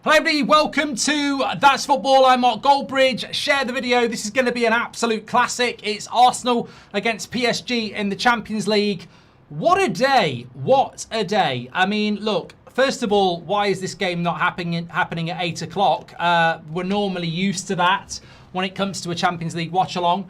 Hello everybody, welcome to That's Football. I'm Mark Goldbridge. Share the video. This is going to be an absolute classic. It's Arsenal against PSG in the Champions League. What a day. What a day. I mean, look, first of all, why is this game not happening at 8 o'clock? We're normally used to that when it comes to a Champions League watch-along.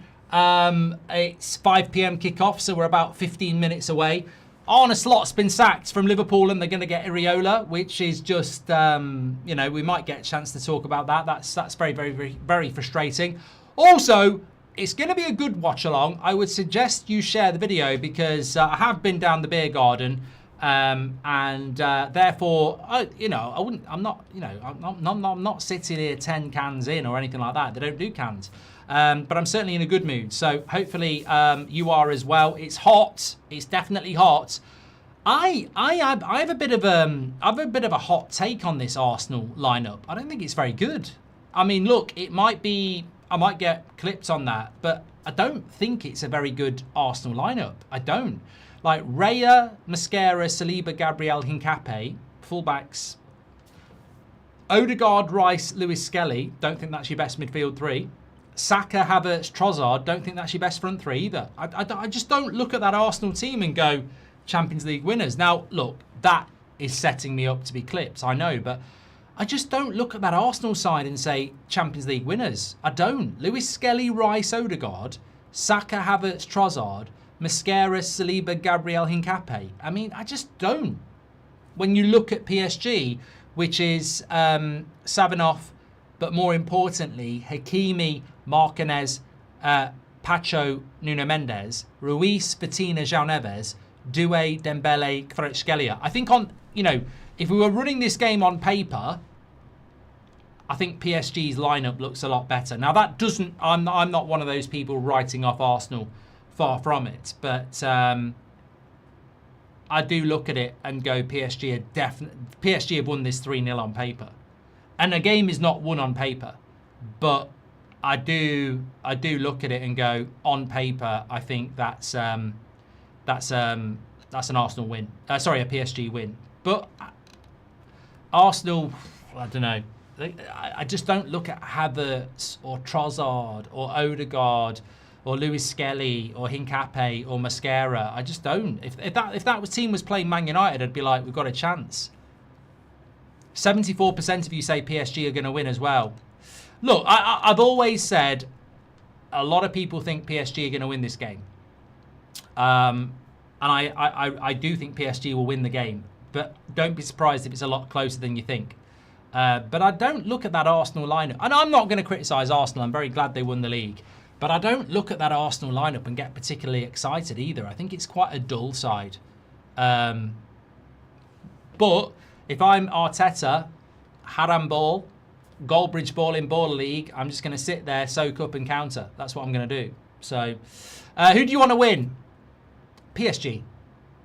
It's 5 p.m. kickoff, so we're about 15 minutes away. Arne Slot's been sacked from Liverpool and they're going to get Iriola, which is just, you know, we might get a chance to talk about that. That's very, very, very, very frustrating. Also, it's going to be a good watch along. I would suggest you share the video because I have been down the beer garden and therefore, I'm not sitting here 10 cans in or anything like that. They don't do cans. But I'm certainly in a good mood. So hopefully you are as well. It's hot. It's definitely hot. I have a bit of a hot take on this Arsenal lineup. I don't think it's very good. I mean, look, it might be. I might get clipped on that, but I don't think it's a very good Arsenal lineup. I don't. Like Raya, Mosquera, Saliba, Gabriel, Hincapié, fullbacks. Odegaard, Rice, Lewis Skelly. Don't think that's your best midfield three. Saka, Havertz, Trossard, don't think that's your best front three either. I just don't look at that Arsenal team and go Champions League winners. Now, look, that is setting me up to be clipped, I know, but I just don't look at that Arsenal side and say Champions League winners. I don't. Lewis Skelly, Rice, Odegaard, Saka, Havertz, Trossard, Mosquera, Saliba, Gabriel, Hincapié. I mean, I just don't. When you look at PSG, which is Savinoff, but more importantly, Hakimi, Marquinhos, Pacho, Nuno Mendes, Ruiz, Vitinha, João Neves, Doué, Dembele, Kvaratskhelia. I think if we were running this game on paper, I think PSG's lineup looks a lot better. Now that doesn't, I'm not one of those people writing off Arsenal, far from it, but I do look at it and go PSG have won this 3-0 on paper. And a game is not won on paper, but I do look at it and go, on paper, I think that's an Arsenal win. A PSG win. But Arsenal, I don't know. I just don't look at Havertz or Trossard or Odegaard or Lewis Skelly or Hincapié or Mosquera. I just don't. If that team was playing Man United, I'd be like, we've got a chance. 74% of you say PSG are going to win as well. Look, I've always said a lot of people think PSG are going to win this game. And I do think PSG will win the game. But don't be surprised if it's a lot closer than you think. But I don't look at that Arsenal lineup. And I'm not going to criticise Arsenal. I'm very glad they won the league. But I don't look at that Arsenal lineup and get particularly excited either. I think it's quite a dull side. But if I'm Arteta, Haram ball, Goldbridge ball in Baller League, I'm just going to sit there, soak up and counter. That's what I'm going to do. So, who do you want to win? PSG.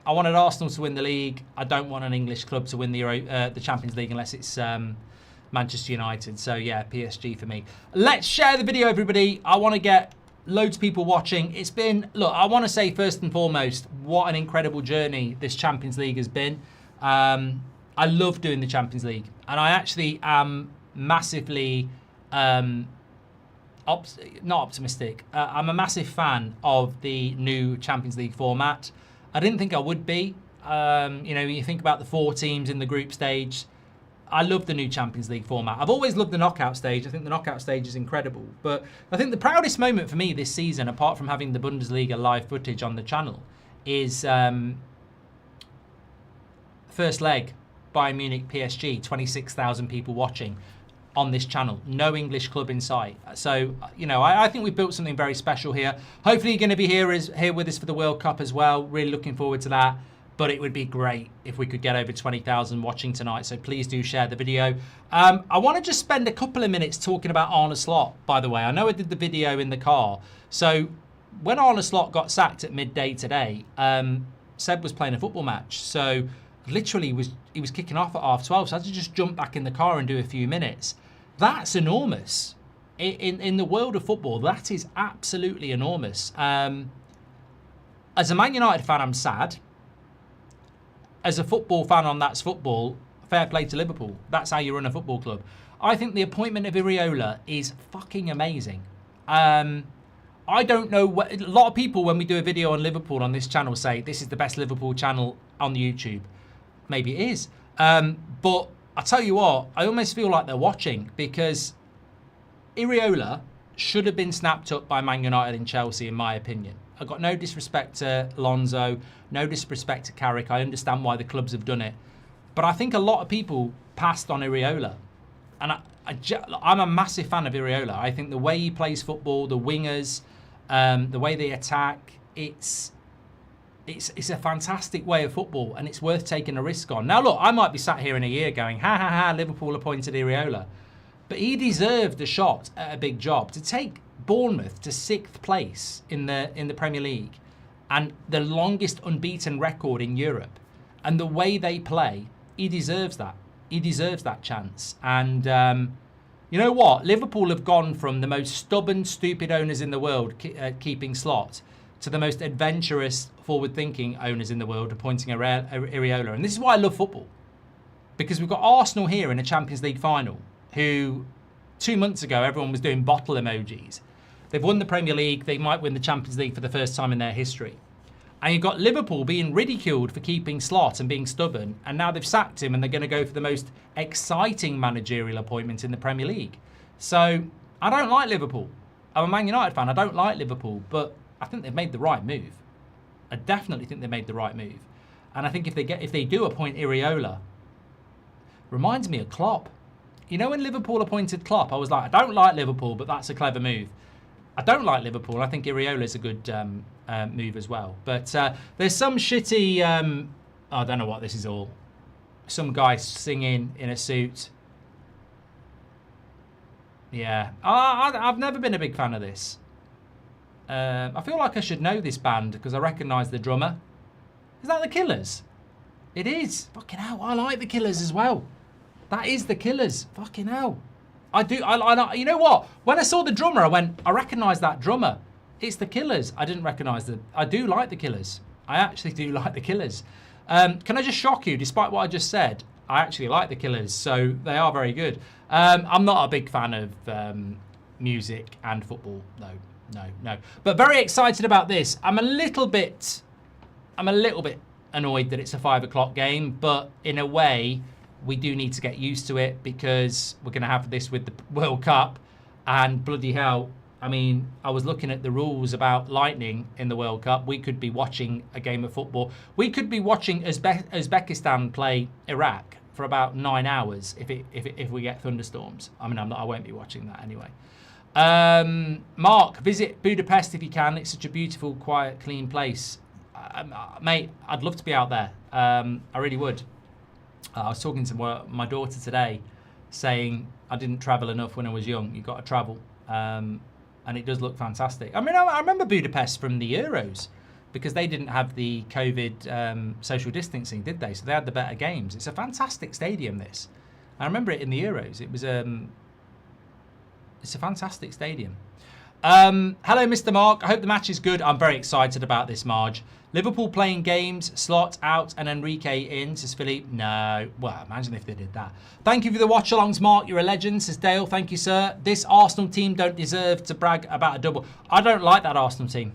I wanted Arsenal to win the league. I don't want an English club to win the Champions League unless it's Manchester United. So, yeah, PSG for me. Let's share the video, everybody. I want to get loads of people watching. It's been, look, I want to say first and foremost, what an incredible journey this Champions League has been. I love doing the Champions League, and I actually am massively, not optimistic. I'm a massive fan of the new Champions League format. I didn't think I would be. You think about the 4 teams in the group stage. I love the new Champions League format. I've always loved the knockout stage. I think the knockout stage is incredible. But I think the proudest moment for me this season, apart from having the Bundesliga live footage on the channel, is first leg. Bayern Munich, PSG, 26,000 people watching on this channel. No English club in sight. So, I think we've built something very special here. Hopefully you're going to be here with us for the World Cup as well. Really looking forward to that. But it would be great if we could get over 20,000 watching tonight. So please do share the video. I want to just spend a couple of minutes talking about Arne Slot, by the way. I know I did the video in the car. So when Arne Slot got sacked at midday today, Seb was playing a football match. So literally he was kicking off at 12:30, so I had to just jump back in the car and do a few minutes. That's enormous. In the world of football, that is absolutely enormous. As a Man United fan, I'm sad. As a football fan on That's Football, Fair play to Liverpool. That's how you run a football club. I think the appointment of Iriola is fucking amazing. I don't know what... A lot of people, when we do a video on Liverpool on this channel, say this is the best Liverpool channel on the YouTube. Maybe it is. But I tell you what, I almost feel like they're watching, because Iriola should have been snapped up by Man United and Chelsea, in my opinion. I've got no disrespect to Alonso, no disrespect to Carrick. I understand why the clubs have done it. But I think a lot of people passed on Iriola. And I'm a massive fan of Iriola. I think the way he plays football, the wingers, the way they attack, it's a fantastic way of football, and it's worth taking a risk on. Now, look, I might be sat here in a year going, ha, ha, ha, Liverpool appointed Iriola. But he deserved a shot at a big job. To take Bournemouth to 6th place in the Premier League, and the longest unbeaten record in Europe, and the way they play, he deserves that. He deserves that chance. And you know what? Liverpool have gone from the most stubborn, stupid owners in the world keeping Slot to the most adventurous, forward-thinking owners in the world appointing Iriola. And this is why I love football. Because we've got Arsenal here in a Champions League final, who 2 months ago everyone was doing bottle emojis. They've won the Premier League. They might win the Champions League for the first time in their history. And you've got Liverpool being ridiculed for keeping Slot and being stubborn. And now they've sacked him and they're going to go for the most exciting managerial appointment in the Premier League. So I don't like Liverpool. I'm a Man United fan. I don't like Liverpool. But I think they've made the right move. I definitely think they made the right move. And I think if they do appoint Iriola, reminds me of Klopp. You know, when Liverpool appointed Klopp, I was like, I don't like Liverpool, but that's a clever move. I don't like Liverpool. I think Iriola is a good move as well. But there's some shitty... I don't know what this is all. Some guy singing in a suit. Yeah. I've never been a big fan of this. I feel like I should know this band because I recognise the drummer. Is that the Killers? It is. Fucking hell. I like the Killers as well. That is the Killers. Fucking hell. I do. You know what? When I saw the drummer, I went, I recognise that drummer. It's the Killers. I didn't recognise the... I do like the Killers. I actually do like the Killers. Can I just shock you? Despite what I just said, I actually like the Killers. So they are very good. I'm not a big fan of music and football. No. But very excited about this. I'm a little bit annoyed that it's a 5 o'clock game. But in a way, we do need to get used to it because we're going to have this with the World Cup. And bloody hell, I mean, I was looking at the rules about lightning in the World Cup. We could be watching a game of football. We could be watching Uzbekistan play Iraq for about 9 hours if we get thunderstorms. I mean, I won't be watching that anyway. Mark, visit Budapest if you can. It's such a beautiful, quiet, clean place. Mate, I'd love to be out there. I really would. I was talking to my daughter today, saying I didn't travel enough when I was young. You've got to travel. And it does look fantastic. I mean, I remember Budapest from the Euros because they didn't have the COVID social distancing, did they? So they had the better games. It's a fantastic stadium, this. I remember it in the Euros. It was it's a fantastic stadium. Hello, Mr. Mark. I hope the match is good. I'm very excited about this, Marge. Liverpool playing games, Slot out and Enrique in, says Philippe. No. Well, imagine if they did that. Thank you for the watch-alongs, Mark. You're a legend, says Dale. Thank you, sir. This Arsenal team don't deserve to brag about a double. I don't like that Arsenal team.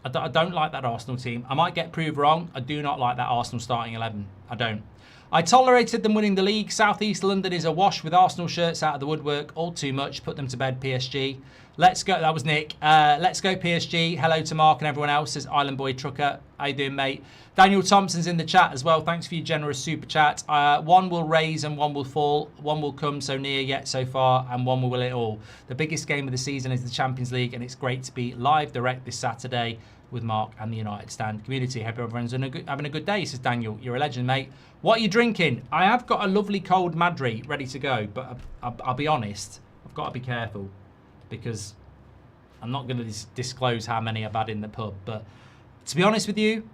I don't like that Arsenal team. I might get proved wrong. I do not like that Arsenal starting 11. I don't. I tolerated them winning the league. South East London is awash with Arsenal shirts out of the woodwork. All too much. Put them to bed, PSG. Let's go. That was Nick. Let's go, PSG. Hello to Mark and everyone else, says Island Boy Trucker. How you doing, mate? Daniel Thompson's in the chat as well. Thanks for your generous super chat. One will raise and one will fall. One will come so near yet so far, and one will win it all. The biggest game of the season is the Champions League, and it's great to be live direct this Saturday with Mark and the United Stand community. Hope everyone's having a good day, says Daniel. You're a legend, mate. What are you drinking? I have got a lovely cold Madri ready to go, but I'll be honest, I've got to be careful because I'm not going to disclose how many I've had in the pub. But to be honest with you,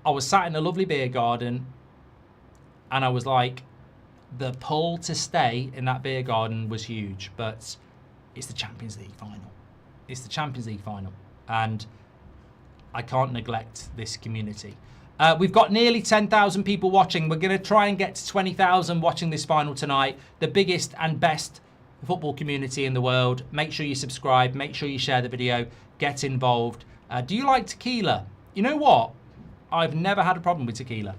I was sat in a lovely beer garden and I was like, the pull to stay in that beer garden was huge, but it's the Champions League final. It's the Champions League final. And I can't neglect this community. We've got nearly 10,000 people watching. We're going to try and get to 20,000 watching this final tonight. The biggest and best football community in the world. Make sure you subscribe. Make sure you share the video. Get involved. Do you like tequila? You know what? I've never had a problem with tequila.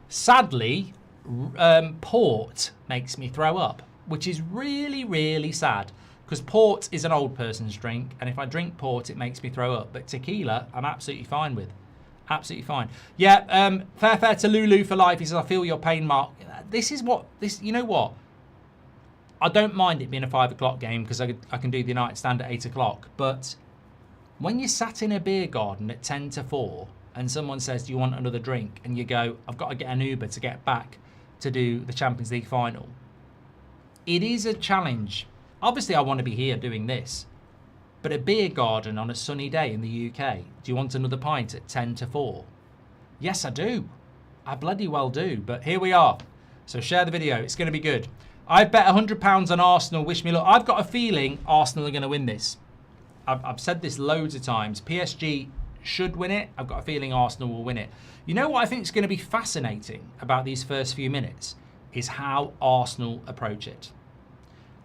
Sadly, port makes me throw up, which is really, really sad. Because port is an old person's drink. And if I drink port, it makes me throw up. But tequila, I'm absolutely fine with. Absolutely fine. Yeah, fair to Lulu for life. He says, I feel your pain, Mark. You know what? I don't mind it being a 5 o'clock game because I can do the United stand at 8 o'clock. But when you're sat in a beer garden at 10 to 4 and someone says, do you want another drink? And you go, I've got to get an Uber to get back to do the Champions League final. It is a challenge. Obviously, I want to be here doing this. But a beer garden on a sunny day in the UK, do you want another pint at 10 to 4? Yes, I do. I bloody well do. But here we are. So share the video. It's going to be good. I bet £100 on Arsenal. Wish me luck. I've got a feeling Arsenal are going to win this. I've said this loads of times. PSG should win it. I've got a feeling Arsenal will win it. You know what I think is going to be fascinating about these first few minutes is how Arsenal approach it.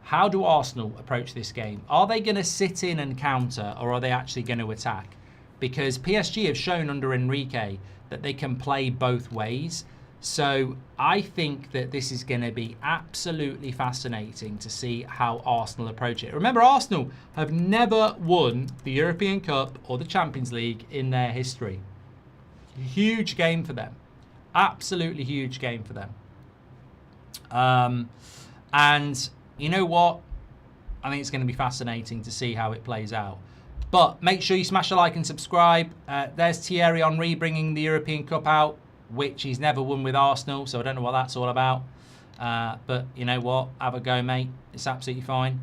How do Arsenal approach this game? Are they going to sit in and counter, or are they actually going to attack? Because PSG have shown under Enrique that they can play both ways. So I think that this is going to be absolutely fascinating to see how Arsenal approach it. Remember, Arsenal have never won the European Cup or the Champions League in their history. Huge game for them. Absolutely huge game for them. And you know what? I think it's going to be fascinating to see how it plays out. But make sure you smash a like and subscribe. There's Thierry Henry bringing the European Cup out, which he's never won with Arsenal, so I don't know what that's all about. But you know what? Have a go, mate. It's absolutely fine.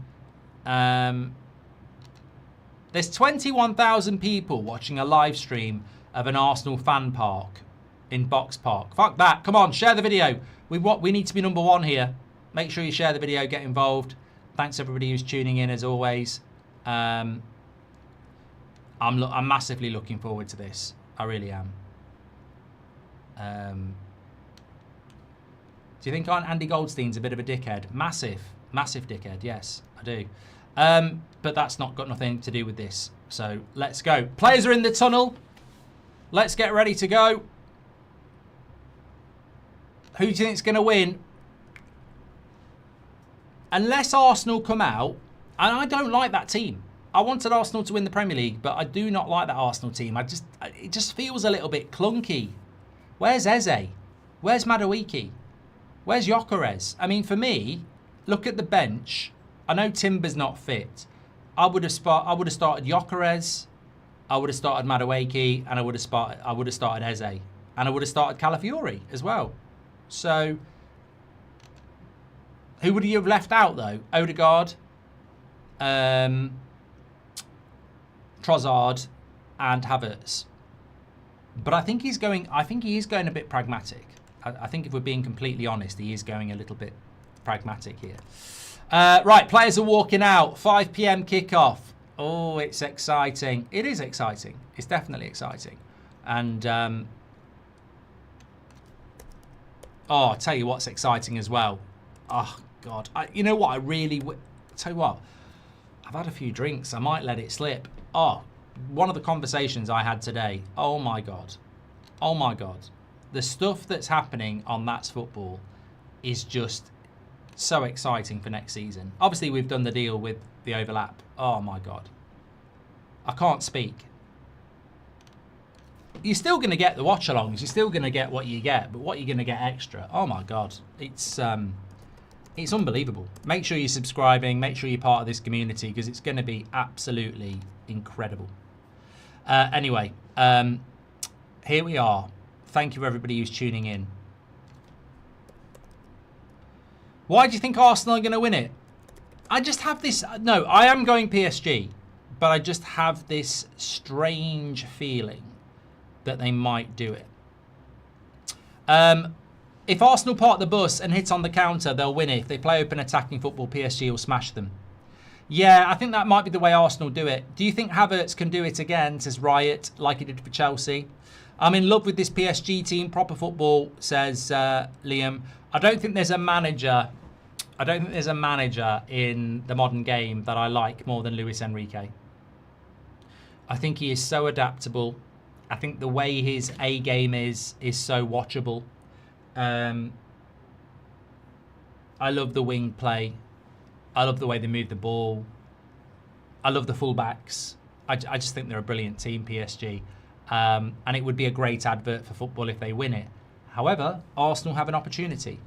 There's 21,000 people watching a live stream of an Arsenal fan park in Box Park. Fuck that. Come on, share the video. We need to be number one here. Make sure you share the video, get involved. Thanks everybody who's tuning in as always. I'm massively looking forward to this. I really am. Do you think Andy Goldstein's a bit of a dickhead? Massive dickhead. Yes, I do. But that's not got nothing to do with this. So let's go. Players are in the tunnel. Let's get ready to go. Who do you think's going to win? Unless Arsenal come out, and I don't like that team. I wanted Arsenal to win the Premier League, but I do not like that Arsenal team. It just feels a little bit clunky. Where's Eze? Where's Madueke? Where's Gyökeres? I mean, for me, look at the bench. I know Timber's not fit. I would have started Gyökeres. I would have started Madueke, and I would have started Eze, and I would have started Calafiori as well. So, who would you have left out though? Odegaard, Trossard, and Havertz. But I think he is going a bit pragmatic. I think if we're being completely honest, he is going a little bit pragmatic here. Right, players are walking out. 5 p.m. kickoff. Oh, it's exciting. It is exciting. It's definitely exciting. And I'll tell you what's exciting as well. Oh God, you know what? Tell you what. I've had a few drinks. I might let it slip. Oh, one of the conversations I had today. Oh my God. Oh my God. The stuff that's happening on That's Football is just so exciting for next season. Obviously, we've done the deal with the overlap. Oh my God. I can't speak. You're still going to get the watch-alongs. You're still going to get what you get, but what you're going to get extra. Oh my God. It's unbelievable. Make sure you're subscribing. Make sure you're part of this community because it's going to be absolutely incredible. Anyway, here we are. Thank you everybody who's tuning in. Why do you think Arsenal are going to win it? I just have this... No, I am going PSG, but I just have this strange feeling that they might do it. If Arsenal park the bus and hit on the counter, they'll win it. If they play open attacking football, PSG will smash them. Yeah, I think that might be the way Arsenal do it. Do you think Havertz can do it again, says Riot, like he did for Chelsea? I'm in love with this PSG team. Proper football, says Liam. I don't think there's a manager. I don't think there's a manager in the modern game that I like more than Luis Enrique. I think he is so adaptable. I think the way his A game is so watchable. I love the wing play. I love the way they move the ball. I love the fullbacks. I just think they're a brilliant team, PSG. And it would be a great advert for football if they win it. However, Arsenal have an opportunity.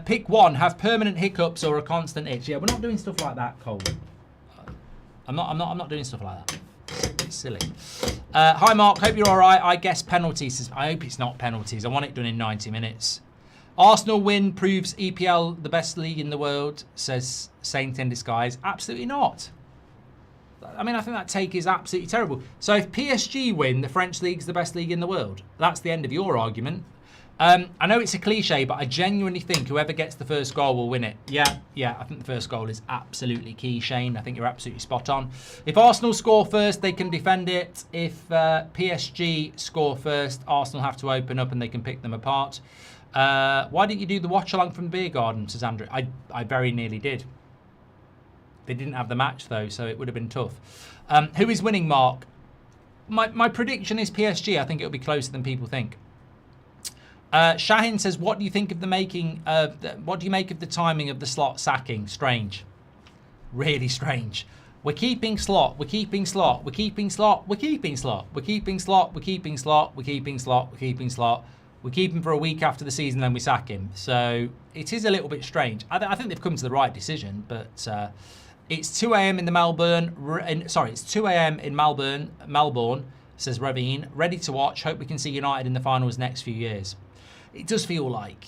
Pick one, have permanent hiccups or a constant itch. Yeah, we're not doing stuff like that, Cole. I'm not doing stuff like that. It's silly. Hi, Mark. Hope you're all right. I guess penalties. I hope it's not penalties. I want it done in 90 minutes. Arsenal win proves EPL the best league in the world, says Saint in Disguise. Absolutely not. I mean, I think that take is absolutely terrible. So if PSG win, the French league's the best league in the world. That's the end of your argument. I know it's a cliche, but I genuinely think whoever gets the first goal will win it. Yeah, I think the first goal is absolutely key, Shane. I think you're absolutely spot on. If Arsenal score first, they can defend it. If PSG score first, Arsenal have to open up and they can pick them apart. Why didn't you do the watch-along from the beer garden, says Andrew? I very nearly did. They didn't have the match, though, so it would have been tough. Who is winning, Mark? My prediction is PSG. I think it'll be closer than people think. Shahin says, what do you think of the making of what do you make of the timing of the Slot sacking? Strange. Really strange. We're keeping Slot. We're keeping Slot. We're keeping Slot. We're keeping Slot. We're keeping Slot. We're keeping Slot. We're keeping Slot. We're keeping Slot. We keep him for a week after the season, then we sack him. So it is a little bit strange. I think they've come to the right decision, but it's 2 a.m. in the Melbourne. Sorry, it's 2 a.m. in Melbourne, says Ravine. Ready to watch. Hope we can see United in the finals next few years. It does feel like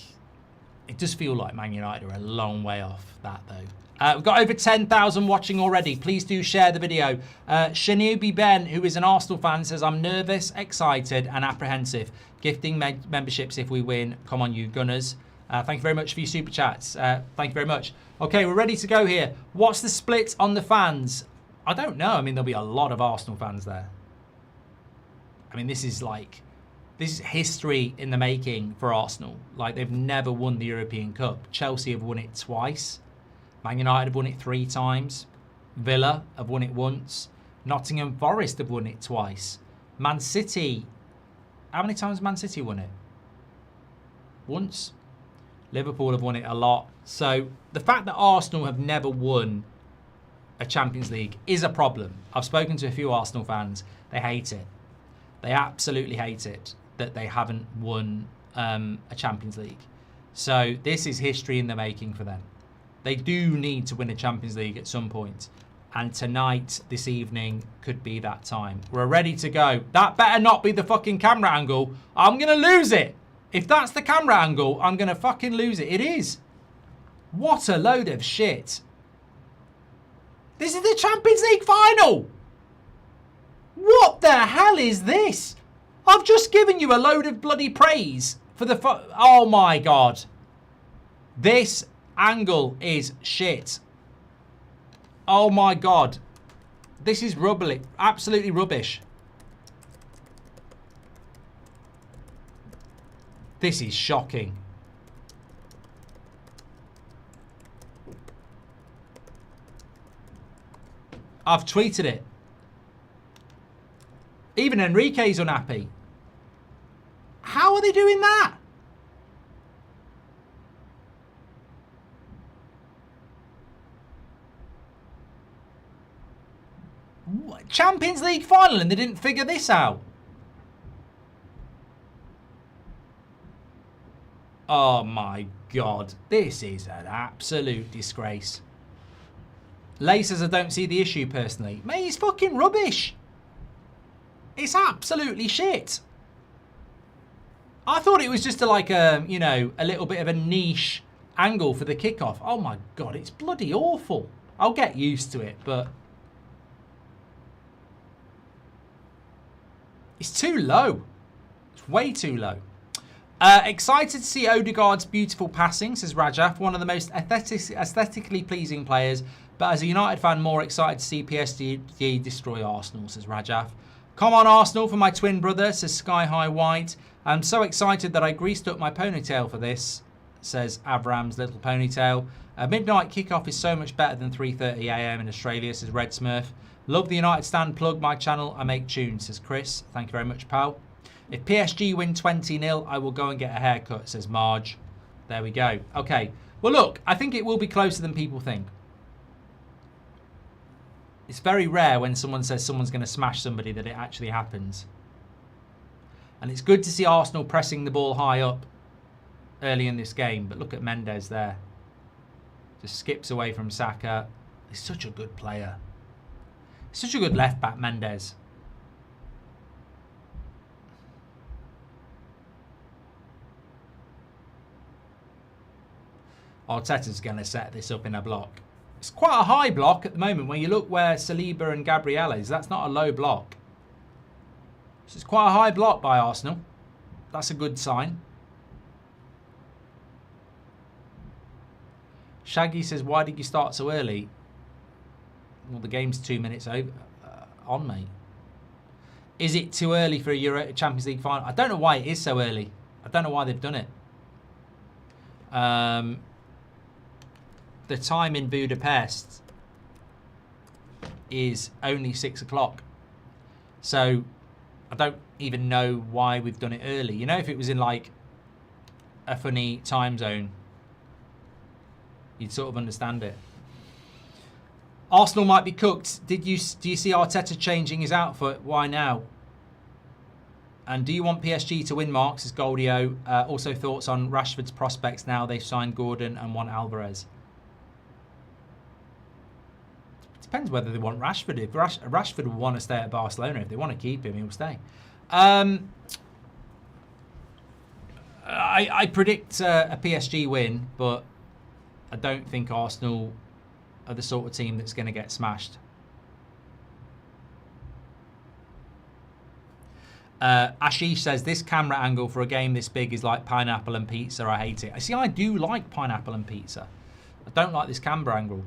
Man United are a long way off that, though. We've got over 10,000 watching already. Please do share the video. Shinobi Ben, who is an Arsenal fan, says, I'm nervous, excited and apprehensive. Gifting memberships if we win. Come on, you Gunners. Thank you very much for your super chats. Thank you very much. Okay, we're ready to go here. What's the split on the fans? I don't know. I mean, there'll be a lot of Arsenal fans there. I mean, this is history in the making for Arsenal. Like, they've never won the European Cup. Chelsea have won it twice. Man United have won it 3 times. Villa have won it once. Nottingham Forest have won it twice. Man City, how many times have Man City won it? Once. Liverpool have won it a lot. So the fact that Arsenal have never won a Champions League is a problem. I've spoken to a few Arsenal fans. They hate it. They absolutely hate it that they haven't won a Champions League. So this is history in the making for them. They do need to win a Champions League at some point. And tonight, this evening, could be that time. We're ready to go. That better not be the fucking camera angle. I'm going to lose it. If that's the camera angle, I'm going to fucking lose it. It is. What a load of shit. This is the Champions League final. What the hell is this? I've just given you a load of bloody praise for the... Oh, my God. This angle is shit. Oh, my God. This is rubbish. Absolutely rubbish. This is shocking. I've tweeted it. Even Enrique's unhappy. How are they doing that? Champions League final and they didn't figure this out. Oh my God. This is an absolute disgrace. Lay says I don't see the issue personally. Mate, it's fucking rubbish. It's absolutely shit. I thought it was just a little bit of a niche angle for the kickoff. Oh my God, it's bloody awful. I'll get used to it, but it's too low. It's way too low. Excited to see Odegaard's beautiful passing, says Rajaf. One of the most aesthetically pleasing players. But as a United fan, more excited to see PSG destroy Arsenal, says Rajaf. Come on, Arsenal, for my twin brother, says Sky High White. I'm so excited that I greased up my ponytail for this, says Avram's little ponytail. A midnight kickoff is so much better than 3:30 AM in Australia, says Red Smurf. Love the United Stand, plug my channel, I make tunes, says Chris. Thank you very much, pal. If PSG win 20-0, I will go and get a haircut, says Marge. There we go. Okay. Well, look, I think it will be closer than people think. It's very rare when someone says someone's going to smash somebody that it actually happens. And it's good to see Arsenal pressing the ball high up early in this game. But look at Mendes there. Just skips away from Saka. He's such a good player. He's such a good left back, Mendes. Arteta's going to set this up in a block. It's quite a high block at the moment. When you look where Saliba and Gabriel is, that's not a low block. So it's quite a high block by Arsenal. That's a good sign. Shaggy says, why did you start so early? Well, the game's 2 minutes over, on, mate. Is it too early for a Champions League final? I don't know why it is so early. I don't know why they've done it. The time in Budapest is only 6 o'clock. So I don't even know why we've done it early. You know, if it was in like a funny time zone, you'd sort of understand it. Arsenal might be cooked. Do you see Arteta changing his outfit? Why now? And do you want PSG to win, Marks? Is Goldio. Also thoughts on Rashford's prospects now they've signed Gordon and want Alvarez. Depends whether they want Rashford. If Rashford will want to stay at Barcelona, if they want to keep him, he'll stay. I predict a PSG win, but I don't think Arsenal are the sort of team that's going to get smashed. Ashish says, this camera angle for a game this big is like pineapple and pizza. I hate it. See, I do like pineapple and pizza. I don't like this camera angle.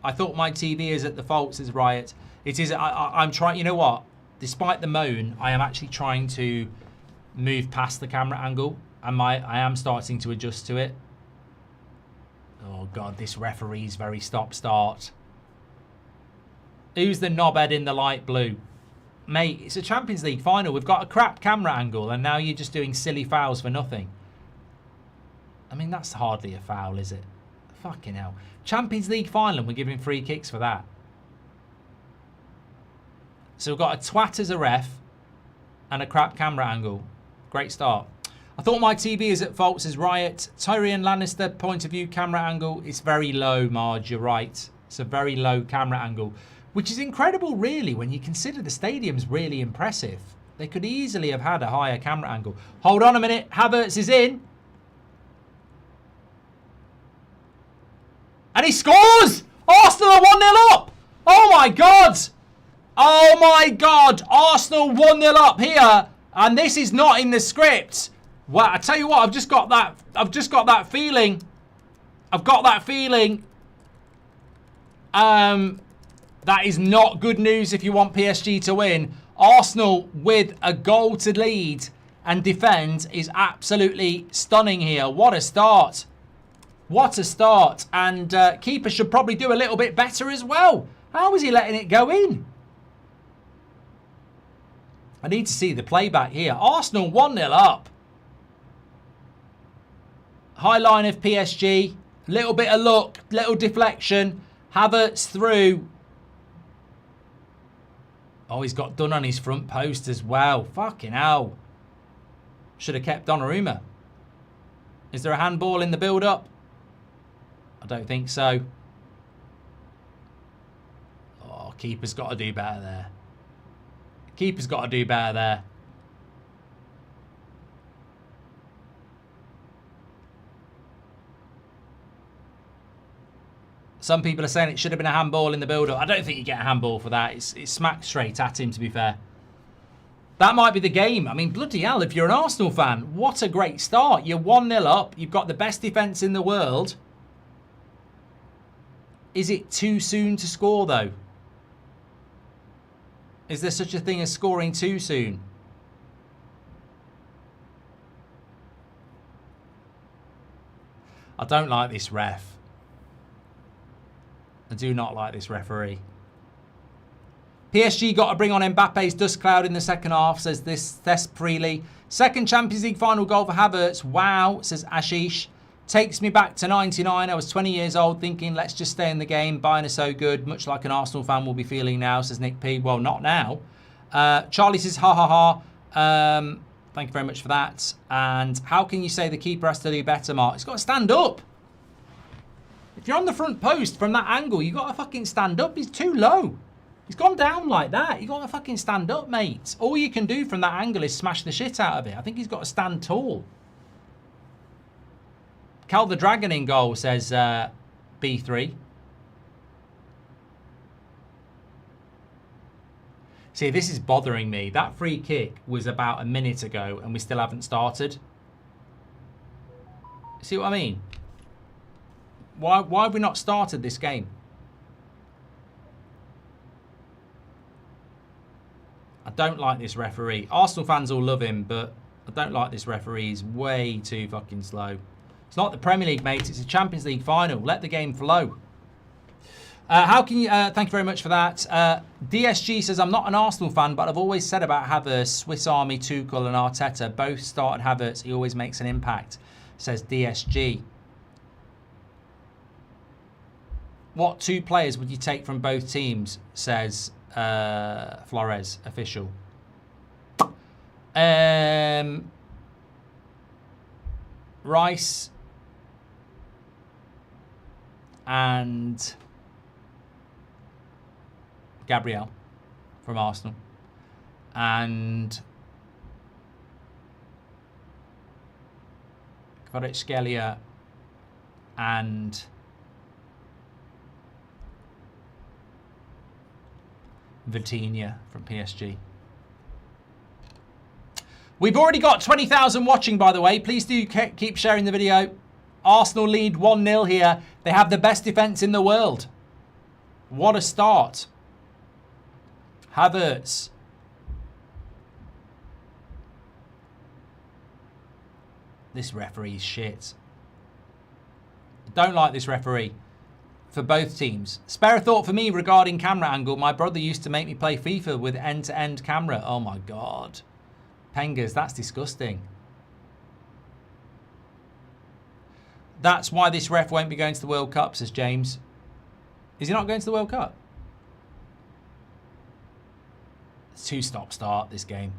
I thought my TV is at the fault, says Riot. It is. I'm trying. You know what? Despite the moan, I am actually trying to move past the camera angle, and I am starting to adjust to it. Oh God, this referee's very stop-start. Who's the knobhead in the light blue? Mate, it's a Champions League final. We've got a crap camera angle, and now you're just doing silly fouls for nothing. I mean, that's hardly a foul, is it? Fucking hell. Champions League final, and we're giving free kicks for that. So we've got a twat as a ref and a crap camera angle. Great start. I thought my TV is at fault, says Riot. Tyrion Lannister point of view camera angle. It's very low, Marge. You're right. It's a very low camera angle, which is incredible, really, when you consider the stadium's really impressive. They could easily have had a higher camera angle. Hold on a minute. Havertz is in. And he scores! Arsenal are 1-0 up! Oh my God! Oh my God! Arsenal 1-0 up here, and this is not in the script. Well, I tell you what, I've just got that feeling. I've got that feeling. That is not good news if you want PSG to win. Arsenal with a goal to lead and defend is absolutely stunning here. What a start. What a start. And keeper should probably do a little bit better as well. How was he letting it go in? I need to see the playback here. Arsenal 1-0 up. High line of PSG. Little bit of luck. Little deflection. Havertz through. Oh, he's got done on his front post as well. Fucking hell. Should have kept Donnarumma. Is there a handball in the build-up? I don't think so. Oh, keeper's got to do better there. Keeper's got to do better there. Some people are saying it should have been a handball in the build-up. I don't think you get a handball for that. It's smacked straight at him, to be fair. That might be the game. I mean, bloody hell, if you're an Arsenal fan, what a great start. You're 1-0 up. You've got the best defence in the world. Is it too soon to score, though? Is there such a thing as scoring too soon? I don't like this ref. I do not like this referee. PSG got to bring on Mbappe's dust cloud in the second half, says this Thes Freely. Second Champions League final goal for Havertz. Wow, says Ashish. Takes me back to 99. I was 20 years old thinking, let's just stay in the game. Bayern are so good, much like an Arsenal fan will be feeling now, says Nick P. Well, not now. Charlie says, ha ha ha. Thank you very much for that. And how can you say the keeper has to do better, Mark? He's got to stand up. If you're on the front post from that angle, you've got to fucking stand up. He's too low. He's gone down like that. You've got to fucking stand up, mate. All you can do from that angle is smash the shit out of it. I think he's got to stand tall. Cal the Dragon in goal, says B3. See, this is bothering me. That free kick was about a minute ago and we still haven't started. See what I mean? Why have we not started this game? I don't like this referee. Arsenal fans all love him, but I don't like this referee. He's way too fucking slow. It's not the Premier League, mate. It's a Champions League final. Let the game flow. How can you... thank you very much for that. DSG says, I'm not an Arsenal fan, but I've always said about Havertz, Swiss Army, Tuchel and Arteta. Both started Havertz. He always makes an impact, says DSG. What two players would you take from both teams, says Flores, official. Rice and Gabriel from Arsenal. And Kvaratskhelia and Vitinha from PSG. We've already got 20,000 watching, by the way. Please do keep sharing the video. Arsenal lead 1-0 here. They have the best defence in the world. What a start. Havertz. This referee's shit. Don't like this referee. For both teams. Spare a thought for me regarding camera angle. My brother used to make me play FIFA with end-to-end camera. Oh my God. Pengas, that's disgusting. That's why this ref won't be going to the World Cup, says James. Is he not going to the World Cup? It's two-stop start, this game.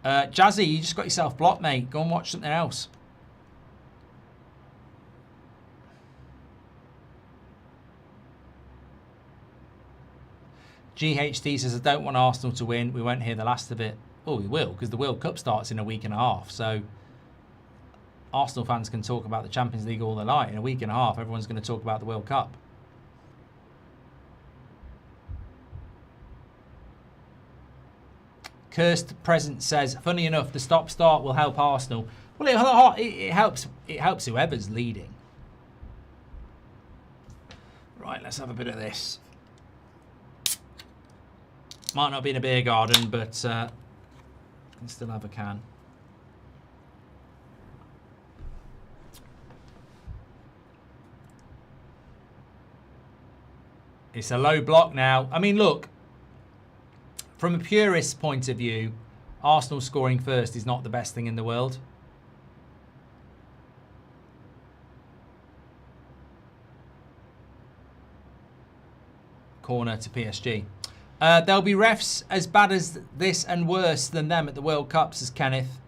Jazzy, you just got yourself blocked, mate. Go and watch something else. GHT says, I don't want Arsenal to win. We won't hear the last of it. Oh, we will, because the World Cup starts in a week and a half. So Arsenal fans can talk about the Champions League all they like. In a week and a half, everyone's going to talk about the World Cup. Cursed Present says, funny enough, the stop-start will help Arsenal. Well, it helps whoever's leading. Right, let's have a bit of this. Might not be in a beer garden, but can still have a can. It's a low block now. I mean, look, from a purist's point of view, Arsenal scoring first is not the best thing in the world. Corner to PSG. There'll be refs as bad as this and worse than them at the World Cup, says Kenneth.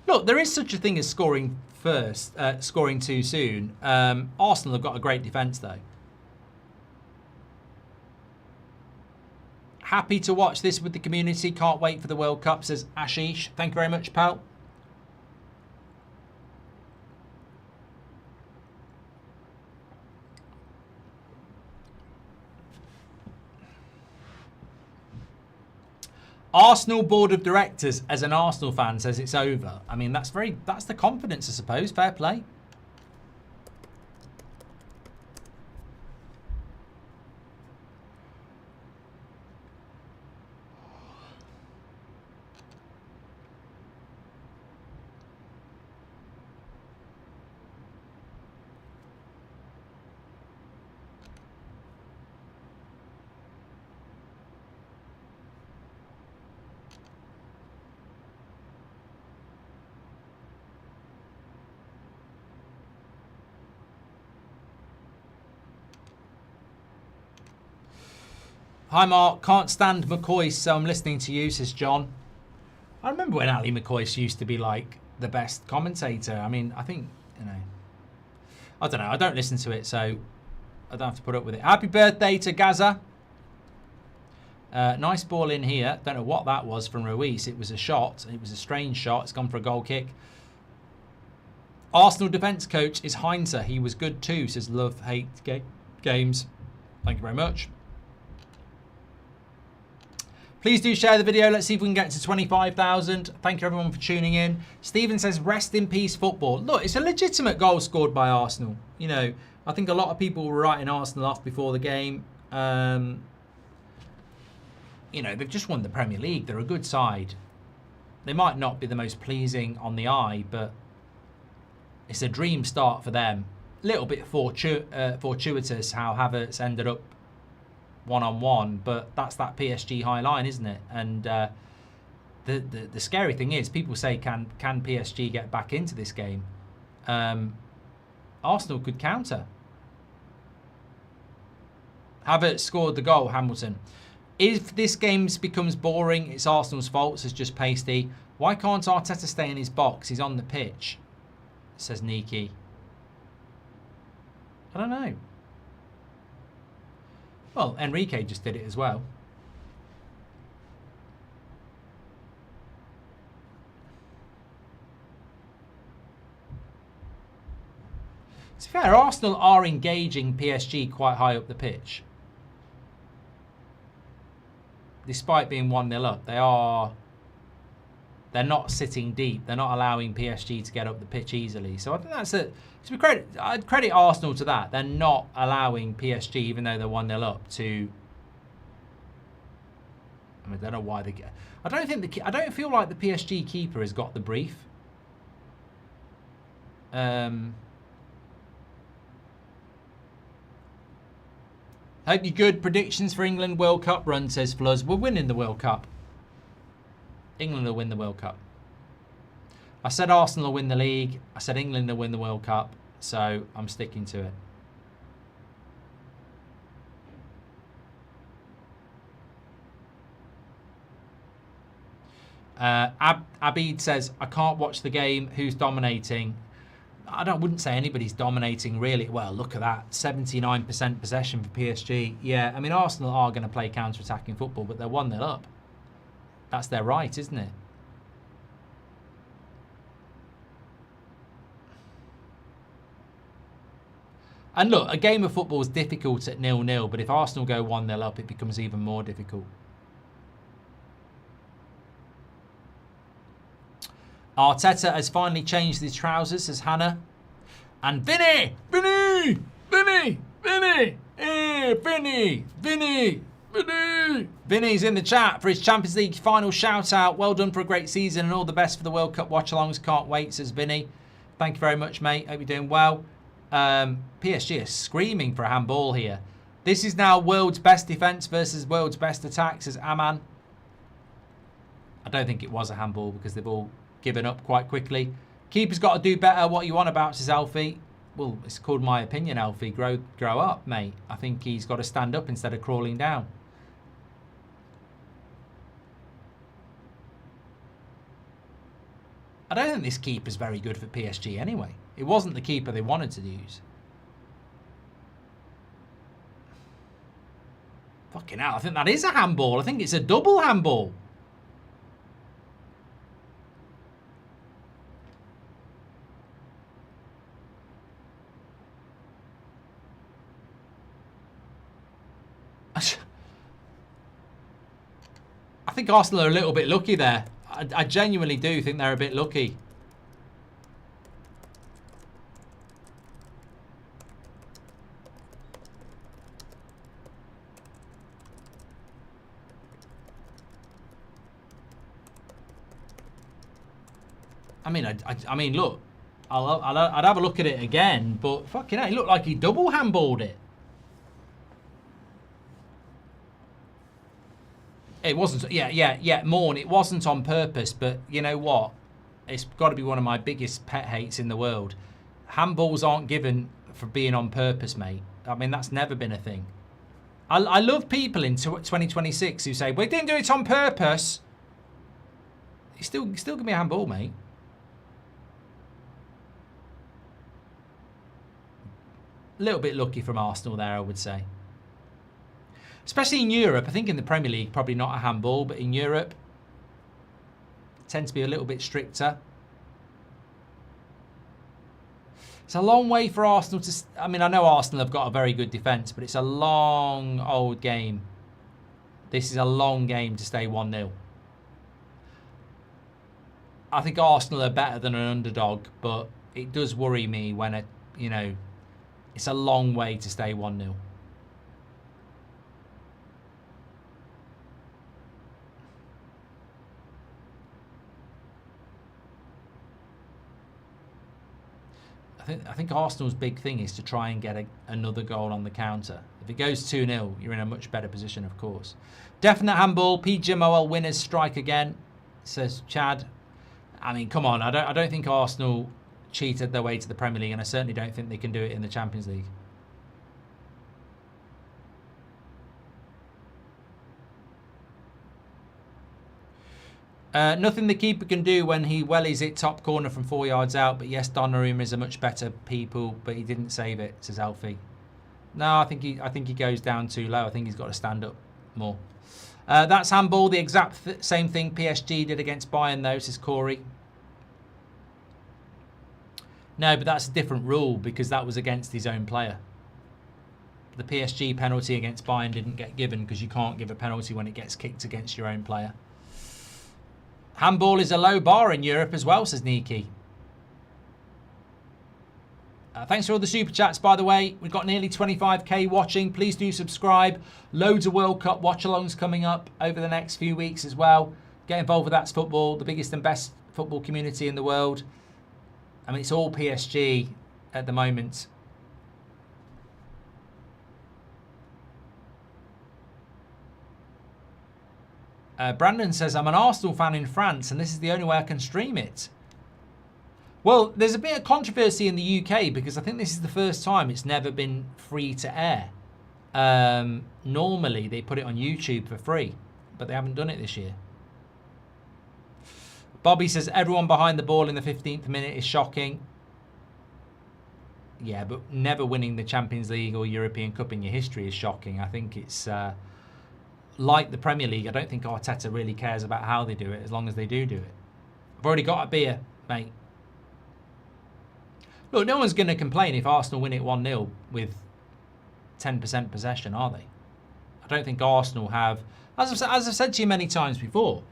Look, there is such a thing as scoring first, scoring too soon. Arsenal have got a great defence, though. Happy to watch this with the community. Can't wait for the World Cup, says Ashish. Thank you very much, pal. Arsenal board of directors, as an Arsenal fan, says it's over. I mean, that's the confidence, I suppose. Fair play. Hi, Mark. Can't stand McCoy, so I'm listening to you, says John. I remember when Ali McCoy used to be like the best commentator. I mean, I think, you know, I don't know. I don't listen to it, so I don't have to put up with it. Happy birthday to Gaza. Nice ball in here. Don't know what that was from Ruiz. It was a shot. It was a strange shot. It's gone for a goal kick. Arsenal defence coach is Heinze. He was good too, says Love Hate Games. Thank you very much. Please do share the video. Let's see if we can get to 25,000. Thank you everyone for tuning in. Stephen says, rest in peace football. Look, it's a legitimate goal scored by Arsenal. You know, I think a lot of people were writing Arsenal off before the game. You know, they've just won the Premier League. They're a good side. They might not be the most pleasing on the eye, but it's a dream start for them. A little bit fortuitous how Havertz ended up one-on-one, but that's that PSG high line, isn't it? And the scary thing is, people say, can PSG get back into this game? Arsenal could counter. Havertz scored the goal, Hamilton. If this game becomes boring, it's Arsenal's fault, says Just Pasty. Why can't Arteta stay in his box? He's on the pitch, says Niki. I don't know. Well, Enrique just did it as well. To be fair, Arsenal are engaging PSG quite high up the pitch. Despite being 1-0 up, they're not sitting deep. They're not allowing PSG to get up the pitch easily. So I think that's I'd credit Arsenal to that. They're not allowing PSG, even though they're 1-0 up, to. I mean, I don't know why they get. I don't feel like the PSG keeper has got the brief. Hope you're good. Predictions for England World Cup run, says Fluz. We're winning the World Cup. England will win the World Cup. I said Arsenal will win the league. I said England will win the World Cup. So I'm sticking to it. Abid says, I can't watch the game. Who's dominating? I wouldn't say anybody's dominating, really. Well, look at that. 79% possession for PSG. Yeah, I mean, Arsenal are going to play counter-attacking football, but they're 1-0 up. That's their right, isn't it? And look, a game of football is difficult at 0-0, but if Arsenal go 1-0 up, it becomes even more difficult. Arteta has finally changed his trousers, says Hannah. And Vinny! Vinny's in the chat for his Champions League final shout out. Well done for a great season and all the best for the World Cup watch-alongs. Can't wait, says Vinny. Thank you very much, mate. Hope you're doing well. PSG is screaming for a handball here. This is now world's best defence versus world's best attack, says Aman. I don't think it was a handball because they've all given up quite quickly. Keeper's got to do better. What you on about, says Alfie. Well, it's called my opinion, Alfie. Grow up, mate. I think he's got to stand up instead of crawling down. I don't think this keeper's very good for PSG anyway. It wasn't the keeper they wanted to use. Fucking hell, I think that is a handball. I think it's a double handball. I think Arsenal are a little bit lucky there. I genuinely do think they're a bit lucky. I mean, look, I'd have a look at it again, but fucking hell, it looked like he double handballed it. It wasn't, yeah, Morn, it wasn't on purpose, but you know what? It's got to be one of my biggest pet hates in the world. Handballs aren't given for being on purpose, mate. I mean, that's never been a thing. I love people in 2026 who say, we didn't do it on purpose. You still give me a handball, mate. A little bit lucky from Arsenal there, I would say. Especially in Europe. I think in the Premier League, probably not a handball, but in Europe, tend to be a little bit stricter. It's a long way for Arsenal to... I mean, I know Arsenal have got a very good defence, but it's a long, old game. This is a long game to stay 1-0. I think Arsenal are better than an underdog, but it does worry me when, it's a long way to stay 1-0. I think Arsenal's big thing is to try and get another goal on the counter. If it goes 2-0, you're in a much better position, of course. Definite handball. PGMOL winners strike again, says Chad. I mean, come on. I don't think Arsenal cheated their way to the Premier League, and I certainly don't think they can do it in the Champions League. Nothing the keeper can do when he wellies it top corner from 4 yards out. But yes, Donnarumma is a much better people, but he didn't save it, says Alfie. No, I think he goes down too low. I think he's got to stand up more. That's handball. The exact same thing PSG did against Bayern, though, says Corey. No, but that's a different rule because that was against his own player. The PSG penalty against Bayern didn't get given because you can't give a penalty when it gets kicked against your own player. Handball is a low bar in Europe as well, says Niki. Thanks for all the super chats, by the way. We've got nearly 25k watching. Please do subscribe. Loads of World Cup watch-alongs coming up over the next few weeks as well. Get involved with That's Football, the biggest and best football community in the world. I mean, it's all PSG at the moment. Brandon says, I'm an Arsenal fan in France and this is the only way I can stream it. Well, there's a bit of controversy in the UK because I think this is the first time it's never been free to air. Normally they put it on YouTube for free, but they haven't done it this year. Bobby says, everyone behind the ball in the 15th minute is shocking. Yeah, but never winning the Champions League or European Cup in your history is shocking. I think it's... like the Premier League, I don't think Arteta really cares about how they do it as long as they do it. I've already got a beer, mate. Look, no one's going to complain if Arsenal win it 1-0 with 10% possession, are they? I don't think Arsenal have... As I've said to you many times before,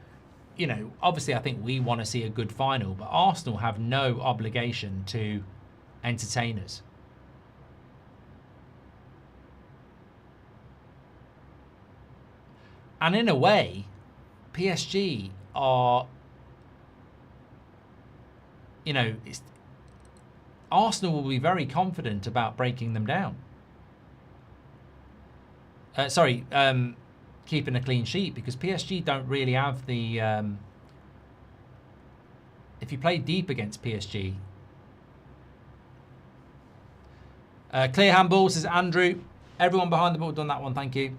obviously I think we want to see a good final, but Arsenal have no obligation to entertain us. And in a way, PSG are, Arsenal will be very confident about breaking them down. Keeping a clean sheet because PSG don't really have the... if you play deep against PSG... clear handball, says Andrew. Everyone behind the ball done that one, thank you.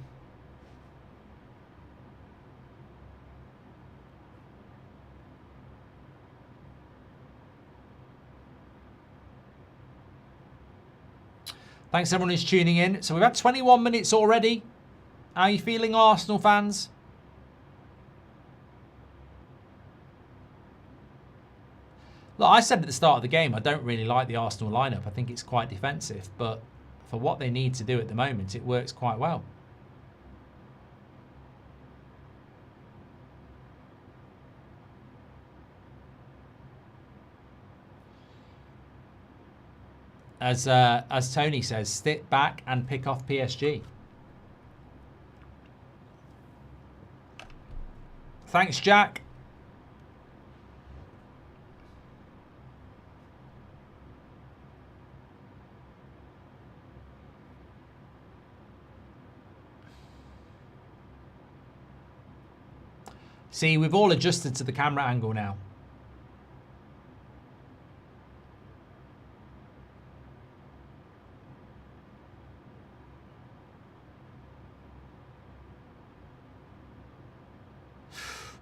Thanks everyone who's tuning in. So we've had 21 minutes already. How are you feeling, Arsenal fans? Look, I said at the start of the game, I don't really like the Arsenal lineup. I think it's quite defensive, but for what they need to do at the moment, it works quite well. As Tony says, sit back and pick off PSG. Thanks, Jack. See, we've all adjusted to the camera angle now.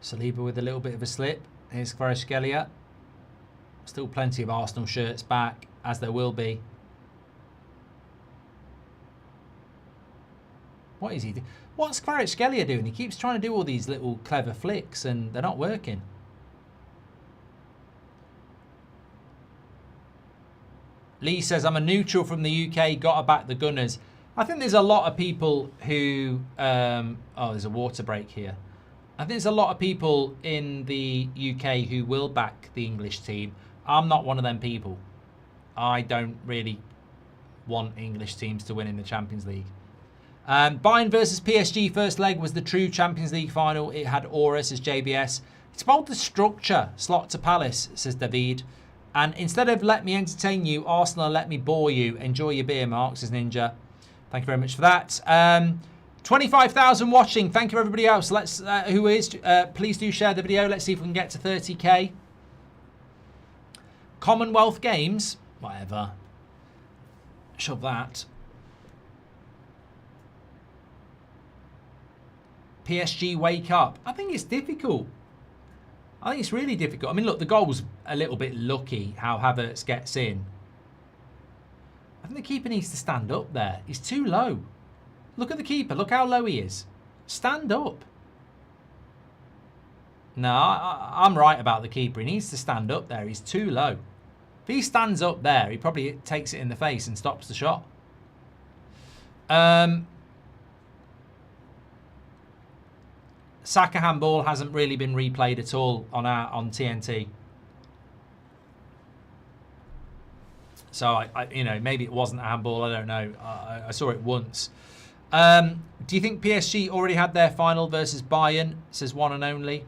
Saliba with a little bit of a slip. Here's Kvaratskhelia. Still plenty of Arsenal shirts back, as there will be. What is he doing? What's Kvaratskhelia doing? He keeps trying to do all these little clever flicks and they're not working. Lee says, I'm a neutral from the UK, gotta back the Gunners. I think there's a lot of people who... oh, there's a water break here. I think there's a lot of people in the UK who will back the English team. I'm not one of them people. I don't really want English teams to win in the Champions League. Bayern versus PSG first leg was the true Champions League final. It had aura, says JBS. It's about the structure. Slot to Palace, says David. And instead of let me entertain you, Arsenal let me bore you. Enjoy your beer, Mark, says Ninja. Thank you very much for that. 25,000 watching. Thank you, everybody else. Let's please do share the video. Let's see if we can get to 30k. Commonwealth Games, whatever. Shove that. PSG wake up. I think it's difficult. I think it's really difficult. I mean, look, the goal's a little bit lucky how Havertz gets in. I think the keeper needs to stand up there. He's too low. Look at the keeper. Look how low he is. Stand up. No, I'm right about the keeper. He needs to stand up there. He's too low. If he stands up there, he probably takes it in the face and stops the shot. Saka handball hasn't really been replayed at all on TNT. So I you know, maybe it wasn't a handball. I don't know. I saw it once. Do you think PSG already had their final versus Bayern? Says one and only.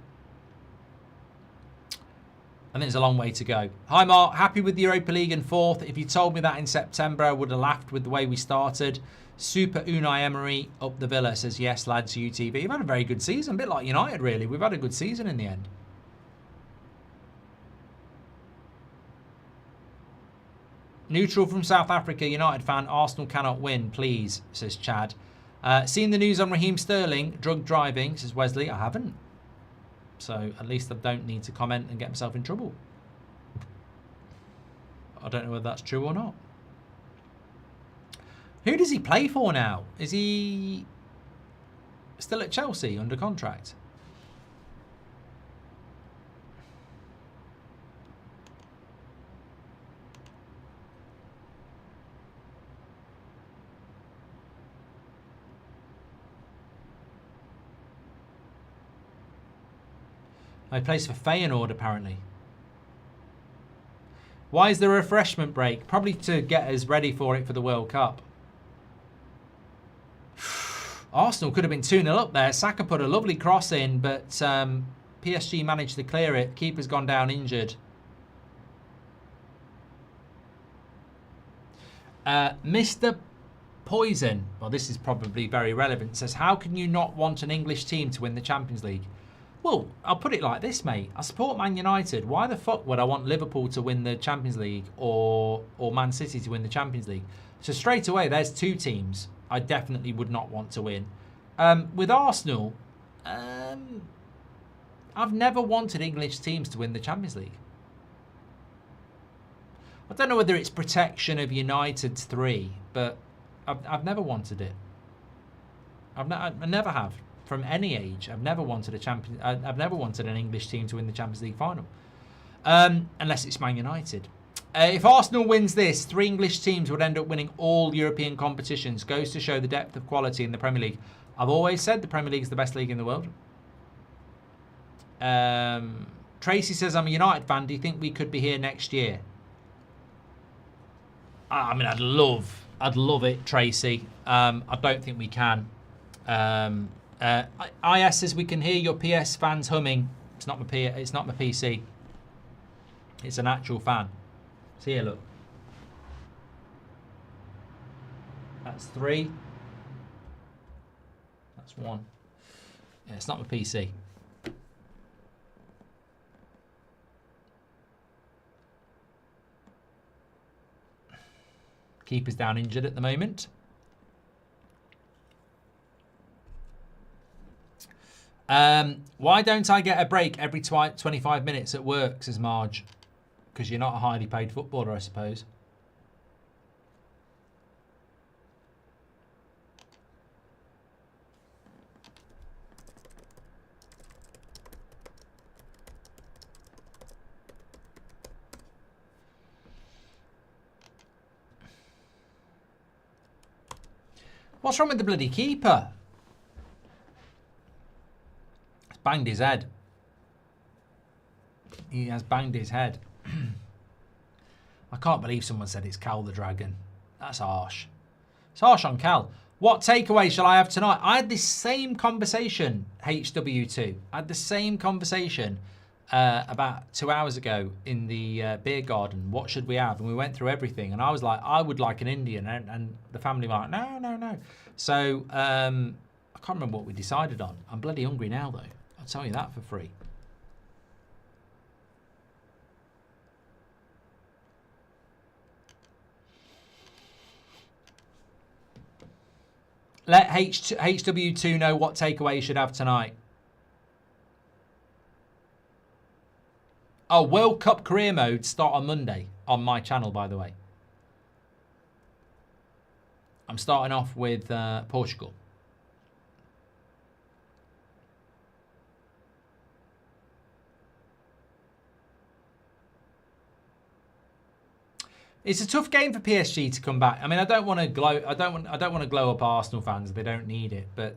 I think there's a long way to go. Hi Mark, happy with the Europa League and fourth. If you told me that in September, I would have laughed with the way we started. Super Unai Emery up the Villa, says yes lads, UTV. You've had a very good season, a bit like United really. We've had a good season in the end. Neutral from South Africa, United fan, Arsenal cannot win, please, says Chad. Seen the news on Raheem Sterling, drug driving, says Wesley. I haven't. So at least I don't need to comment and get myself in trouble. I don't know whether that's true or not. Who does he play for now? Is he still at Chelsea under contract? He plays for Feyenoord, apparently. Why is there a refreshment break? Probably to get us ready for it for the World Cup. Arsenal could have been 2-0 up there. Saka put a lovely cross in, but PSG managed to clear it. Keeper's gone down injured. Mr. Poison, well, this is probably very relevant, says, how can you not want an English team to win the Champions League? Well, I'll put it like this, mate. I support Man United. Why the fuck would I want Liverpool to win the Champions League or Man City to win the Champions League? So straight away, there's two teams I definitely would not want to win. With Arsenal, I've never wanted English teams to win the Champions League. I don't know whether it's protection of United's 3, but I've never wanted it. I never have. From any age, I've never wanted I've never wanted an English team to win the Champions League final, unless it's Man United. If Arsenal wins this, 3 English teams would end up winning all European competitions. Goes to show the depth of quality in the Premier League. I've always said the Premier League is the best league in the world. Tracy says, I'm a United fan. Do you think we could be here next year? I mean, I'd love it, Tracy. I don't think we can. IS says we can hear your PS fans humming. It's not my PC. It's an actual fan. See here, look. That's 3. That's 1. Yeah, it's not my PC. Keeper's down injured at the moment. Why don't I get a break every 25 minutes at work, says Marge. Because you're not a highly paid footballer, I suppose. What's wrong with the bloody keeper? He's banged his head. He has banged his head. I can't believe someone said it's Cal the Dragon. That's harsh. It's harsh on Cal. What takeaway shall I have tonight? I had this same conversation, HW2. I had the same conversation about 2 hours ago in the beer garden. What should we have? And we went through everything. And I was like, I would like an Indian. And the family were like, no, no, no. So I can't remember what we decided on. I'm bloody hungry now, though. I'll tell you that for free. Let HW2 know what takeaway you should have tonight. Oh, World Cup career mode start on Monday on my channel, by the way. I'm starting off with Portugal. It's a tough game for PSG to come back. I mean, I don't want to glow. I don't want to glow up Arsenal fans. They don't need it, but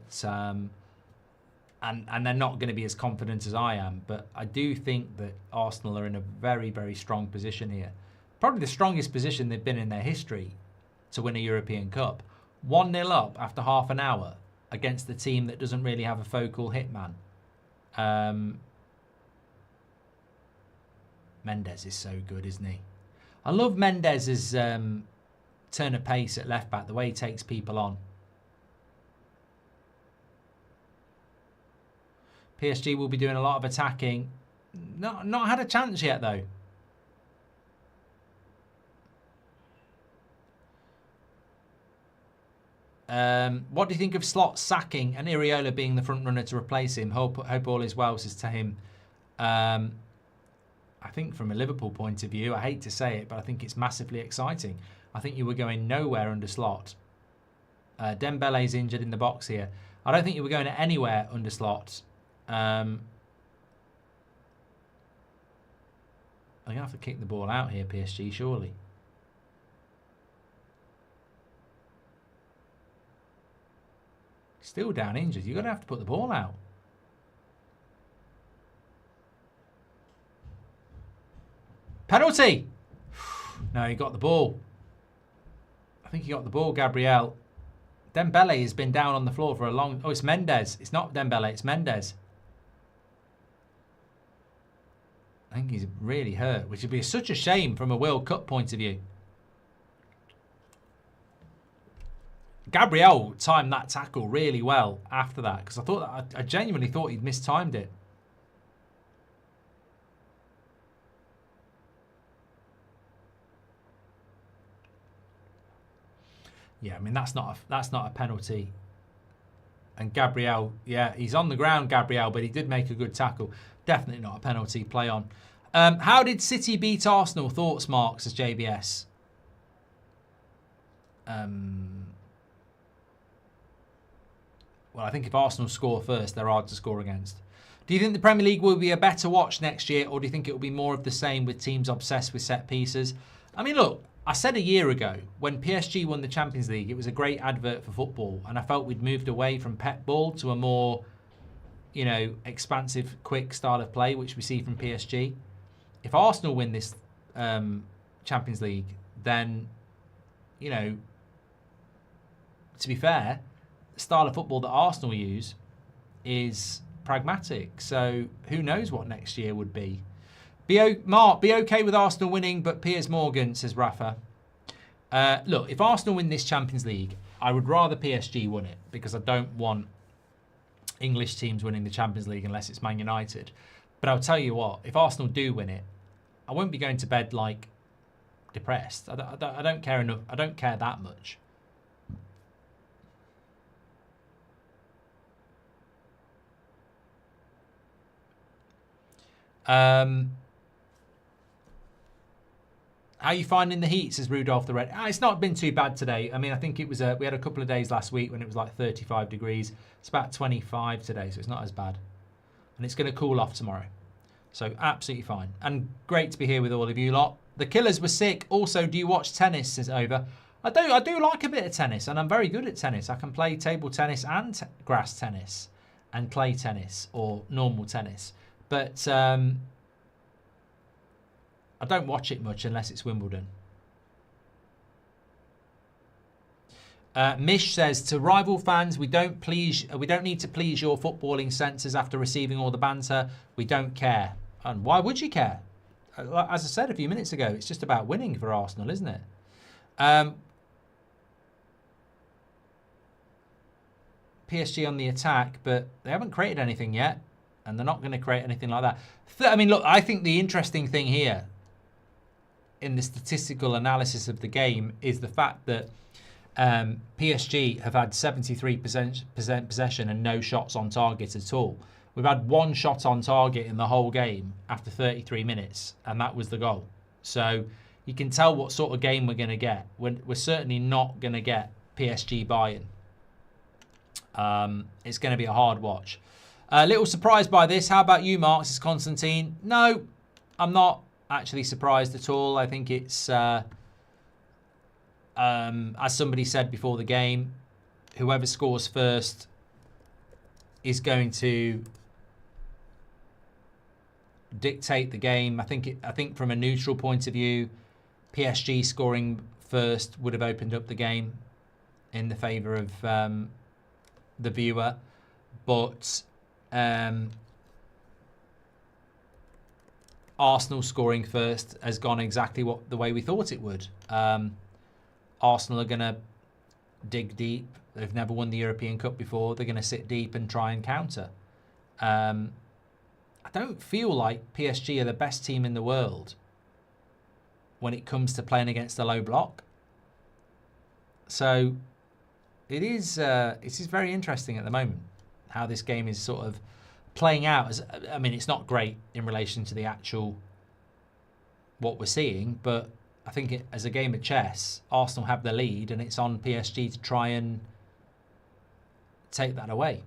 and they're not going to be as confident as I am. But I do think that Arsenal are in a very, very strong position here. Probably the strongest position they've been in their history to win a European Cup. 1-0 up after half an hour against the team that doesn't really have a focal hitman. Mendes is so good, isn't he? I love Mendes's turn of pace at left back, the way he takes people on. PSG will be doing a lot of attacking. Not had a chance yet, though. What do you think of Slot sacking and Iriola being the front runner to replace him? Hope all is well, says Tahim. I think from a Liverpool point of view, I hate to say it, but I think it's massively exciting. I think you were going nowhere under Slot. Dembele's injured in the box here. I don't think you were going anywhere under Slot. I'm going to have to kick the ball out here, PSG, surely. Still down injured. You're going to have to put the ball out. Penalty! No, he got the ball. I think he got the ball, Gabriel. Dembele has been down on the floor for a long... Oh, it's Mendes. It's not Dembele, it's Mendes. I think he's really hurt, which would be such a shame from a World Cup point of view. Gabriel timed that tackle really well after that, because I genuinely thought he'd mistimed it. Yeah, I mean that's not a penalty. And Gabriel, yeah, he's on the ground, Gabriel, but he did make a good tackle. Definitely not a penalty. Play on. How did City beat Arsenal? Thoughts, Mark, says JBS. Well, I think if Arsenal score first, they're hard to score against. Do you think the Premier League will be a better watch next year, or do you think it will be more of the same with teams obsessed with set pieces? I mean, look, I said a year ago, when PSG won the Champions League, it was a great advert for football, and I felt we'd moved away from pep ball to a more, you know, expansive, quick style of play, which we see from PSG. If Arsenal win this Champions League, then, you know, to be fair, the style of football that Arsenal use is pragmatic. So who knows what next year would be. Mark, be okay with Arsenal winning, but Piers Morgan, says Rafa. Look, if Arsenal win this Champions League, I would rather PSG win it, because I don't want English teams winning the Champions League unless it's Man United. But I'll tell you what, if Arsenal do win it, I won't be going to bed like depressed. I don't care enough. I don't care that much. How are you finding the heat, says Rudolph the Red? It's not been too bad today. I mean, I think it was we had a couple of days last week when it was like 35 degrees. It's about 25 today, so it's not as bad. And it's going to cool off tomorrow. So absolutely fine. And great to be here with all of you lot. The Killers were sick. Also, do you watch tennis? Says Over. I do like a bit of tennis, and I'm very good at tennis. I can play table tennis and grass tennis and clay tennis or normal tennis. But I don't watch it much unless it's Wimbledon. Mish says, to rival fans, we don't need to please your footballing senses after receiving all the banter. We don't care. And why would you care? As I said a few minutes ago, it's just about winning for Arsenal, isn't it? PSG on the attack, but they haven't created anything yet, and they're not going to create anything like that. I mean, look, I think the interesting thing here in the statistical analysis of the game is the fact that PSG have had 73% possession and no shots on target at all. We've had one shot on target in the whole game after 33 minutes, and that was the goal. So you can tell what sort of game we're going to get. We're certainly not going to get PSG buy-in. It's going to be a hard watch. A little surprised by this. How about you, Mark? This is Constantine. No, I'm not actually surprised at all. I think it's, as somebody said before the game, whoever scores first is going to dictate the game. I think from a neutral point of view, PSG scoring first would have opened up the game in the favour of the viewer, but Arsenal scoring first has gone exactly the way we thought it would. Arsenal are going to dig deep. They've never won the European Cup before. They're going to sit deep and try and counter. I don't feel like PSG are the best team in the world when it comes to playing against a low block. So it is very interesting at the moment how this game is sort of playing out. I mean, it's not great in relation to the actual what we're seeing, but I think as a game of chess, Arsenal have the lead, and it's on PSG to try and take that away.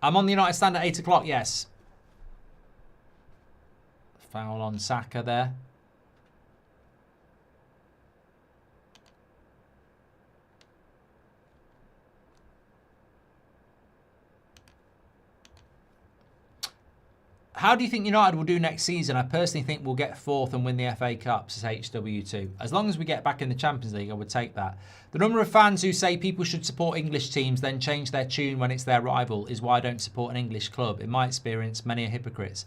I'm on the United stand at 8 o'clock, yes. Foul on Saka there. How do you think United will do next season? I personally think we'll get fourth and win the FA Cup, says HW2. As long as we get back in the Champions League, I would take that. The number of fans who say people should support English teams then change their tune when it's their rival is why I don't support an English club. In my experience, many are hypocrites.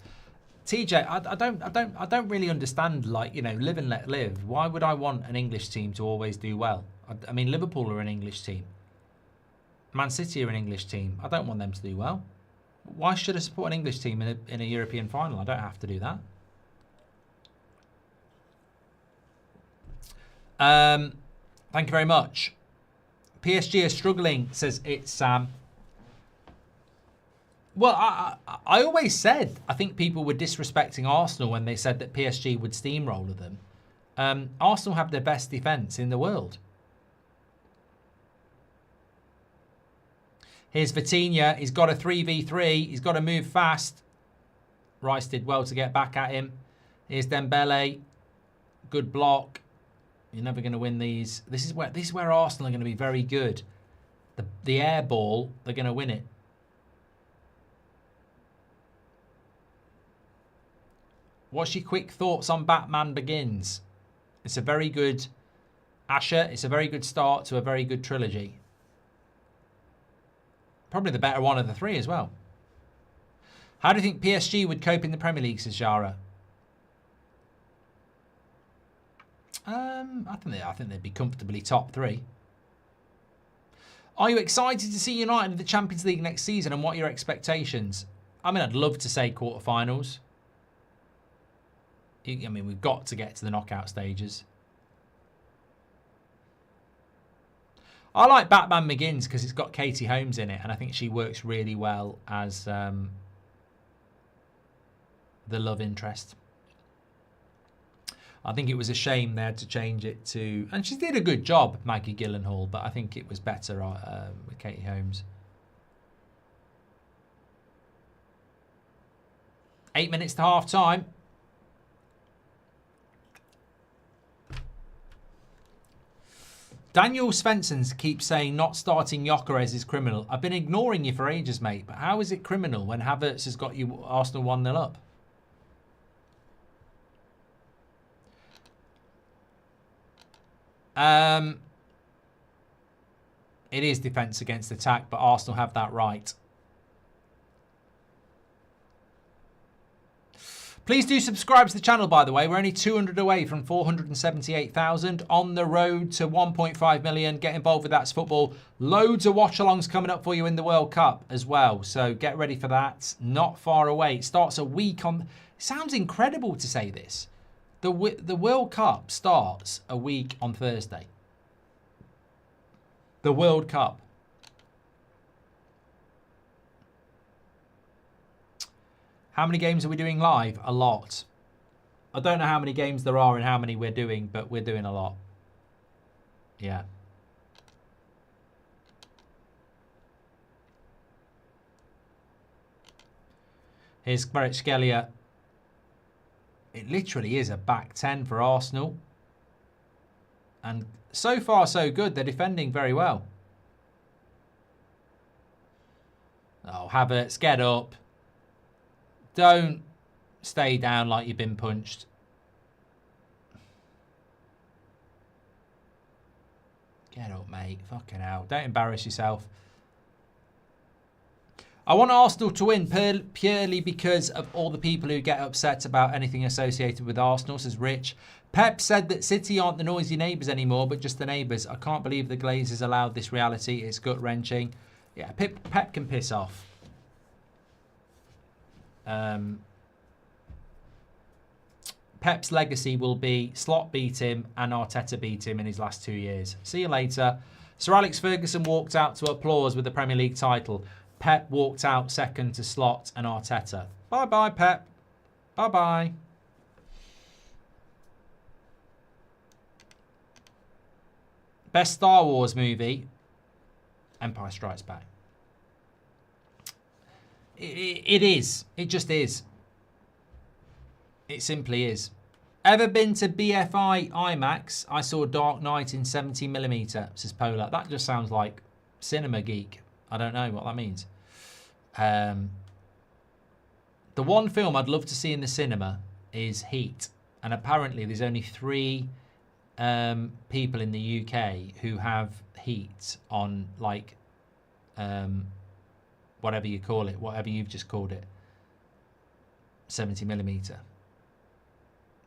TJ, I don't really understand, like, you know, live and let live. Why would I want an English team to always do well? I mean, Liverpool are an English team. Man City are an English team. I don't want them to do well. Why should I support an English team in a European final? I don't have to do that. Thank you very much. PSG are struggling, says it's Sam. Well, I always said I think people were disrespecting Arsenal when they said that PSG would steamroller them. Arsenal have the best defence in the world. Here's Vitinha. He's got a 3v3. He's got to move fast. Rice did well to get back at him. Here's Dembele. Good block. You're never going to win these. This is where Arsenal are going to be very good. The air ball, they're going to win it. What's your quick thoughts on Batman Begins? It's a very good Asher. It's a very good start to a very good trilogy. Probably the better one of the three as well. How do you think PSG would cope in the Premier League, says Jara? I think they'd be comfortably top three. Are you excited to see United in the Champions League next season, and what are your expectations? I mean, I'd love to say quarterfinals. I mean, we've got to get to the knockout stages. I like Batman Begins because it's got Katie Holmes in it, and I think she works really well as the love interest. I think it was a shame they had to change it to... And she did a good job, Maggie Gyllenhaal, but I think it was better with Katie Holmes. 8 minutes to half time. Daniel Svensson keeps saying not starting Gyökeres is criminal. I've been ignoring you for ages, mate, but how is it criminal when Havertz has got you Arsenal 1-0 up? It is defence against attack, but Arsenal have that right. Please do subscribe to the channel, by the way. We're only 200 away from 478,000. On the road to 1.5 million. Get involved with That's Football. Loads of watch-alongs coming up for you in the World Cup as well. So get ready for that. Not far away. It starts a week on... It sounds incredible to say this. The World Cup starts a week on Thursday. The World Cup. How many games are we doing live? A lot. I don't know how many games there are and how many we're doing, but we're doing a lot. Yeah. Here's Kvaratskhelia. It literally is a back 10 for Arsenal. And so far, so good. They're defending very well. Oh, Havertz, get up. Don't stay down like you've been punched. Get up, mate. Fucking hell. Don't embarrass yourself. I want Arsenal to win purely because of all the people who get upset about anything associated with Arsenal, says Rich. Pep said that City aren't the noisy neighbours anymore, but just the neighbours. I can't believe the Glazers allowed this reality. It's gut-wrenching. Yeah, Pep can piss off. Pep's legacy will be Slot beat him and Arteta beat him in his last 2 years. See you later. Sir Alex Ferguson walked out to applause with the Premier League title. Pep walked out second to Slot and Arteta. Bye-bye, Pep. Bye-bye. Best Star Wars movie? Empire Strikes Back. It is. It just is. It simply is. Ever been to BFI IMAX? I saw Dark Knight in 70mm, says Polar. That just sounds like cinema geek. I don't know what that means. The one film I'd love to see in the cinema is Heat. And apparently there's only 3 people in the UK who have Heat on, like, whatever you call it, whatever you've just called it, 70mm.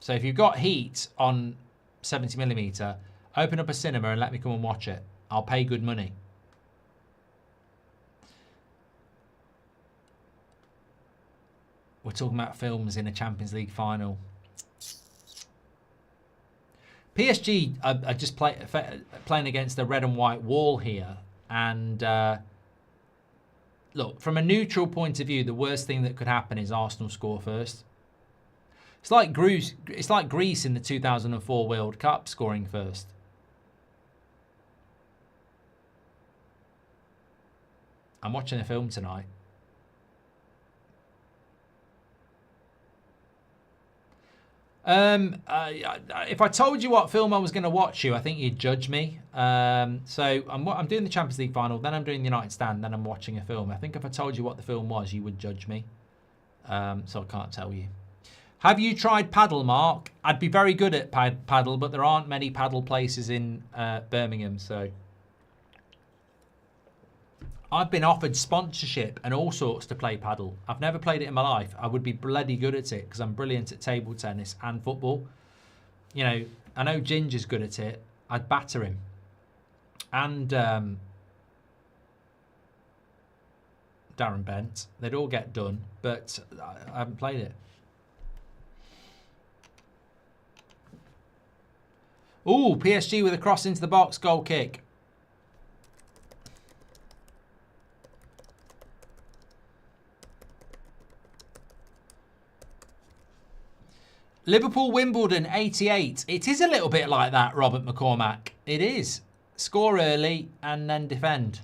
So if you've got Heat on 70mm, open up a cinema and let me come and watch it. I'll pay good money. We're talking about films in a Champions League final. PSG are just playing against the red and white wall here. And look, from a neutral point of view, the worst thing that could happen is Arsenal score first. It's like Greece in the 2004 World Cup scoring first. I'm watching a film tonight. If I told you what film I was going to watch I think you'd judge me. So I'm doing the Champions League final, then I'm doing the United Stand, then I'm watching a film. I think if I told you what the film was, you would judge me. So I can't tell you. Have you tried paddle, Mark? I'd be very good at paddle, but there aren't many paddle places in Birmingham, so... I've been offered sponsorship and all sorts to play paddle. I've never played it in my life. I would be bloody good at it because I'm brilliant at table tennis and football. You know, I know Ginger's good at it. I'd batter him. And Darren Bent. They'd all get done, but I haven't played it. Ooh, PSG with a cross into the box, goal kick. Liverpool Wimbledon 88. It is a little bit like that, Robert McCormack. It is. Score early and then defend.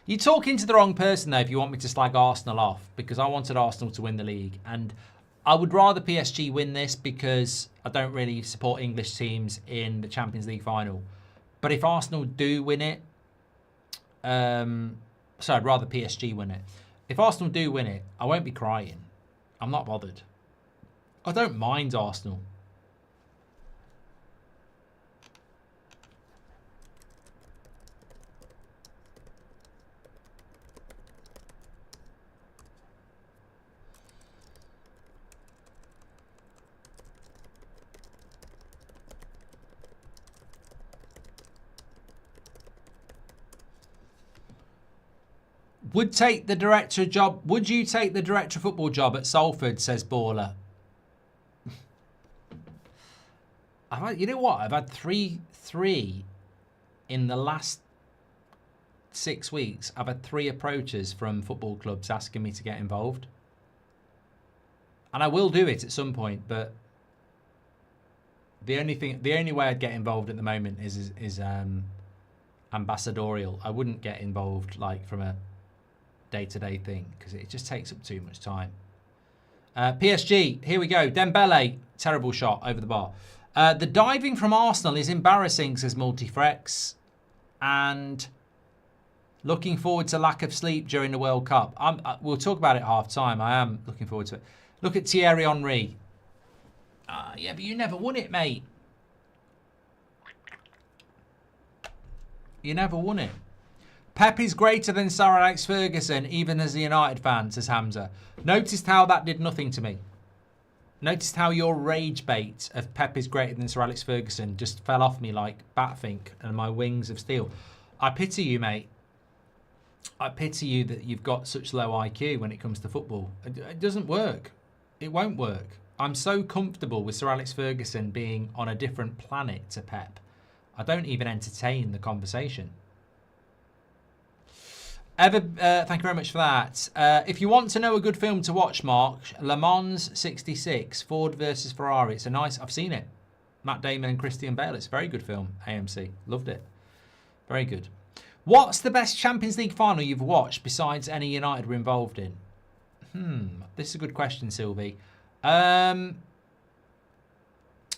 You're talking to the wrong person, though, if you want me to slag Arsenal off, because I wanted Arsenal to win the league. And I would rather PSG win this because I don't really support English teams in the Champions League final. But if Arsenal do win it, so I'd rather PSG win it. If Arsenal do win it, I won't be crying. I'm not bothered. I don't mind Arsenal. Would take the director job. Would you take the director of football job at Salford? Says Baller. You know what? I've had three in the last 6 weeks. I've had 3 approaches from football clubs asking me to get involved, and I will do it at some point. But the only way I'd get involved at the moment is ambassadorial. I wouldn't get involved like from a day-to-day thing because it just takes up too much time. PSG, here we go. Dembele, terrible shot over the bar. The diving from Arsenal is embarrassing, says Multifrex. And looking forward to lack of sleep during the World Cup. We'll talk about it half-time. I am looking forward to it. Look at Thierry Henry. Yeah, but you never won it, mate. You never won it. Pep is greater than Sir Alex Ferguson, even as a United fan, says Hamza. Noticed how that did nothing to me. Noticed how your rage bait of Pep is greater than Sir Alex Ferguson just fell off me like Batfink and my wings of steel. I pity you, mate. I pity you that you've got such low IQ when it comes to football. It doesn't work. It won't work. I'm so comfortable with Sir Alex Ferguson being on a different planet to Pep. I don't even entertain the conversation. Thank you very much for that. If you want to know a good film to watch, Mark, Le Mans 66, Ford versus Ferrari. It's a nice, I've seen it. Matt Damon and Christian Bale. It's a very good film, AMC. Loved it. Very good. What's the best Champions League final you've watched besides any United were involved in? This is a good question, Sylvie. I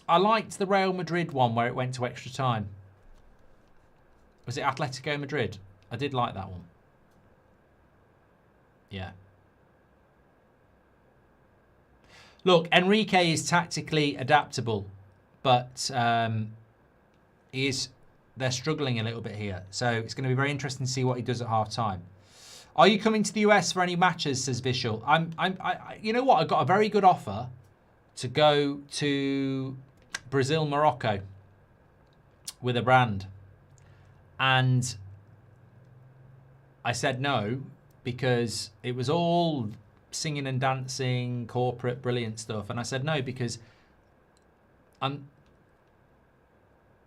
liked the Real Madrid one where it went to extra time. Was it Atletico Madrid? I did like that one. Yeah. Look, Enrique is tactically adaptable, but they're struggling a little bit here. So it's going to be very interesting to see what he does at half-time. Are you coming to the US for any matches, says Vishal? You know what? I got a very good offer to go to Brazil, Morocco with a brand. And I said no, because it was all singing and dancing, corporate, brilliant stuff. And I said no because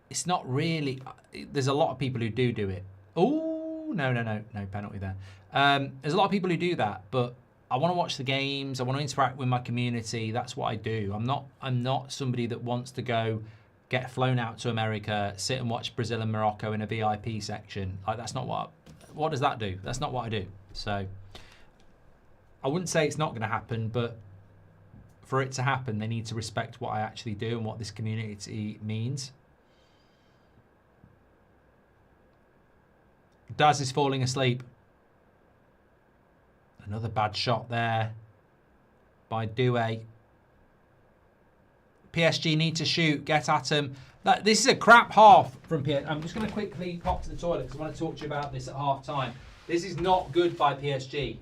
it's not really... There's a lot of people who do it. Oh, no penalty there. There's a lot of people who do that, but I want to watch the games. I want to interact with my community. That's what I do. I'm not somebody that wants to go get flown out to America, sit and watch Brazil and Morocco in a VIP section. Like, that's not what does that do? That's not what I do. So I wouldn't say it's not going to happen, but for it to happen, they need to respect what I actually do and what this community means. Daz is falling asleep. Another bad shot there by Doué. PSG need to shoot. Get at him. This is a crap half from PSG. I'm just going to quickly pop to the toilet because I want to talk to you about this at half time. This is not good by PSG.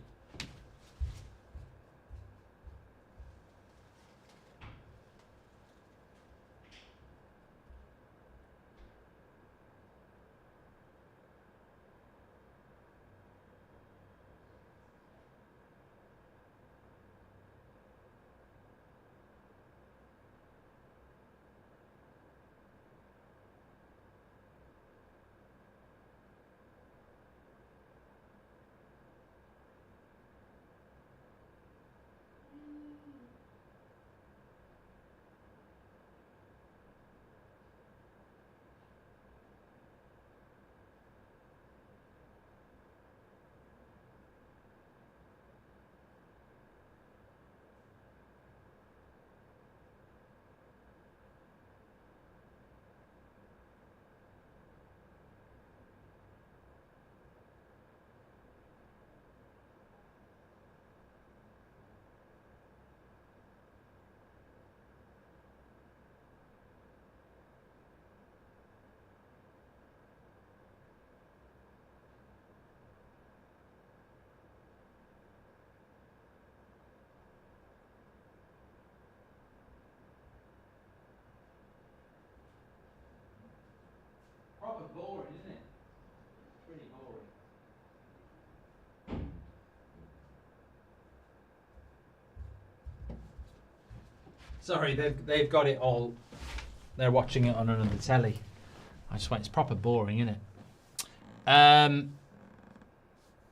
Sorry, they've got it all. They're watching it on another telly. I just went, it's proper boring, isn't it?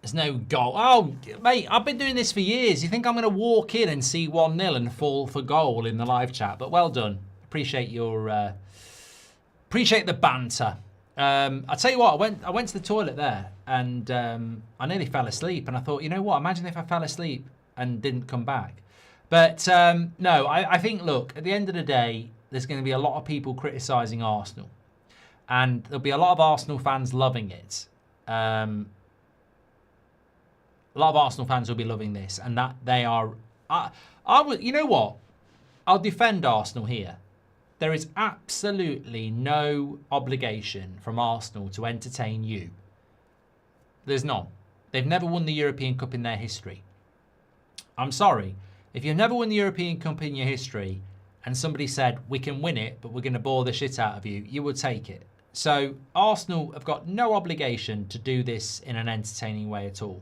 There's no goal. Oh, mate, I've been doing this for years. You think I'm going to walk in and see 1-0 and fall for goal in the live chat? But well done. Appreciate your appreciate the banter. I'll tell you what, I went to the toilet there and I nearly fell asleep. And I thought, you know what? Imagine if I fell asleep and didn't come back. But no, I think, look, at the end of the day, there's going to be a lot of people criticising Arsenal. And there'll be a lot of Arsenal fans loving it. A lot of Arsenal fans will be loving this, and that they are. I would, you know what? I'll defend Arsenal here. There is absolutely no obligation from Arsenal to entertain you. There's none. They've never won the European Cup in their history. I'm sorry. If you've never won the European Cup in your history, and somebody said, we can win it, but we're going to bore the shit out of you, you would take it. So Arsenal have got no obligation to do this in an entertaining way at all.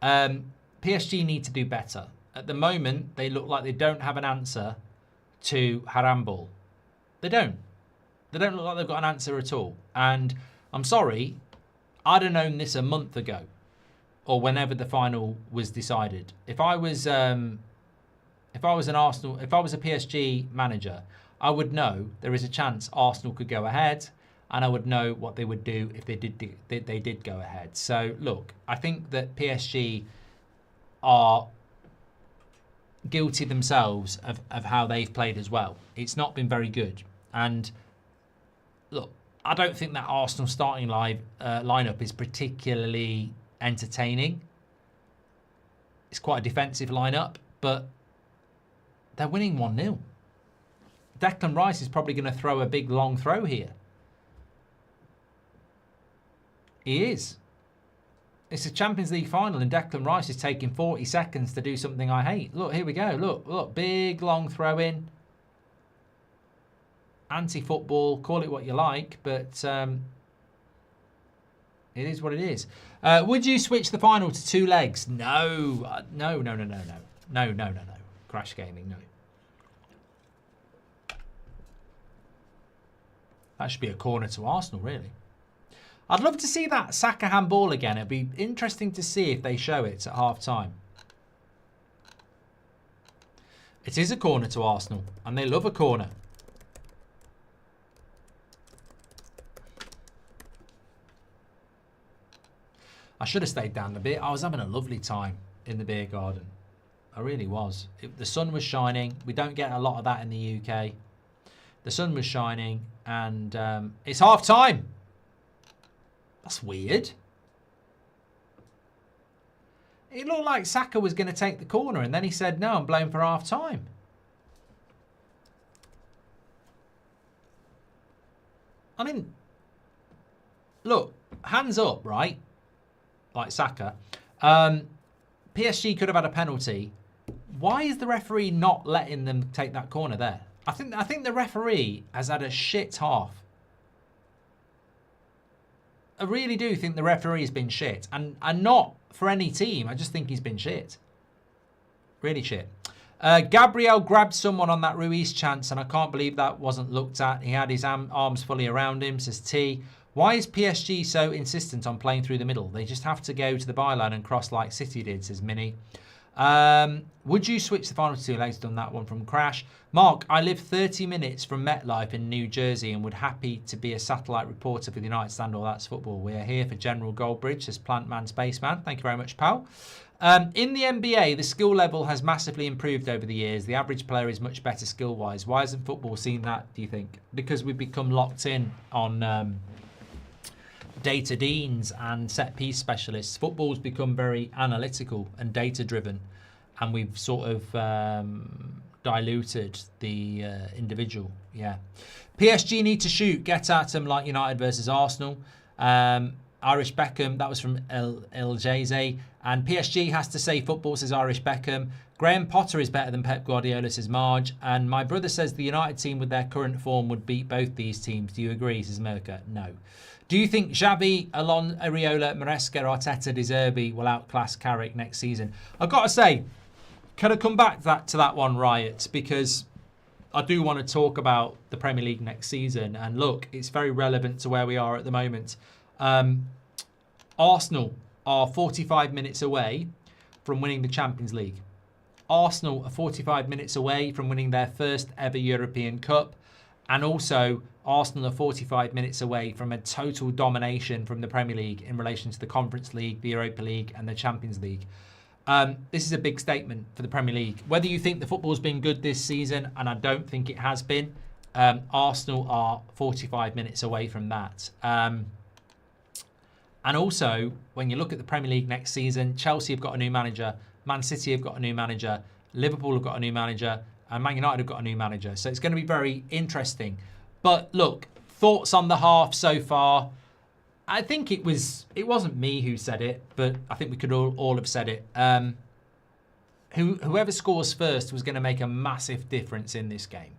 PSG need to do better. At the moment, they look like they don't have an answer to Harambal. They don't. They don't look like they've got an answer at all. And I'm sorry, I'd have known this a month ago, or whenever the final was decided. If I was a PSG manager, I would know there is a chance Arsenal could go ahead, and I would know what they would do if they did go ahead. So, look, I think that PSG are guilty themselves of how they've played as well. It's not been very good. And, look, I don't think that Arsenal starting lineup is particularly entertaining. It's quite a defensive lineup, but they're winning 1-0. Declan Rice is probably going to throw a big long throw here. He is. It's a Champions League final and Declan Rice is taking 40 seconds to do something I hate. Look, here we go. Look, big long throw in. Anti-football, call it what you like, but it is what it is. Would you switch the final to 2 legs? No. No. Crash Gaming, no. That should be a corner to Arsenal, really. I'd love to see that Saka handball again. It'd be interesting to see if they show it at half-time. It is a corner to Arsenal, and they love a corner. I should have stayed down a bit. I was having a lovely time in the beer garden. I really was. The sun was shining. We don't get a lot of that in the UK. The sun was shining, and it's half-time. That's weird. It looked like Saka was going to take the corner, and then he said, no, I'm blowing for half-time. I mean, look, hands up, right? Like Saka. PSG could have had a penalty. Why is the referee not letting them take that corner there? I think the referee has had a shit half. I really do think the referee has been shit. And not for any team. I just think he's been shit. Really shit. Gabriel grabbed someone on that Ruiz chance, and I can't believe that wasn't looked at. He had his arms fully around him, says T. Why is PSG so insistent on playing through the middle? They just have to go to the byline and cross like City did, says Minnie. Would you switch the final 2 legs? Done that one from Crash. Mark, I live 30 minutes from MetLife in New Jersey and would happy to be a satellite reporter for the United Stand. All That's Football. We are here for General Goldbridge, says Plantman Spaceman. Thank you very much, pal. In the NBA, the skill level has massively improved over the years. The average player is much better skill-wise. Why hasn't football seen that, do you think? Because we've become locked in on data deans and set-piece specialists. Football's become very analytical and data-driven, and we've sort of diluted the individual. Yeah. PSG need to shoot, get at them like United versus Arsenal. Irish Beckham, that was from El Jayze. And PSG has to say football, says Irish Beckham. Graham Potter is better than Pep Guardiola, says Marge. And my brother says the United team with their current form would beat both these teams. Do you agree, says Merca? No. Do you think Xavi, Alon, Areola, Maresca, Arteta, De Zerbi will outclass Carrick next season? I've got to say, can I come back to that one, Riot? Because I do want to talk about the Premier League next season. And look, it's very relevant to where we are at the moment. Arsenal are 45 minutes away from winning the Champions League. Arsenal are 45 minutes away from winning their first ever European Cup. And also, Arsenal are 45 minutes away from a total domination from the Premier League in relation to the Conference League, the Europa League and the Champions League. This is a big statement for the Premier League. Whether you think the football's been good this season, and I don't think it has been, Arsenal are 45 minutes away from that. And also, when you look at the Premier League next season, Chelsea have got a new manager, Man City have got a new manager, Liverpool have got a new manager, and Man United have got a new manager. So it's going to be very interesting. But look, thoughts on the half so far. I think it wasn't me who said it, but I think we could all have said it. Whoever scores first was going to make a massive difference in this game.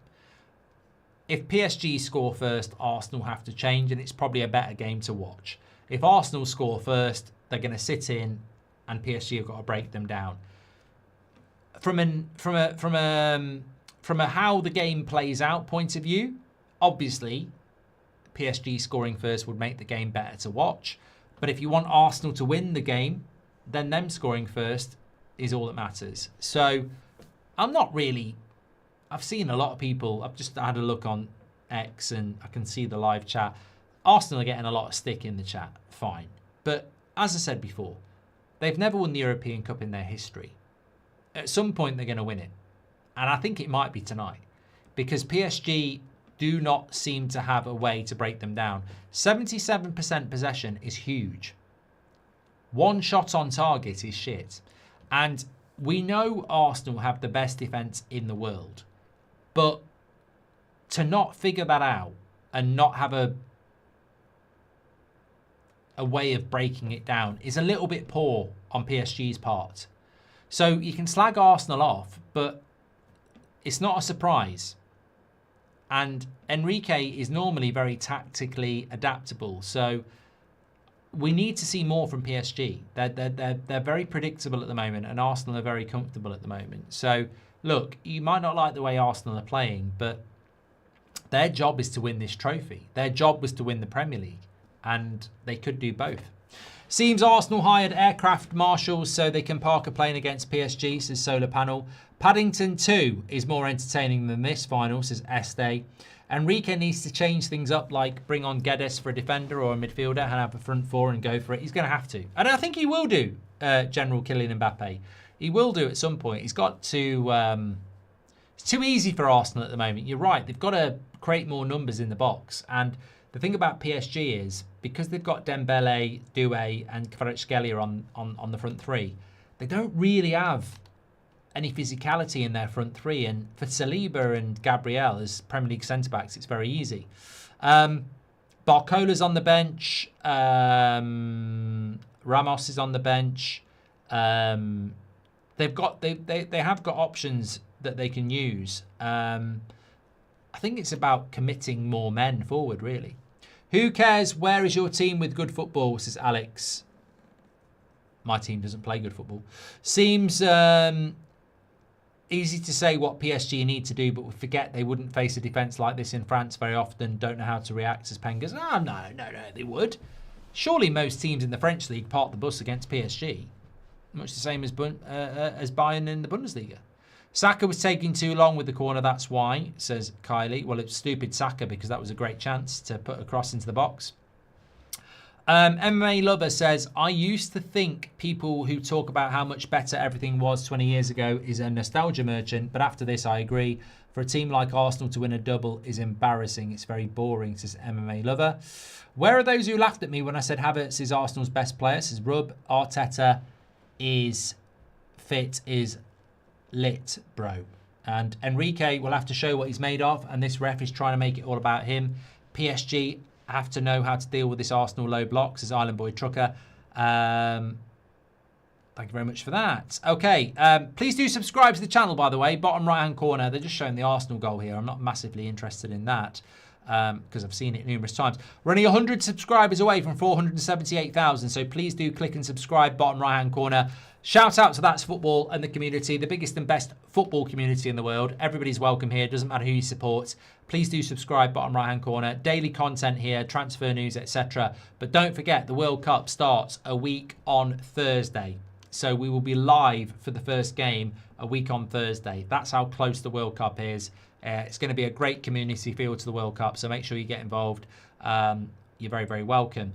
If PSG score first, Arsenal have to change, and it's probably a better game to watch. If Arsenal score first, they're going to sit in, and PSG have got to break them down. From a how the game plays out point of view, obviously, PSG scoring first would make the game better to watch. But if you want Arsenal to win the game, then them scoring first is all that matters. So I'm not really... I've seen a lot of people... I've just had a look on X and I can see the live chat. Arsenal are getting a lot of stick in the chat. Fine. But as I said before, they've never won the European Cup in their history. At some point, they're going to win it. And I think it might be tonight. Because PSG do not seem to have a way to break them down. 77% possession is huge. One shot on target is shit. And we know Arsenal have the best defence in the world. But to not figure that out and not have a way of breaking it down is a little bit poor on PSG's part. So you can slag Arsenal off, but it's not a surprise. And Enrique is normally very tactically adaptable. So we need to see more from PSG. They're very predictable at the moment, and Arsenal are very comfortable at the moment. So look, you might not like the way Arsenal are playing, but their job is to win this trophy. Their job was to win the Premier League, and they could do both. Seems Arsenal hired aircraft marshals so they can park a plane against PSG, says Solar Panel. Paddington 2 is more entertaining than this final, says Este. Enrique needs to change things up, like bring on Guedes for a defender or a midfielder and have a front four and go for it. He's going to have to. And I think he will do, General Kylian Mbappe. He will do at some point. He's got to... it's too easy for Arsenal at the moment. You're right. They've got to create more numbers in the box. And the thing about PSG is, because they've got Dembele, Doué and Kvaratskhelia on the front three, they don't really have any physicality in their front three. And for Saliba and Gabriel as Premier League centre-backs, it's very easy. Barcola's on the bench. Ramos is on the bench. They have got options that they can use. I think it's about committing more men forward, really. Who cares? Where is your team with good football? Says Alex. My team doesn't play good football. Seems easy to say what PSG need to do, but we forget they wouldn't face a defence like this in France very often. Don't know how to react, as Pengas. No, they would. Surely most teams in the French league park the bus against PSG. Much the same as Bayern in the Bundesliga. Saka was taking too long with the corner, that's why, says Kylie. Well, it's stupid Saka because that was a great chance to put a cross into the box. MMA Lover says, I used to think people who talk about how much better everything was 20 years ago is a nostalgia merchant, but after this I agree. For a team like Arsenal to win a double is embarrassing. It's very boring, says MMA Lover. Where are those who laughed at me when I said Havertz is Arsenal's best player? Says Rub. Arteta is fit, is lit, bro. And Enrique will have to show what he's made of, and this ref is trying to make it all about him. PSG have to know how to deal with this Arsenal low block, says Island Boy Trucker. Thank you very much for that. Okay, please do subscribe to the channel, by the way. Bottom right-hand corner, they're just showing the Arsenal goal here. I'm not massively interested in that. because I've seen it numerous times. We're only 100 subscribers away from 478,000, so please do click and subscribe, bottom right-hand corner. Shout out to That's Football and the community, the biggest and best football community in the world. Everybody's welcome here, doesn't matter who you support. Please do subscribe, bottom right-hand corner. Daily content here, transfer news, etc. But don't forget, the World Cup starts a week on Thursday. So we will be live for the first game a week on Thursday. That's how close the World Cup is. It's going to be a great community feel to the World Cup, so make sure you get involved. You're very, very welcome.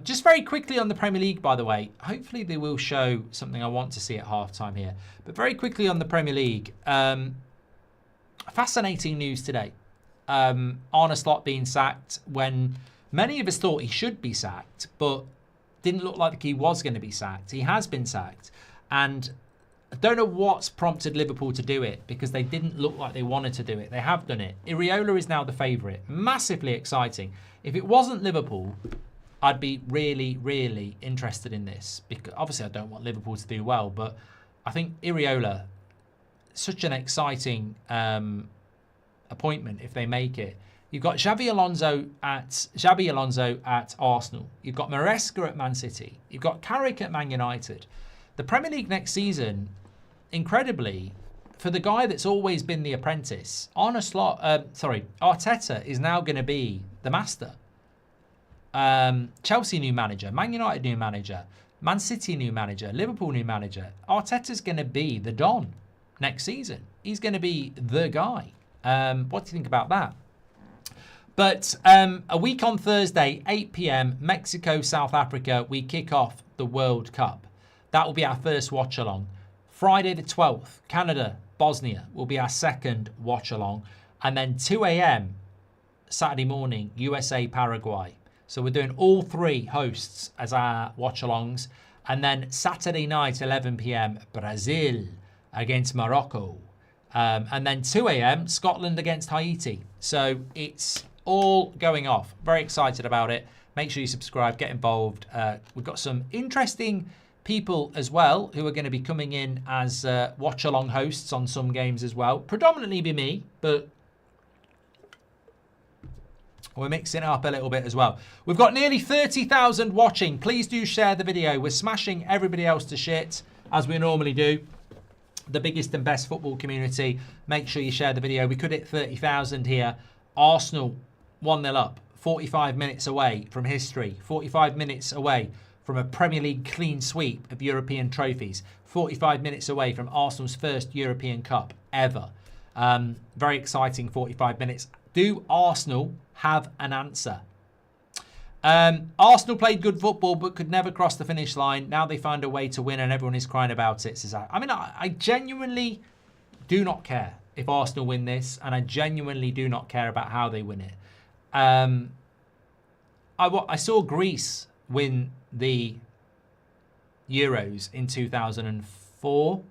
Just very quickly on the Premier League, by the way, hopefully they will show something I want to see at halftime here. But very quickly on the Premier League, fascinating news today. Arne Slot being sacked when many of us thought he should be sacked, but didn't look like he was going to be sacked. He has been sacked. And I don't know what's prompted Liverpool to do it, because they didn't look like they wanted to do it. They have done it. Iraola is now the favourite. Massively exciting. If it wasn't Liverpool, I'd be really, really interested in this. Because obviously I don't want Liverpool to do well, but I think Iraola, such an exciting appointment if they make it. You've got Xabi Alonso at Arsenal. You've got Maresca at Man City. You've got Carrick at Man United. The Premier League next season, incredibly, for the guy that's always been the apprentice, Arteta is now going to be the master. Chelsea new manager, Man United new manager, Man City new manager, Liverpool new manager. Arteta's going to be the Don next season. He's going to be the guy. What do you think about that? But a week on Thursday, 8 p.m, Mexico, South Africa, we kick off the World Cup. That will be our first watch-along. Friday the 12th, Canada, Bosnia will be our second watch-along. And then 2 a.m, Saturday morning, USA, Paraguay. So we're doing all three hosts as our watch-alongs. And then Saturday night, 11 p.m, Brazil against Morocco. And then 2 a.m, Scotland against Haiti. So it's all going off. Very excited about it. Make sure you subscribe, get involved. We've got some interesting people as well who are going to be coming in as watch-along hosts on some games as well. Predominantly be me, but we're mixing it up a little bit as well. We've got nearly 30,000 watching. Please do share the video. We're smashing everybody else to shit, as we normally do. The biggest and best football community. Make sure you share the video. We could hit 30,000 here. Arsenal 1-0 up. 45 minutes away from history. 45 minutes away from a Premier League clean sweep of European trophies. 45 minutes away from Arsenal's first European Cup ever. Very exciting 45 minutes. Do Arsenal have an answer? Arsenal played good football but could never cross the finish line. Now they find a way to win and everyone is crying about it. I mean, I genuinely do not care if Arsenal win this, and I genuinely do not care about how they win it. I saw Greece win the Euros in 2004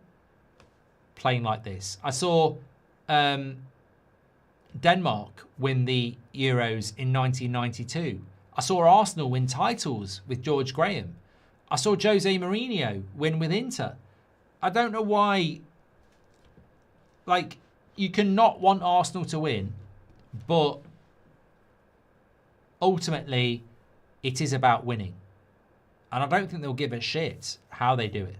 playing like this. I saw Denmark win the Euros in 1992. I saw Arsenal win titles with George Graham. I saw Jose Mourinho win with Inter. I don't know why. Like, you cannot want Arsenal to win, but ultimately it is about winning. And I don't think they'll give a shit how they do it.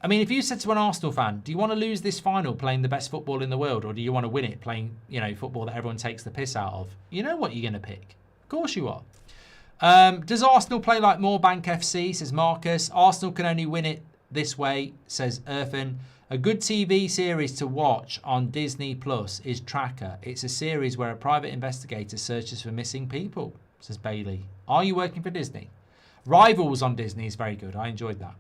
I mean, if you said to an Arsenal fan, do you want to lose this final playing the best football in the world, or do you want to win it playing, football that everyone takes the piss out of? You know what you're going to pick. Of course you are. Does Arsenal play like Moorbank FC, says Marcus. Arsenal can only win it this way, says Irfan. A good TV series to watch on Disney Plus is Tracker. It's a series where a private investigator searches for missing people, says Bailey. Are you working for Disney? Rivals on Disney is very good. I enjoyed that.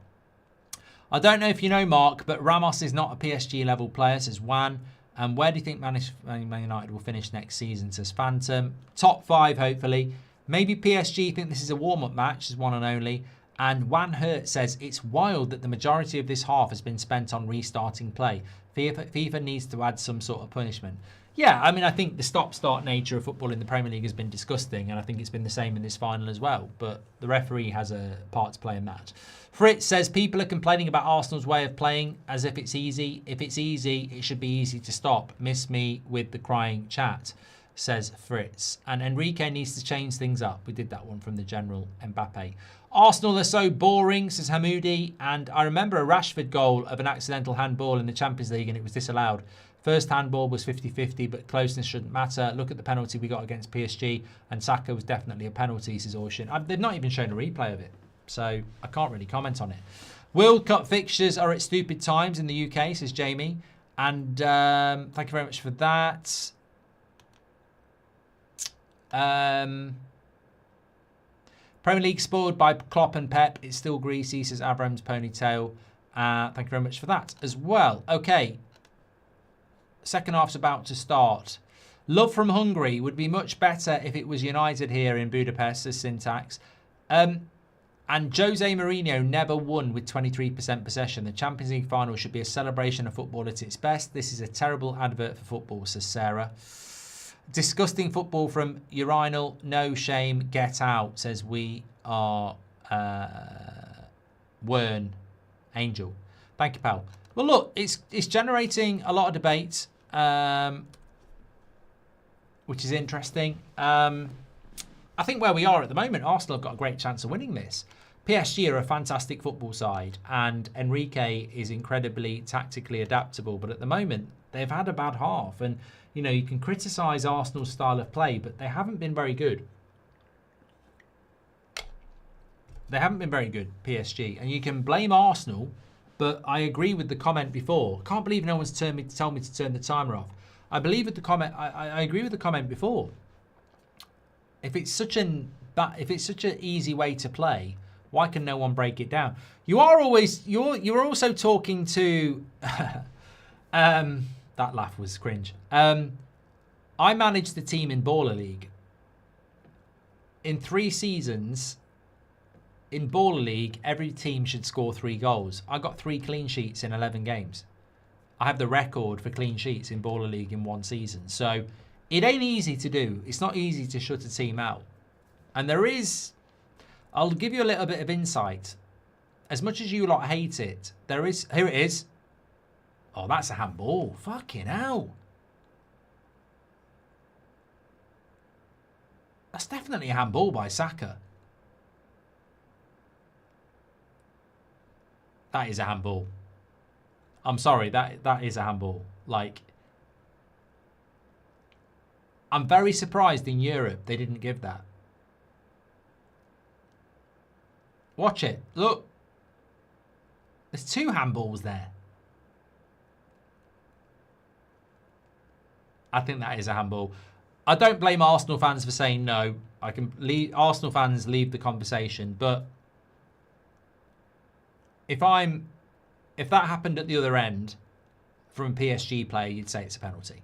I don't know if you know, Mark, but Ramos is not a PSG level player, says Juan. And where do you think Man United will finish next season, says Phantom? Top 5, hopefully. Maybe PSG think this is a warm-up match, says One and Only. And Juan Hurt says, it's wild that the majority of this half has been spent on restarting play. FIFA needs to add some sort of punishment. Yeah, I mean, I think the stop-start nature of football in the Premier League has been disgusting, and I think it's been the same in this final as well. But the referee has a part to play in that. Fritz says, people are complaining about Arsenal's way of playing as if it's easy. If it's easy, it should be easy to stop. Miss me with the crying chat. says Fritz. And Enrique needs to change things up. We did that one from the general Mbappe. Arsenal are so boring, says Hamoudi. And I remember a Rashford goal of an accidental handball in the Champions League and it was disallowed. First handball was 50-50, but closeness shouldn't matter. Look at the penalty we got against PSG, and Saka was definitely a penalty, says Ocean. They've not even shown a replay of it, so I can't really comment on it. World Cup fixtures are at stupid times in the UK, says Jamie. And thank you very much for that. Premier League spoiled by Klopp and Pep. It's still greasy, says Abram's Ponytail. Thank you very much for that as well. Okay. Second half's about to start. Love from Hungary would be much better if it was United here in Budapest, says Syntax. And Jose Mourinho never won with 23% possession. The Champions League final should be a celebration of football at its best. This is a terrible advert for football, says Sarah. Disgusting football from urinal. No shame. Get out, says we are Wern Angel. Thank you, pal. Well, look, it's generating a lot of debate, which is interesting. I think where we are at the moment, Arsenal have got a great chance of winning this. PSG are a fantastic football side, and Enrique is incredibly tactically adaptable. But at the moment, they've had a bad half. And, you know, you can criticise Arsenal's style of play, but they haven't been very good. They haven't been very good, PSG. And you can blame Arsenal, but I agree with the comment before. Can't believe no one's told me to turn the timer off. I believe with the comment. I agree with the comment before. If it's such an easy way to play, why can no one break it down? You're also talking to. That laugh was cringe. I managed the team in Baller League. In 3 seasons. In Baller League, every team should score 3 goals. I got 3 clean sheets in 11 games. I have the record for clean sheets in Baller League in 1 season. So it ain't easy to do. It's not easy to shut a team out. And there is, I'll give you a little bit of insight. As much as you lot hate it, there is, here it is. Oh, that's a handball. Fucking hell. That's definitely a handball by Saka. That is a handball. I'm sorry, that is a handball. Like, I'm very surprised in Europe they didn't give that. Watch it. Look. There's 2 handballs there. I think that is a handball. I don't blame Arsenal fans for saying no. I can leave Arsenal fans leave the conversation, but if that happened at the other end from a PSG player, you'd say it's a penalty.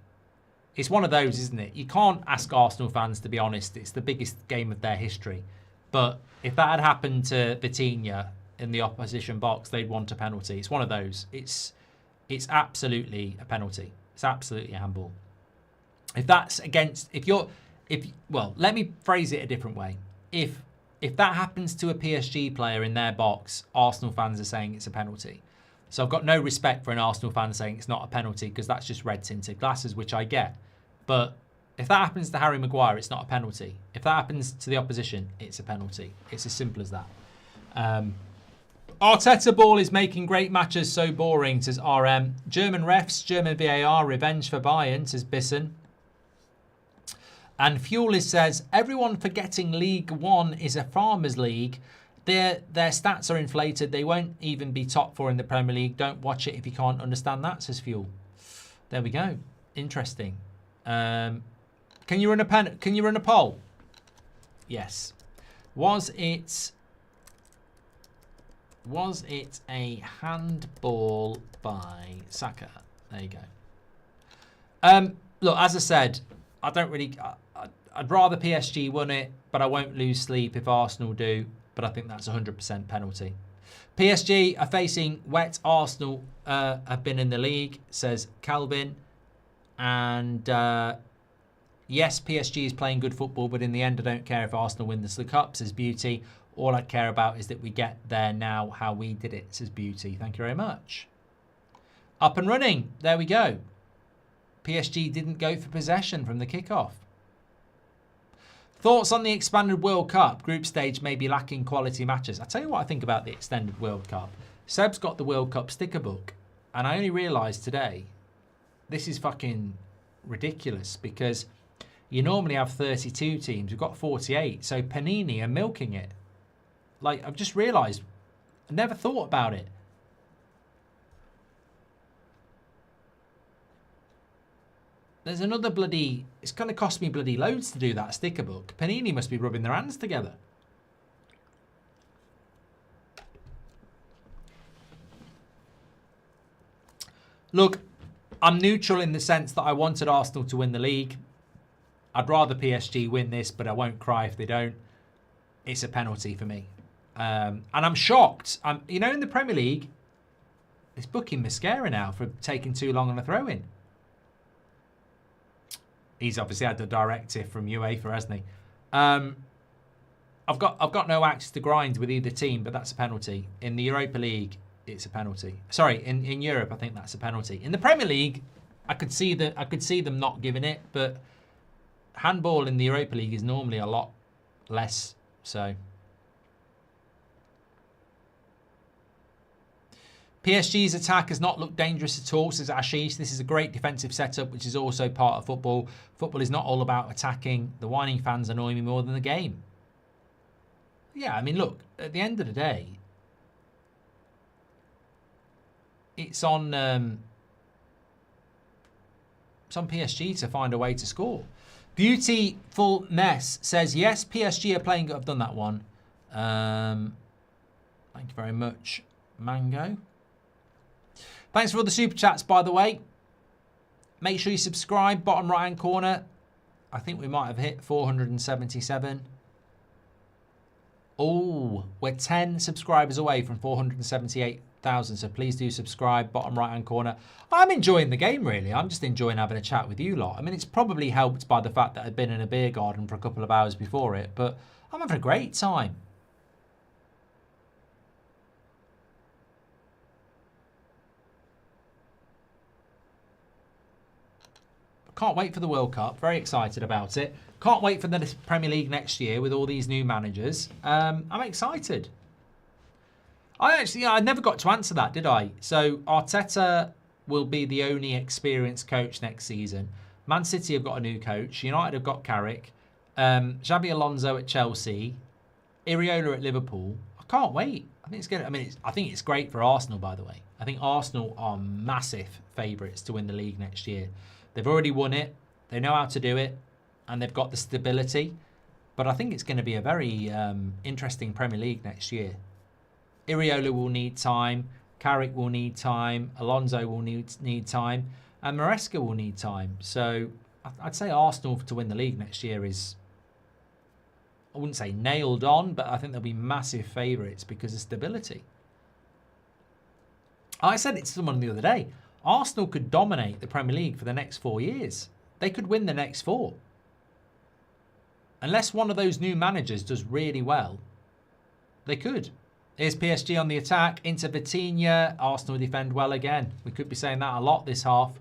It's one of those, isn't it? You can't ask Arsenal fans to be honest. It's the biggest game of their history. But if that had happened to Vitinha in the opposition box, they'd want a penalty. It's one of those. It's absolutely a penalty. It's absolutely a handball. If that's against, well, let me phrase it a different way. If that happens to a PSG player in their box, Arsenal fans are saying it's a penalty. So I've got no respect for an Arsenal fan saying it's not a penalty because that's just red tinted glasses, which I get. But if that happens to Harry Maguire, it's not a penalty. If that happens to the opposition, it's a penalty. It's as simple as that. Arteta ball is making great matches so boring, says RM. German refs, German VAR, revenge for Bayern, says Bisson. And Fuelis says, everyone forgetting League One is a farmers league. Their stats are inflated. They won't even be top 4 in the Premier League. Don't watch it if you can't understand that, says Fuel. There we go. Interesting. Can you run a poll? Yes. Was it a handball by Saka? There you go. Look, as I said, I don't really. I'd rather PSG won it, but I won't lose sleep if Arsenal do. But I think that's 100% penalty. PSG are facing wet Arsenal. Have been in the league, says Calvin, and yes, PSG is playing good football, but in the end, I don't care if Arsenal win the Cup, says Beauty. All I care about is that we get there now, how we did it, says Beauty. Thank you very much. Up and running. There we go. PSG didn't go for possession from the kickoff. Thoughts on the expanded World Cup? Group stage may be lacking quality matches. I'll tell you what I think about the extended World Cup. Seb's got the World Cup sticker book. And I only realised today, this is fucking ridiculous because you normally have 32 teams. We've got 48. So Panini are milking it. Like, I've just realised. I never thought about it. There's another bloody... It's going to cost me bloody loads to do that sticker book. Panini must be rubbing their hands together. Look, I'm neutral in the sense that I wanted Arsenal to win the league. I'd rather PSG win this, but I won't cry if they don't. It's a penalty for me. And I'm shocked. You know, in the Premier League, it's booking Mascara now for taking too long on a throw-in. He's obviously had the directive from UEFA, hasn't he? I've got no axe to grind with either team, but that's a penalty. In the Europa League, it's a penalty. Sorry, in Europe, I think that's a penalty. In the Premier League, I could see them not giving it, but handball in the Europa League is normally a lot less. So PSG's attack has not looked dangerous at all, says Ashish. This is a great defensive setup, which is also part of football. Football is not all about attacking. The whining fans annoy me more than the game. Yeah, I mean, look, at the end of the day, it's on PSG to find a way to score. Beautiful Mess says, yes, PSG are playing good. I've done that one. Thank you very much, Mango. Thanks for all the super chats, by the way. Make sure you subscribe. Bottom right-hand corner. I think we might have hit 477. Oh, we're 10 subscribers away from 478,000. So please do subscribe. Bottom right-hand corner. I'm enjoying the game, really. I'm just enjoying having a chat with you lot. I mean, it's probably helped by the fact that I'd been in a beer garden for a couple of hours before it. But I'm having a great time. Can't wait for the World Cup. Very excited about it. Can't wait for the Premier League next year with all these new managers. I'm excited. I never got to answer that, did I? So Arteta will be the only experienced coach next season. Man City have got a new coach. United have got Carrick. Xabi Alonso at Chelsea. Iriola at Liverpool. I can't wait. I think it's good. I mean, I think it's great for Arsenal, by the way. I think Arsenal are massive favourites to win the league next year. They've already won it. They know how to do it. And they've got the stability. But I think it's going to be a very interesting Premier League next year. Iriola will need time. Carrick will need time. Alonso will need time. And Maresca will need time. So I'd say Arsenal to win the league next year is, I wouldn't say nailed on, but I think they'll be massive favourites because of stability. I said it to someone the other day. Arsenal could dominate the Premier League for the next 4 years. They could win the next 4. Unless one of those new managers does really well, they could. Here's PSG on the attack. Into Vitinha. Arsenal defend well again. We could be saying that a lot this half.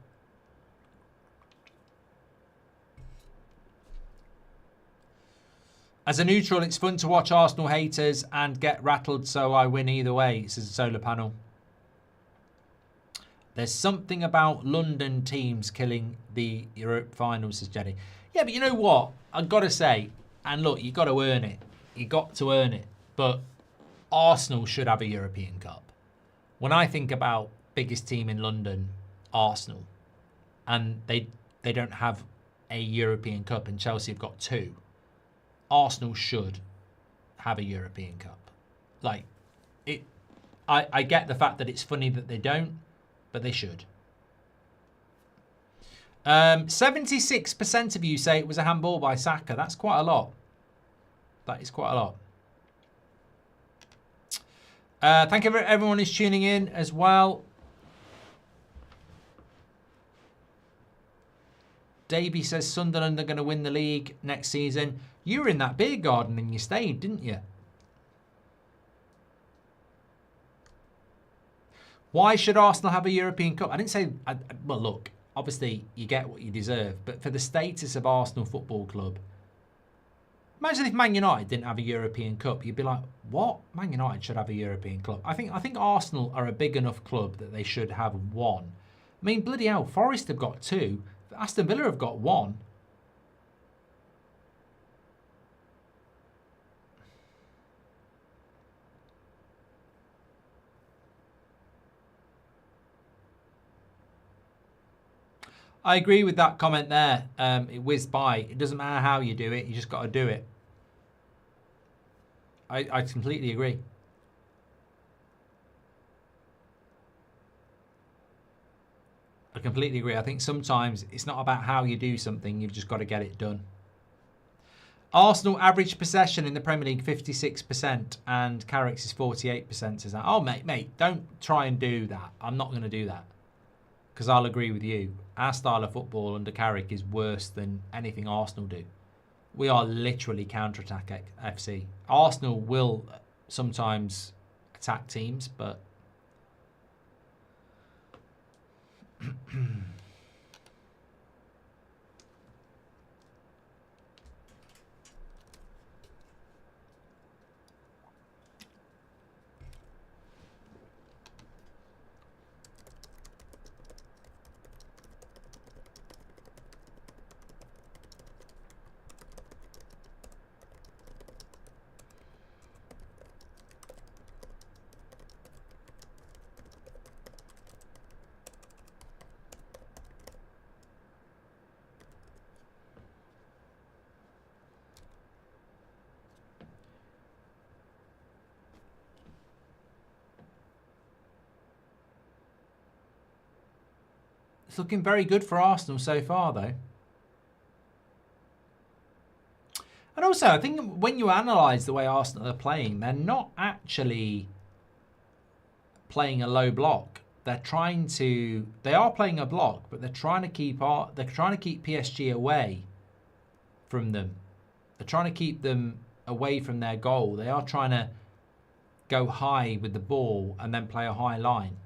As a neutral, it's fun to watch Arsenal haters and get rattled, so I win either way, says the solar panel. There's something about London teams killing the Europe finals, says Jenny. Yeah, but you know what? I've got to say, and look, you've got to earn it. You've got to earn it. But Arsenal should have a European Cup. When I think about biggest team in London, Arsenal, and they don't have a European Cup, and Chelsea have got 2, Arsenal should have a European Cup. Like, I get the fact that it's funny that they don't, but they should. 76% of you say it was a handball by Saka. That's quite a lot. That is quite a lot. Thank you everyone who's tuning in as well. Davey says Sunderland are going to win the league next season. You were in that beer garden and you stayed, didn't you? Why should Arsenal have a European Cup? I didn't say... well, look, obviously you get what you deserve. But for the status of Arsenal Football Club, Imagine if Man United didn't have a European Cup. You'd be like, what? Man United should have a European club. I think Arsenal are a big enough club that they should have one. I mean, bloody hell, Forest have got 2. Aston Villa have got 1. I agree with that comment there. It whizzed by. It doesn't matter how you do it. You just got to do it. I completely agree. I completely agree. I think sometimes it's not about how you do something. You've just got to get it done. Arsenal average possession in the Premier League 56% and Carrick's is 48%. Says that. Oh, mate, don't try and do that. I'm not going to do that. Because I'll agree with you. Our style of football under Carrick is worse than anything Arsenal do. We are literally counter-attack FC. Arsenal will sometimes attack teams, but... It's looking very good for Arsenal so far, though. And also, I think when you analyse the way Arsenal are playing, they're not actually playing a low block. They are playing a block, but they're trying to keep PSG away from them. They're trying to keep them away from their goal. They are trying to go high with the ball and then play a high line.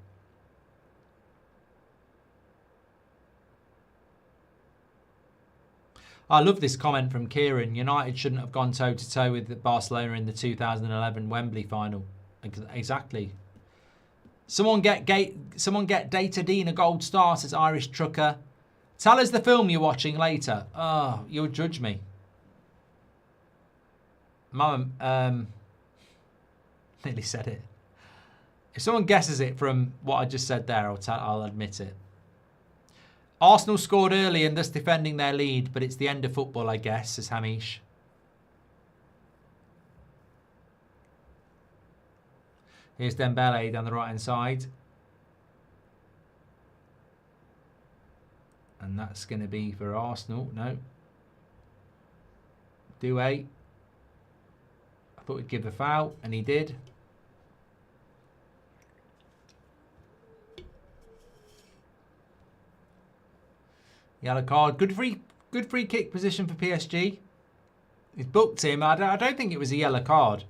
I love this comment from Kieran. United shouldn't have gone toe-to-toe with Barcelona in the 2011 Wembley final. Exactly. Someone get Data Dean a gold star, says Irish Trucker. Tell us the film you're watching later. Oh, you'll judge me. Mum, nearly said it. If someone guesses it from what I just said there, I'll admit it. Arsenal scored early and thus defending their lead, but it's the end of football, I guess, says Hamish. Here's Dembele down the right-hand side. And that's going to be for Arsenal. No. Doué. I thought he'd give a foul, and he did. Yellow card. Good free kick position for PSG. He's booked him. I don't think it was a yellow card.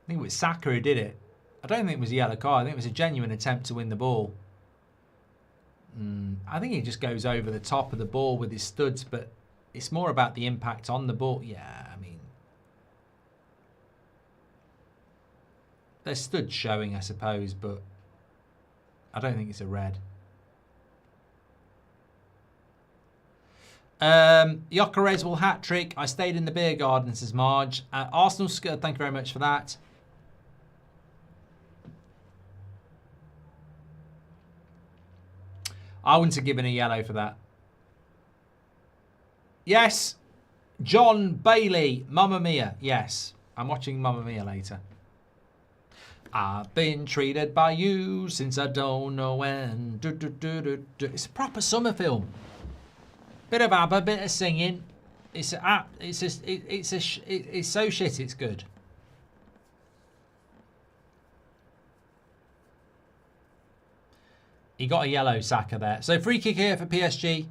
I think it was Saka who did it. I don't think it was a yellow card. I think it was a genuine attempt to win the ball. I think he just goes over the top of the ball with his studs, but it's more about the impact on the ball. Yeah, I mean, there's studs showing, I suppose, but I don't think it's a red. Jokeres will hat-trick. I stayed in the beer garden, says Marge. Arsenal, thank you very much for that. I wouldn't have given a yellow for that. Yes. John Bailey. Mamma Mia. Yes. I'm watching Mamma Mia later. I've been treated by you since I don't know when. It's a proper summer film. Bit of ABBA, bit of singing. It's so shit. It's good. He got a yellow, Saka there. So free kick here for PSG.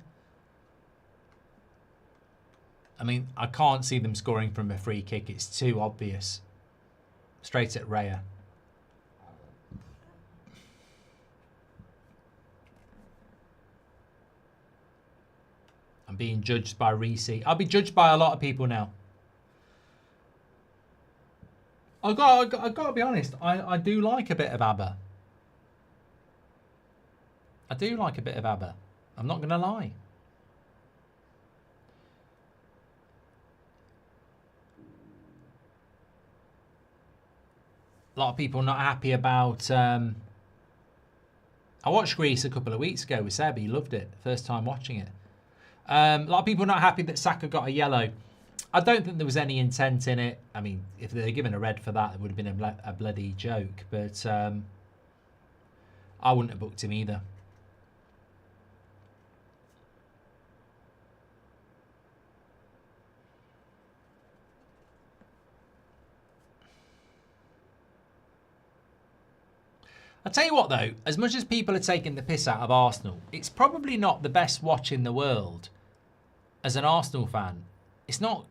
I mean, I can't see them scoring from a free kick. It's too obvious. Straight at Raya. I I'm being judged by Reese. I'll be judged by a lot of people now. I got to be honest. I do like a bit of ABBA. I do like a bit of ABBA. I'm not going to lie. A lot of people not happy about... I watched Greece a couple of weeks ago with Seb. He loved it. First time watching it. A lot of people not happy that Saka got a yellow. I don't think there was any intent in it. I mean, if they were given a red for that, it would have been a bloody joke. But I wouldn't have booked him either. I'll tell you what though, as much as people are taking the piss out of Arsenal, it's probably not the best watch in the world as an Arsenal fan. It's not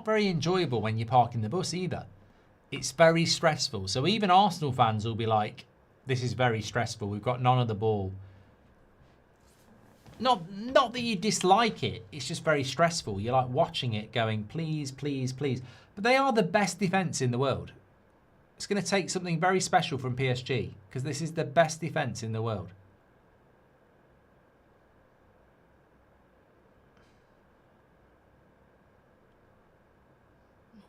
very enjoyable when you're parking the bus either. It's very stressful. So even Arsenal fans will be like, this is very stressful. We've got none of the ball. Not that you dislike it. It's just very stressful. You're like watching it going, please, please, please. But they are the best defence in the world. It's going to take something very special from PSG because this is the best defence in the world.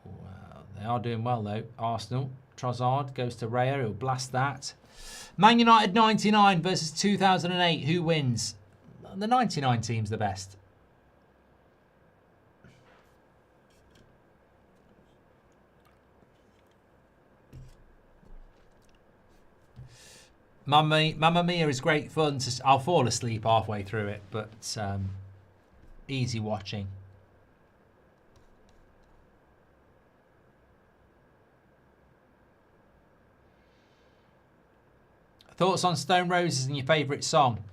Well, they are doing well though. Arsenal. Trossard goes to Raya. He'll blast that. Man United 99 versus 2008. Who wins? The 99 team's the best. Mamma Mia is great fun. I'll fall asleep halfway through it, but easy watching. Thoughts on Stone Roses and your favourite song?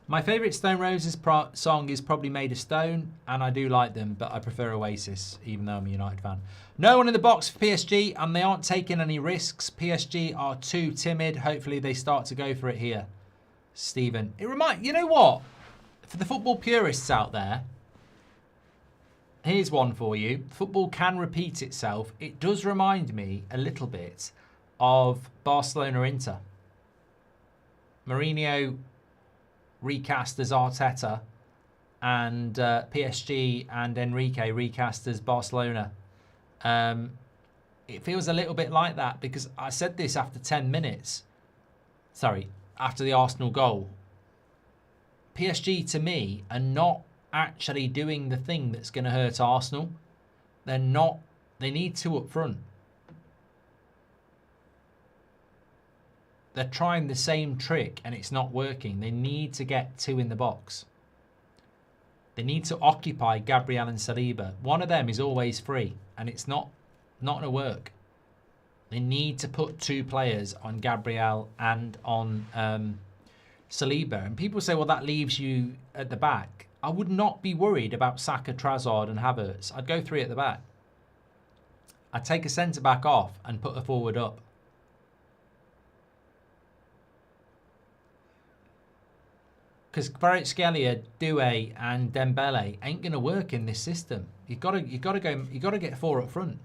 My favourite Stone Roses song is probably Made of Stone, and I do like them, but I prefer Oasis, even though I'm a United fan. No one in the box for PSG, and they aren't taking any risks. PSG are too timid. Hopefully they start to go for it here. Stephen. You know what? For the football purists out there, here's one for you. Football can repeat itself. It does remind me a little bit of Barcelona-Inter. Mourinho recast as Arteta, and PSG and Enrique recast as Barcelona. It feels a little bit like that because I said this after 10 minutes. Sorry, after the Arsenal goal. PSG, to me, are not actually doing the thing that's going to hurt Arsenal. They're not. They need two up front. They're trying the same trick and it's not working. They need to get two in the box. They need to occupy Gabriel and Saliba. One of them is always free and it's not going to work. They need to put two players on Gabriel and on Saliba. And people say, well, that leaves you at the back. I would not be worried about Saka, Trossard and Havertz. I'd go three at the back. I'd take a centre-back off and put a forward up. Because Kvaratskhelia, Doué, and Dembele ain't going to work in this system. You've got to get four up front.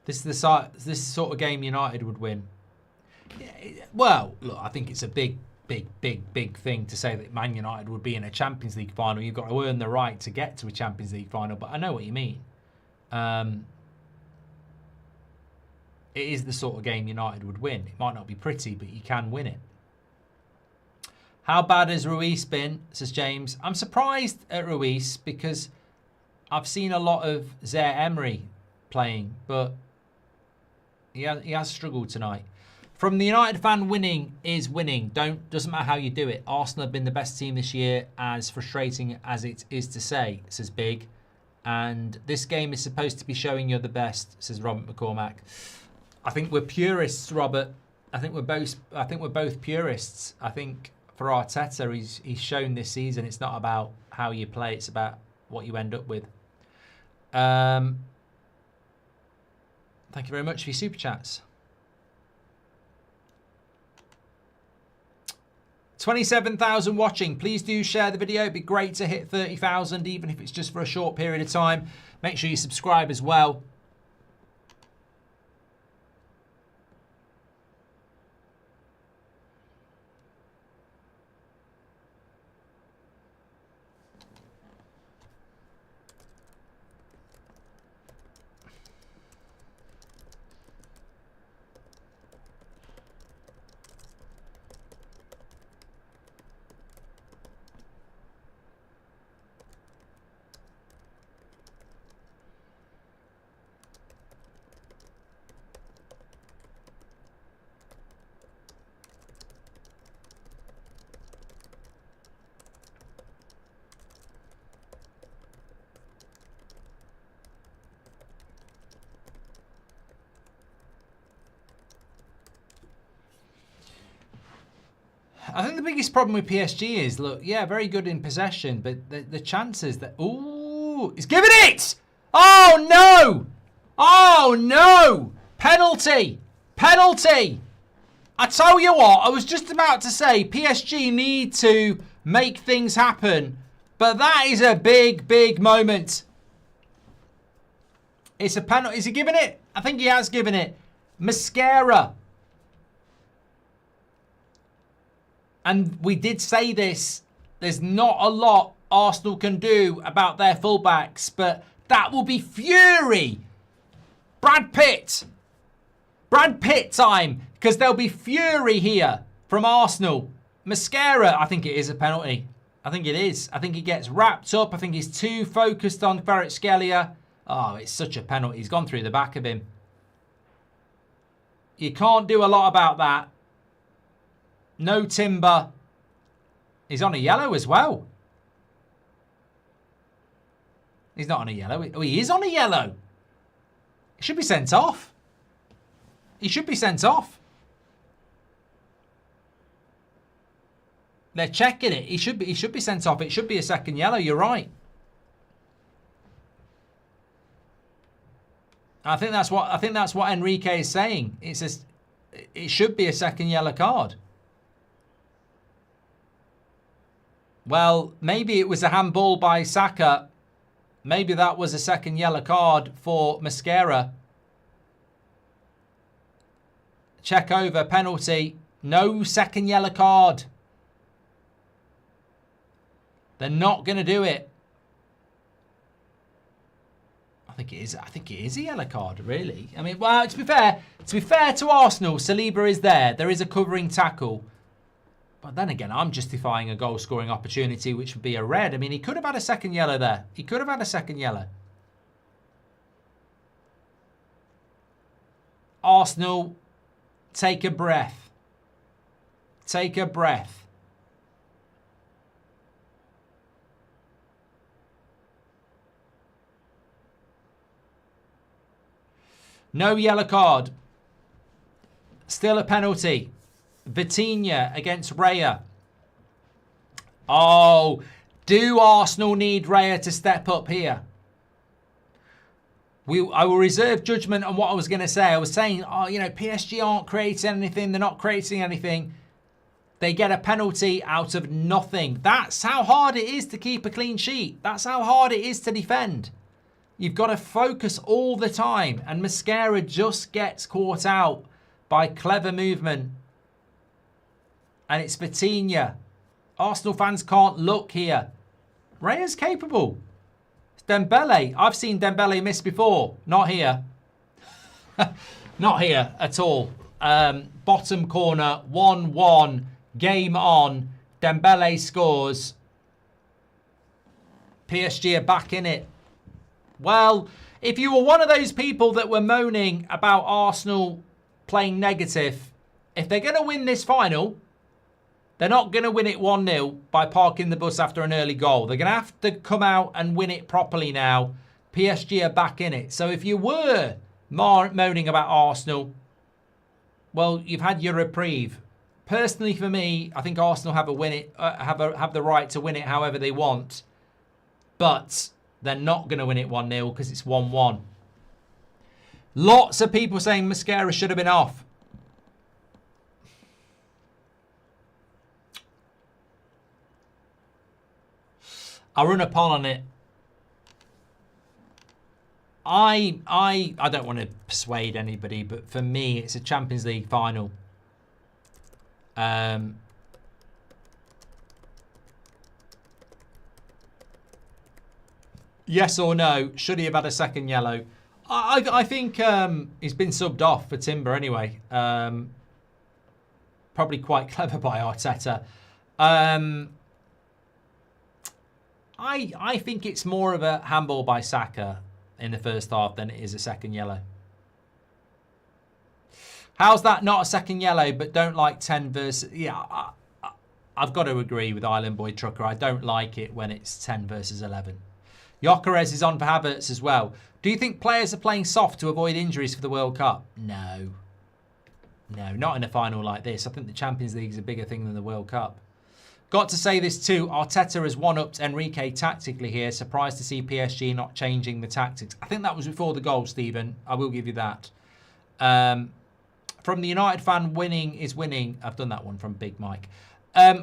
This is the sort of game United would win. Well, look, I think it's a big thing to say that Man United would be in a Champions League final. You've got to earn the right to get to a Champions League final, but I know what you mean. It is the sort of game United would win. It might not be pretty, but you can win it. How bad has Ruiz been, says James? I'm surprised at Ruiz because I've seen a lot of Zaire Emery playing, but he has struggled tonight. From the United fan, winning is winning. Doesn't matter how you do it. Arsenal have been the best team this year, as frustrating as it is to say, says Big. And this game is supposed to be showing you're the best, says Robert McCormack. I think we're purists, Robert. I think we're both purists. I think for Arteta, he's shown this season it's not about how you play, it's about what you end up with. Thank you very much for your super chats. 27,000 watching. Please do share the video. It'd be great to hit 30,000, even if it's just for a short period of time. Make sure you subscribe as well. I think the biggest problem with PSG is, look, yeah, very good in possession, but the chances that... Ooh, he's giving it! Oh, no! Oh, no! Penalty! Penalty! I tell you what, I was just about to say PSG need to make things happen, but that is a big, big moment. It's a penalty. Is he giving it? I think he has given it. Mascara. And we did say this, there's not a lot Arsenal can do about their fullbacks, but that will be fury. Brad Pitt time, because there'll be fury here from Arsenal. Mascara, I think it is a penalty. I think it is. I think he gets wrapped up. I think he's too focused on Kvaratskhelia. Oh, it's such a penalty. He's gone through the back of him. You can't do a lot about that. No timber. He's on a yellow as well. He's not on a yellow. Oh, he is on a yellow. He should be sent off. He should be sent off. They're checking it. He should be sent off. It should be a second yellow. You're right. I think that's what Enrique is saying. It should be a second yellow card. Well, maybe it was a handball by Saka. Maybe that was a second yellow card for Mascara. Check over, penalty. No second yellow card. They're not going to do it. I think it is a yellow card, really. I mean, well, to be fair to Arsenal, Saliba is there. There is a covering tackle. But then again, I'm justifying a goal-scoring opportunity, which would be a red. I mean, he could have had a second yellow there. He could have had a second yellow. Arsenal, take a breath. Take a breath. No yellow card. Still a penalty. Vitinha against Raya. Oh, do Arsenal need Raya to step up here? I will reserve judgment on what I was going to say. I was saying, oh, you know, PSG aren't creating anything. They're not creating anything. They get a penalty out of nothing. That's how hard it is to keep a clean sheet. That's how hard it is to defend. You've got to focus all the time. And Mascara just gets caught out by clever movement. And it's Vitinha. Arsenal fans can't look here. Raya's capable. It's Dembele. I've seen Dembele miss before. Not here. Not here at all. Bottom corner, 1-1. Game on. Dembele scores. PSG are back in it. Well, if you were one of those people that were moaning about Arsenal playing negative, if they're going to win this final, they're not going to win it 1-0 by parking the bus after an early goal. They're going to have to come out and win it properly now. PSG are back in it. So if you were moaning about Arsenal, well, you've had your reprieve. Personally, for me, I think Arsenal have the right to win it however they want. But they're not going to win it 1-0 because it's 1-1. Lots of people saying Mascara should have been off. I'll run a poll on it. I don't want to persuade anybody, but for me, it's a Champions League final. Yes or no? Should he have had a second yellow? I think he's been subbed off for Timber anyway. Probably quite clever by Arteta. I think it's more of a handball by Saka in the first half than it is a second yellow. How's that not a second yellow, but don't like 10 versus... Yeah, I've got to agree with Island Boy Trucker. I don't like it when it's 10 versus 11. Gyökeres is on for Havertz as well. Do you think players are playing soft to avoid injuries for the World Cup? No. No, not in a final like this. I think the Champions League is a bigger thing than the World Cup. Got to say this too. Arteta has one-upped Enrique tactically here. Surprised to see PSG not changing the tactics. I think that was before the goal, Stephen. I will give you that. From the United fan, winning is winning. I've done that one from Big Mike.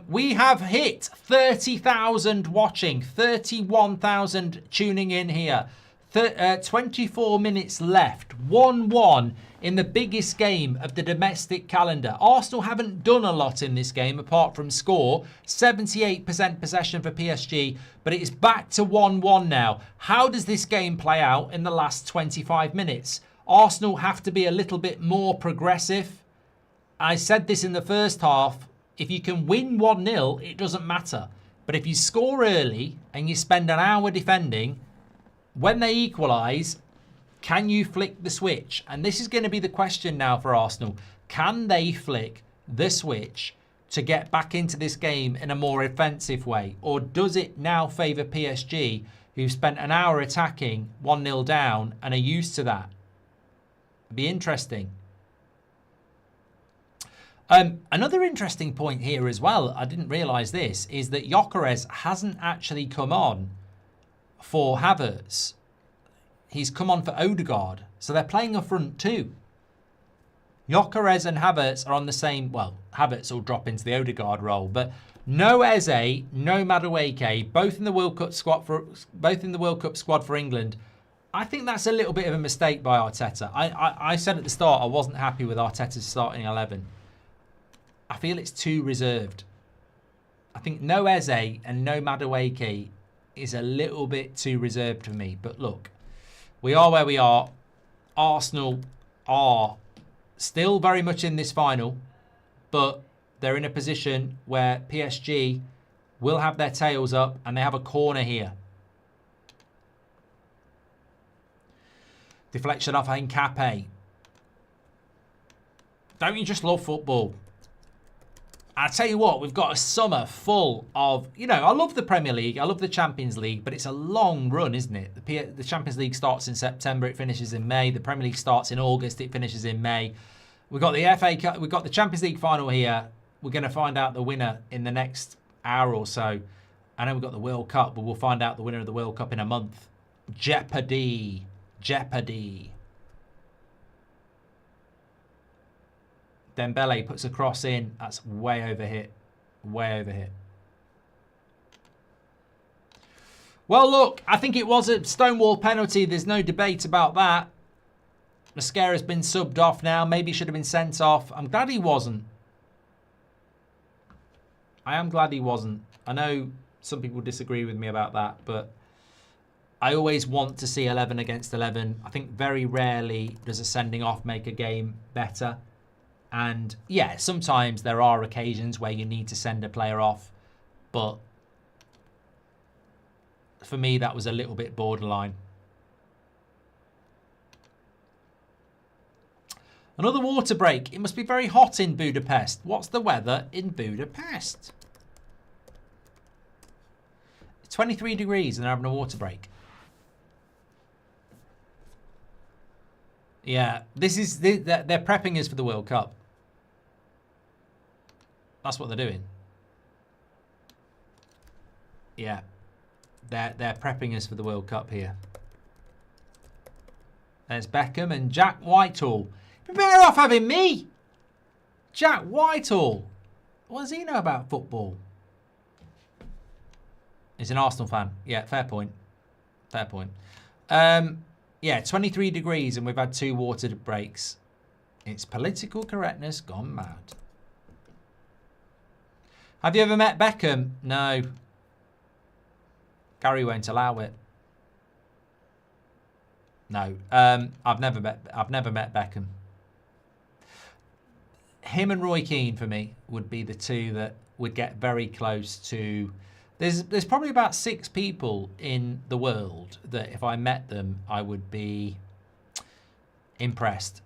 We have hit 30,000 watching, 31,000 tuning in here. 24 minutes left, 1-1 in the biggest game of the domestic calendar. Arsenal haven't done a lot in this game apart from score. 78% possession for PSG, but it is back to 1-1 now. How does this game play out in the last 25 minutes? Arsenal have to be a little bit more progressive. I said this in the first half. If you can win 1-0, it doesn't matter. But if you score early and you spend an hour defending, when they equalise, can you flick the switch? And this is going to be the question now for Arsenal. Can they flick the switch to get back into this game in a more offensive way? Or does it now favour PSG, who've spent an hour attacking 1-0 down and are used to that? It'd be interesting. Another interesting point here as well, I didn't realise this, is that Gyökeres hasn't actually come on for Havertz. He's come on for Odegaard. So they're playing a front two. Gyökeres and Havertz are on the same... Well, Havertz will drop into the Odegaard role, but no Eze, no Madueke, both in the World Cup squad for England. I think that's a little bit of a mistake by Arteta. I said at the start I wasn't happy with Arteta's starting 11. I feel it's too reserved. I think no Eze and no Madueke is a little bit too reserved for me. But look, we are where we are. Arsenal are still very much in this final, but they're in a position where PSG will have their tails up and they have a corner here. Deflection off Nkape. Don't you just love football? I tell you what, we've got a summer full of, I love the Premier League, I love the Champions League, but it's a long run, isn't it? The Champions League starts in September, it finishes in May. The Premier League starts in August, it finishes in May. We've got the FA Cup, we've got the Champions League final here. We're going to find out the winner in the next hour or so. I know we've got the World Cup, but we'll find out the winner of the World Cup in a month. Jeopardy. Jeopardy. Dembele puts a cross in. That's way over hit. Way over hit. Well, look, I think it was a stonewall penalty. There's no debate about that. Mascara's been subbed off now. Maybe should have been sent off. I'm glad he wasn't. I am glad he wasn't. I know some people disagree with me about that, but I always want to see 11 against 11. I think very rarely does a sending off make a game better. And yeah, sometimes there are occasions where you need to send a player off, but for me that was a little bit borderline. Another water break. It must be very hot in Budapest. What's the weather in Budapest? It's 23 degrees and they're having a water break. Yeah, this is they're prepping us for the World Cup. That's what they're doing. Yeah, they're prepping us for the World Cup here. There's Beckham and Jack Whitehall. You're better off having me. Jack Whitehall. What does he know about football? He's an Arsenal fan. Yeah, fair point. Fair point. Yeah, 23 degrees and we've had 2 water breaks. It's political correctness gone mad. Have you ever met Beckham? No. Gary won't allow it. No. I've never met Beckham. Him and Roy Keane for me would be the 2 that would get very close to. There's probably about 6 people in the world that if I met them I would be impressed,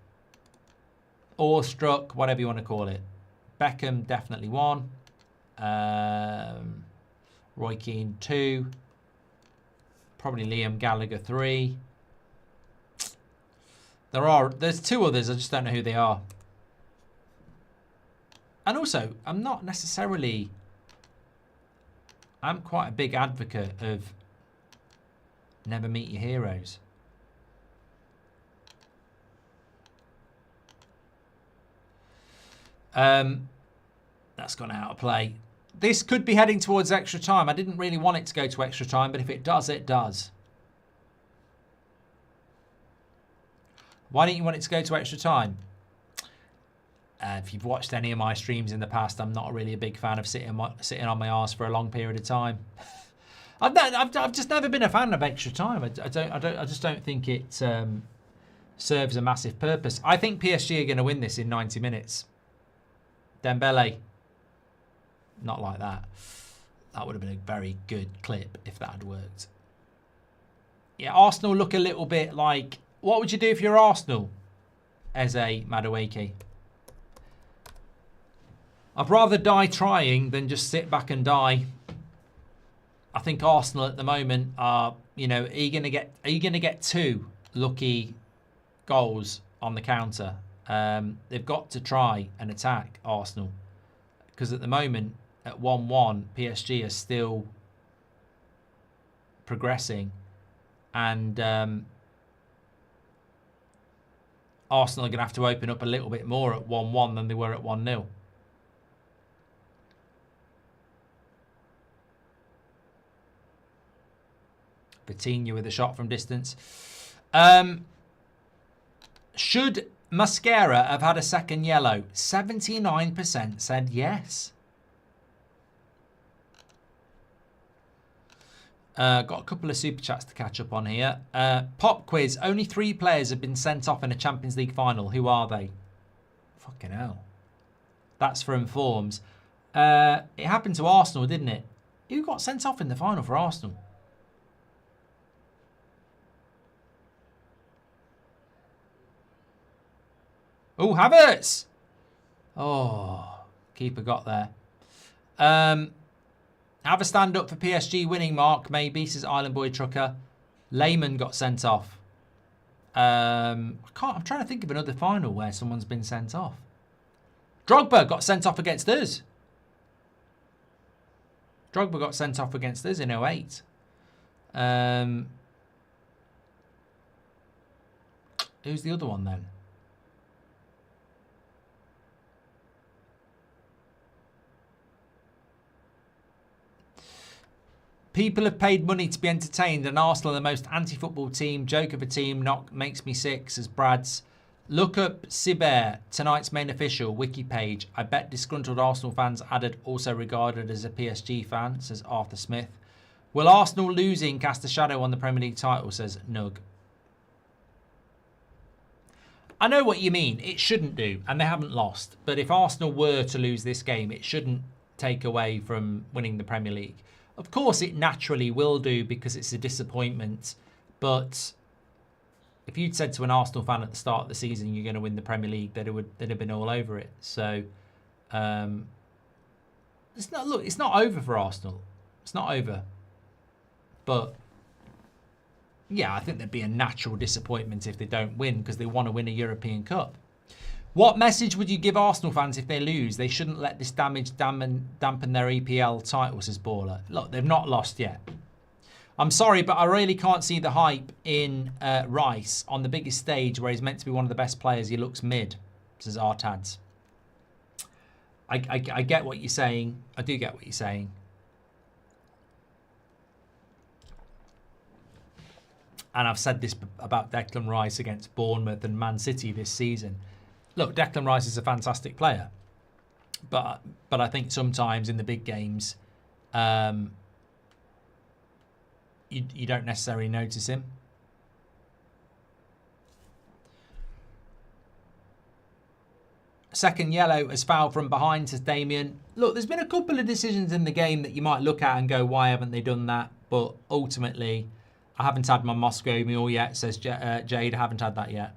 awestruck, whatever you want to call it. Beckham definitely 1. Roy Keane 2. Probably Liam Gallagher 3. There's 2 others, I just don't know who they are. And also, I'm quite a big advocate of never meet your heroes. That's gone out of play. This could be heading towards extra time. I didn't really want it to go to extra time, but if it does, it does. Why don't you want it to go to extra time? If you've watched any of my streams in the past, I'm not really a big fan of sitting on my arse for a long period of time. I've just never been a fan of extra time. I just don't think it serves a massive purpose. I think PSG are going to win this in 90 minutes. Dembele, not like that. That would have been a very good clip if that had worked. Yeah, Arsenal look a little bit like. What would you do if you're Arsenal? Eze Madueke. I'd rather die trying than just sit back and die. I think Arsenal at the moment are, you know, are you going to get 2 lucky goals on the counter? They've got to try and attack Arsenal, because at the moment at 1-1, PSG are still progressing, and Arsenal are going to have to open up a little bit more at 1-1 than they were at 1-0. Coutinho with a shot from distance. Should Mascara have had a second yellow? 79% said yes. Got a couple of super chats to catch up on here. Pop quiz. Only 3 players have been sent off in a Champions League final. Who are they? Fucking hell. That's from Forms. It happened to Arsenal, didn't it? Who got sent off in the final for Arsenal? Oh, Havertz! Oh, keeper got there. Have a stand up for PSG winning, Mark, maybe, says Island Boy Trucker. Lehman got sent off. I'm trying to think of another final where someone's been sent off. Drogba got sent off against us. Drogba got sent off against us in 08. Who's the other one then? People have paid money to be entertained, and Arsenal are the most anti-football team. Joke of a team, makes me sick, says Brad's. Look up Sibert, tonight's main official, wiki page. I bet disgruntled Arsenal fans added also regarded as a PSG fan, says Arthur Smith. Will Arsenal losing cast a shadow on the Premier League title, says Nug. I know what you mean. It shouldn't do, and they haven't lost. But if Arsenal were to lose this game, it shouldn't take away from winning the Premier League. Of course, it naturally will do because it's a disappointment. But if you'd said to an Arsenal fan at the start of the season you're going to win the Premier League, they'd have been all over it. So it's not over for Arsenal. It's not over. But yeah, I think there'd be a natural disappointment if they don't win because they want to win a European Cup. What message would you give Arsenal fans if they lose? They shouldn't let this damage dampen their EPL title, says Baller. Look, they've not lost yet. I'm sorry, but I really can't see the hype in Rice on the biggest stage where he's meant to be one of the best players. He looks mid, says Artads. I get what you're saying. I do get what you're saying. and I've said this about Declan Rice against Bournemouth and Man City this season. Look, Declan Rice is a fantastic player, but I think sometimes in the big games, you don't necessarily notice him. Second yellow as foul from behind, says Damien. Look, there's been a couple of decisions in the game that you might look at and go, why haven't they done that? But ultimately, I haven't had my Moscow meal yet, says Jade. I haven't had that yet.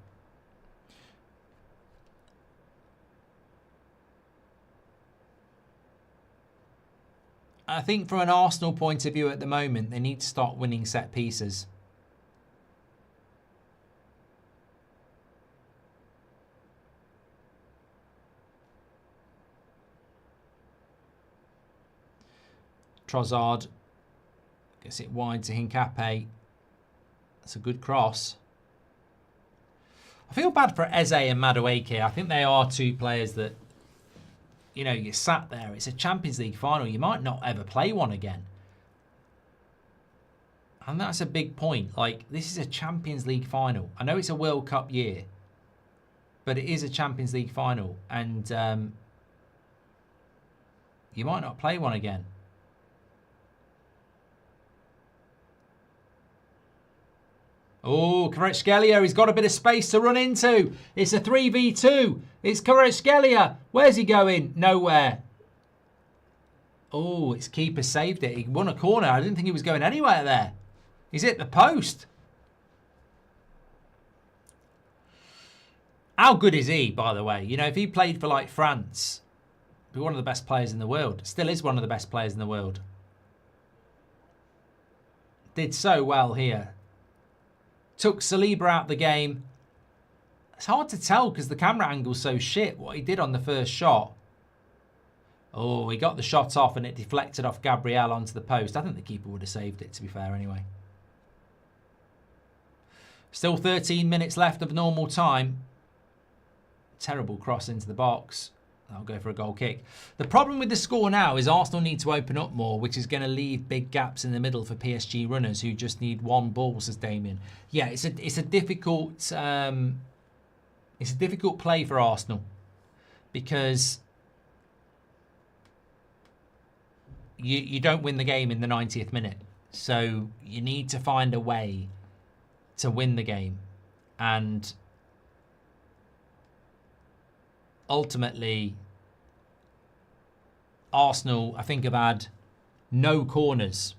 I think from an Arsenal point of view at the moment, they need to start winning set pieces. Trossard gets it wide to Hincapié. That's a good cross. I feel bad for Eze and Madueke. I think they are two players that, you know, you sat there. It's a Champions League final. You might not ever play one again. And that's a big point. Like, this is a Champions League final. I know it's a World Cup year, but it is a Champions League final. And you might not play one again. Oh, Kvaratskhelia, he's got a bit of space to run into. It's a 3v2. It's Kvaratskhelia. Where's he going? Nowhere. Oh, his keeper saved it. He won a corner. I didn't think he was going anywhere there. He's hit the post. How good is he, by the way? You know, if he played for, like, France, he'd be one of the best players in the world. Still is one of the best players in the world. Did so well here. Took Saliba out the game. It's hard to tell because the camera angle's so shit what he did on the first shot. Oh, he got the shot off and it deflected off Gabriel onto the post. I think the keeper would have saved it, to be fair, anyway. Still 13 minutes left of normal time. Terrible cross into the box. I'll go for a goal kick. The problem with the score now is Arsenal need to open up more, which is going to leave big gaps in the middle for PSG runners who just need one ball, says Damien. Yeah, it's a difficult play for Arsenal because you don't win the game in the 90th minute. So you need to find a way to win the game, and ultimately, Arsenal, I think, have had no corners.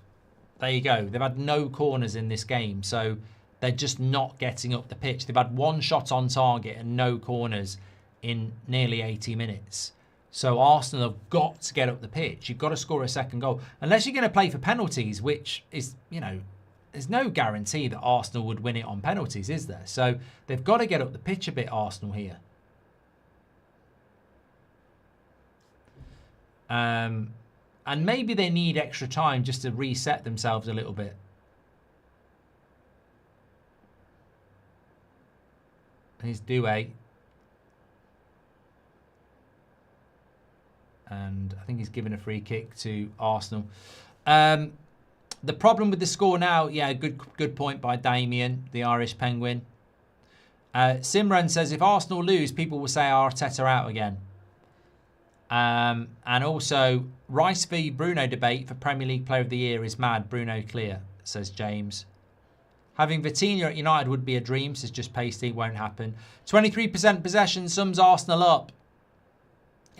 There you go. They've had no corners in this game. So they're just not getting up the pitch. They've had one shot on target and no corners in nearly 80 minutes. So Arsenal have got to get up the pitch. You've got to score a second goal. Unless you're going to play for penalties, which is, you know, there's no guarantee that Arsenal would win it on penalties, is there? So they've got to get up the pitch a bit, Arsenal, here. And maybe they need extra time just to reset themselves a little bit. Here's Doué. And I think he's given a free kick to Arsenal. The problem with the score now, yeah, good point by Damien, the Irish Penguin. Simran says, if Arsenal lose, people will say Arteta out again. And also, Rice v Bruno debate for Premier League Player of the Year is mad. Bruno clear, says James. Having Vitinha at United would be a dream, says Just Pasty. Won't happen. 23% possession sums Arsenal up.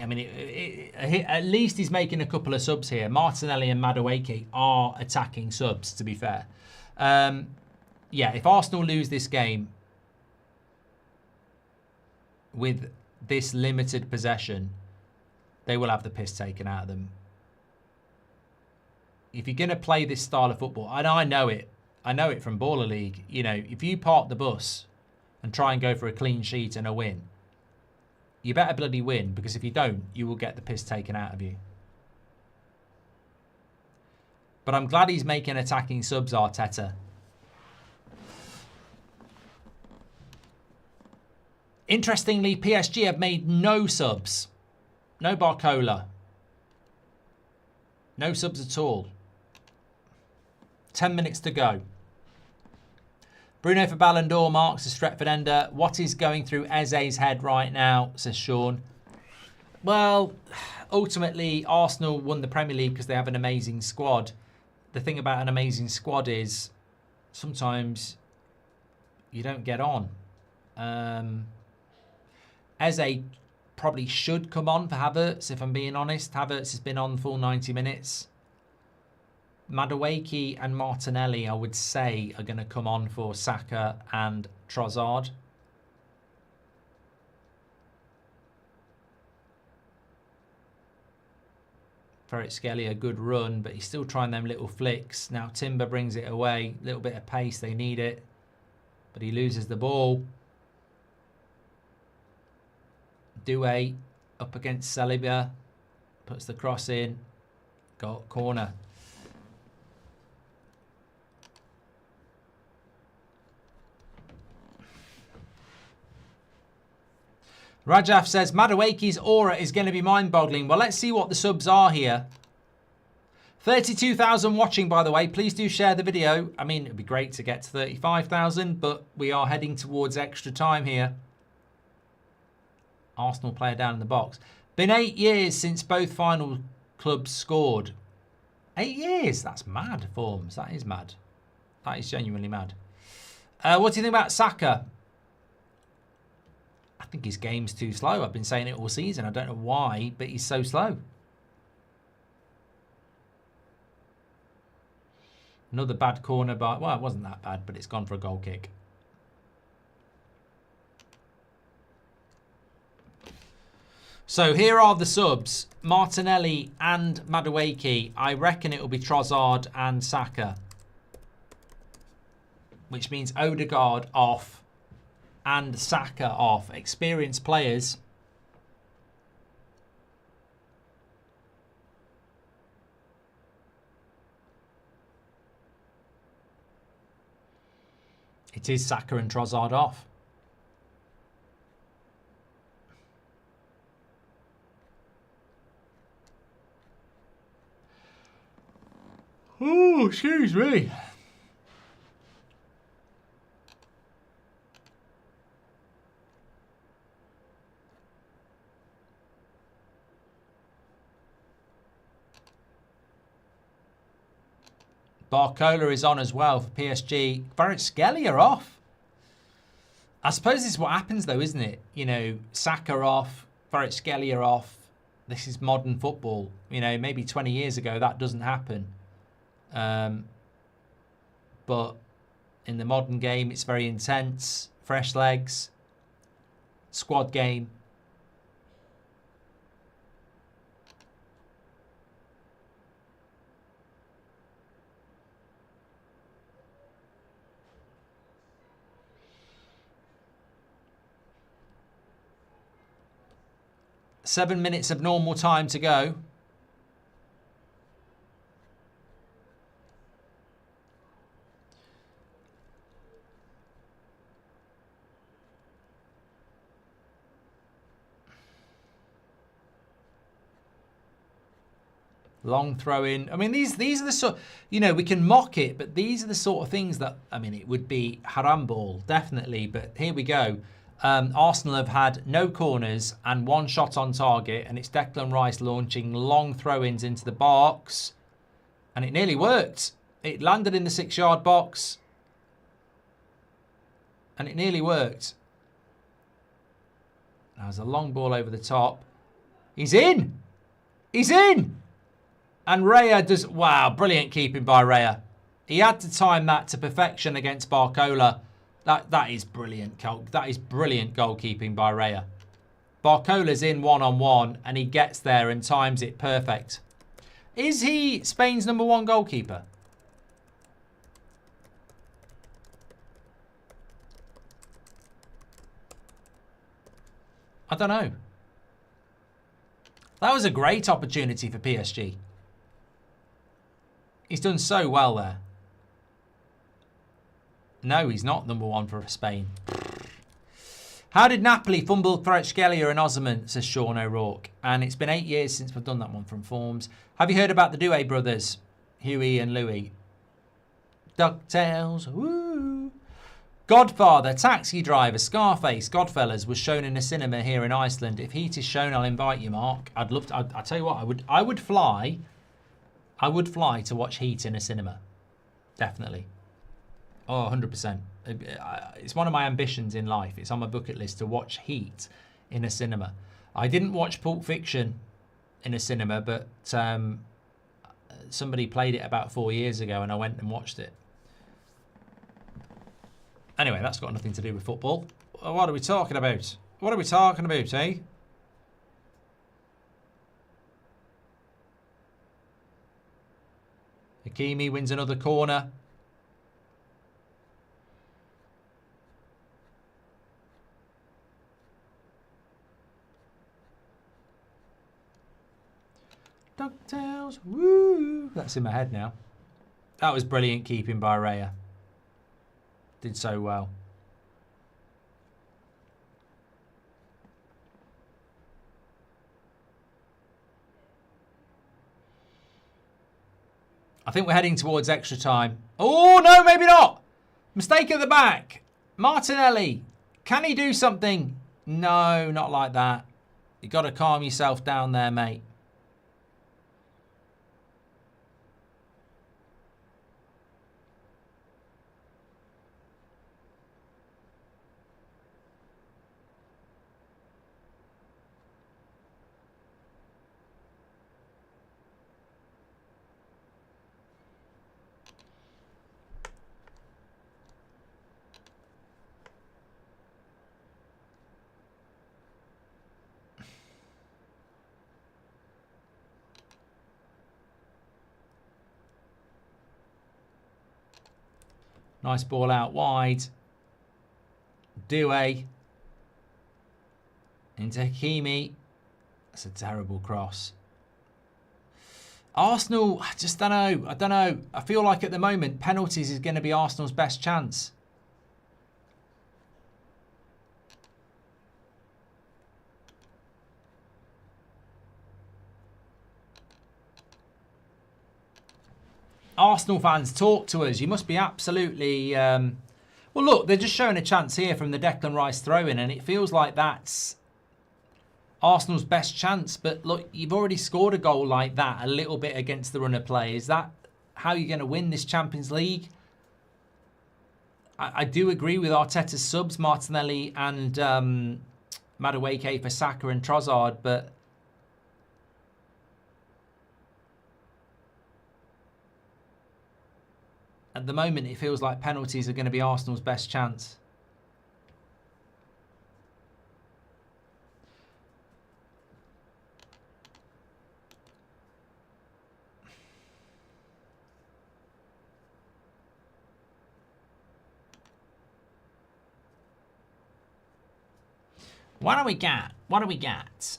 I mean, at least he's making a couple of subs here. Martinelli and Madueke are attacking subs, to be fair. Yeah, if Arsenal lose this game with this limited possession, they will have the piss taken out of them. If you're going to play this style of football, and I know it from Baller League, you know, if you park the bus and try and go for a clean sheet and a win, you better bloody win, because if you don't, you will get the piss taken out of you. But I'm glad he's making attacking subs, Arteta. Interestingly, PSG have made no subs. No Barcola. No subs at all. 10 minutes to go. Bruno for Ballon d'Or marks a Stretford ender. What is going through Eze's head right now, says Sean. Well, ultimately, Arsenal won the Premier League because they have an amazing squad. The thing about an amazing squad is sometimes you don't get on. Eze probably should come on for Havertz, if I'm being honest. Havertz has been on full 90 minutes. Madueke and Martinelli, I would say, are going to come on for Saka and Trossard. Kvaratskhelia, a good run, but he's still trying them little flicks. Now Timber brings it away. A little bit of pace, they need it. But he loses the ball. Doué up against Saliba. Puts the cross in. Got corner. Rajaf says, Madueke's aura is going to be mind-boggling. Well, let's see what the subs are here. 32,000 watching, by the way. Please do share the video. I mean, it would be great to get to 35,000, but we are heading towards extra time here. Arsenal player down in the box. Been 8 years since both final clubs scored. 8 years? That's mad, Forms. That is mad. That is genuinely mad. What do you think about Saka? I think his game's too slow. I've been saying it all season. I don't know why, but he's so slow. Another bad corner by... Well, it wasn't that bad, but it's gone for a goal kick. So here are the subs. Martinelli and Madueke. I reckon it will be Trossard and Saka. Which means Odegaard off. And Saka off. Experienced players. It is Saka and Trossard off. Oh, excuse me. Barcola is on as well for PSG. Kvaratskhelia off. I suppose this is what happens though, isn't it? You know, Saka off, Kvaratskhelia off. This is modern football. You know, maybe 20 years ago that doesn't happen. But in the modern game, it's very intense. Fresh legs. Squad game. Seven minutes of normal time to go. Long throw in. I mean, these are the sort, you know, we can mock it, but these are the sort of things that, I mean, it would be haram ball, definitely. But here we go. Arsenal have had no corners and one shot on target, and it's Declan Rice launching long throw-ins into the box, and it nearly worked. It landed in the 6-yard box, and it nearly worked. That was a long ball over the top. He's in! He's in! And Raya does... Wow, brilliant keeping by Raya. He had to time that to perfection against Barcola. That is brilliant. That is brilliant goalkeeping by Raya. Barcola's in one-on-one, and he gets there and times it perfect. Is he Spain's #1 goalkeeper? I don't know. That was a great opportunity for PSG. He's done so well there. No, he's not #1 for Spain. How did Napoli fumble Kvaratskhelia and Osimhen, says Sean O'Rourke. And it's been 8 years since we've done that one from Forms. Have you heard about the Doué brothers, Huey and Louis? DuckTales, woo! Godfather, Taxi Driver, Scarface, Godfellas was shown in a cinema here in Iceland. If Heat is shown, I'll invite you, Mark. I'd love to. I'll tell you what, I would fly to watch Heat in a cinema. Definitely. Oh, 100%. It's one of my ambitions in life. It's on my bucket list to watch Heat in a cinema. I didn't watch Pulp Fiction in a cinema, but somebody played it about 4 years ago and I went and watched it. Anyway, that's got nothing to do with football. What are we talking about? What are we talking about, eh? Hakimi wins another corner. DuckTales, woo! That's in my head now. That was brilliant keeping by Raya. Did so well. I think we're heading towards extra time. Oh, no, maybe not. Mistake at the back. Martinelli. Can he do something? No, not like that. You've got to calm yourself down there, mate. Nice ball out wide. Doué. Into Hakimi. That's a terrible cross. Arsenal, I just don't know. I don't know. I feel like at the moment, penalties is going to be Arsenal's best chance. Arsenal fans, talk to us. You must be absolutely... well, look, they're just showing a chance here from the Declan Rice throw-in, and it feels like that's Arsenal's best chance. But look, you've already scored a goal like that a little bit against the run of play. Is that how you're going to win this Champions League? I do agree with Arteta's subs, Martinelli and Madueke for Saka and Trossard, but... at the moment, it feels like penalties are going to be Arsenal's best chance. What do we got? What do we got?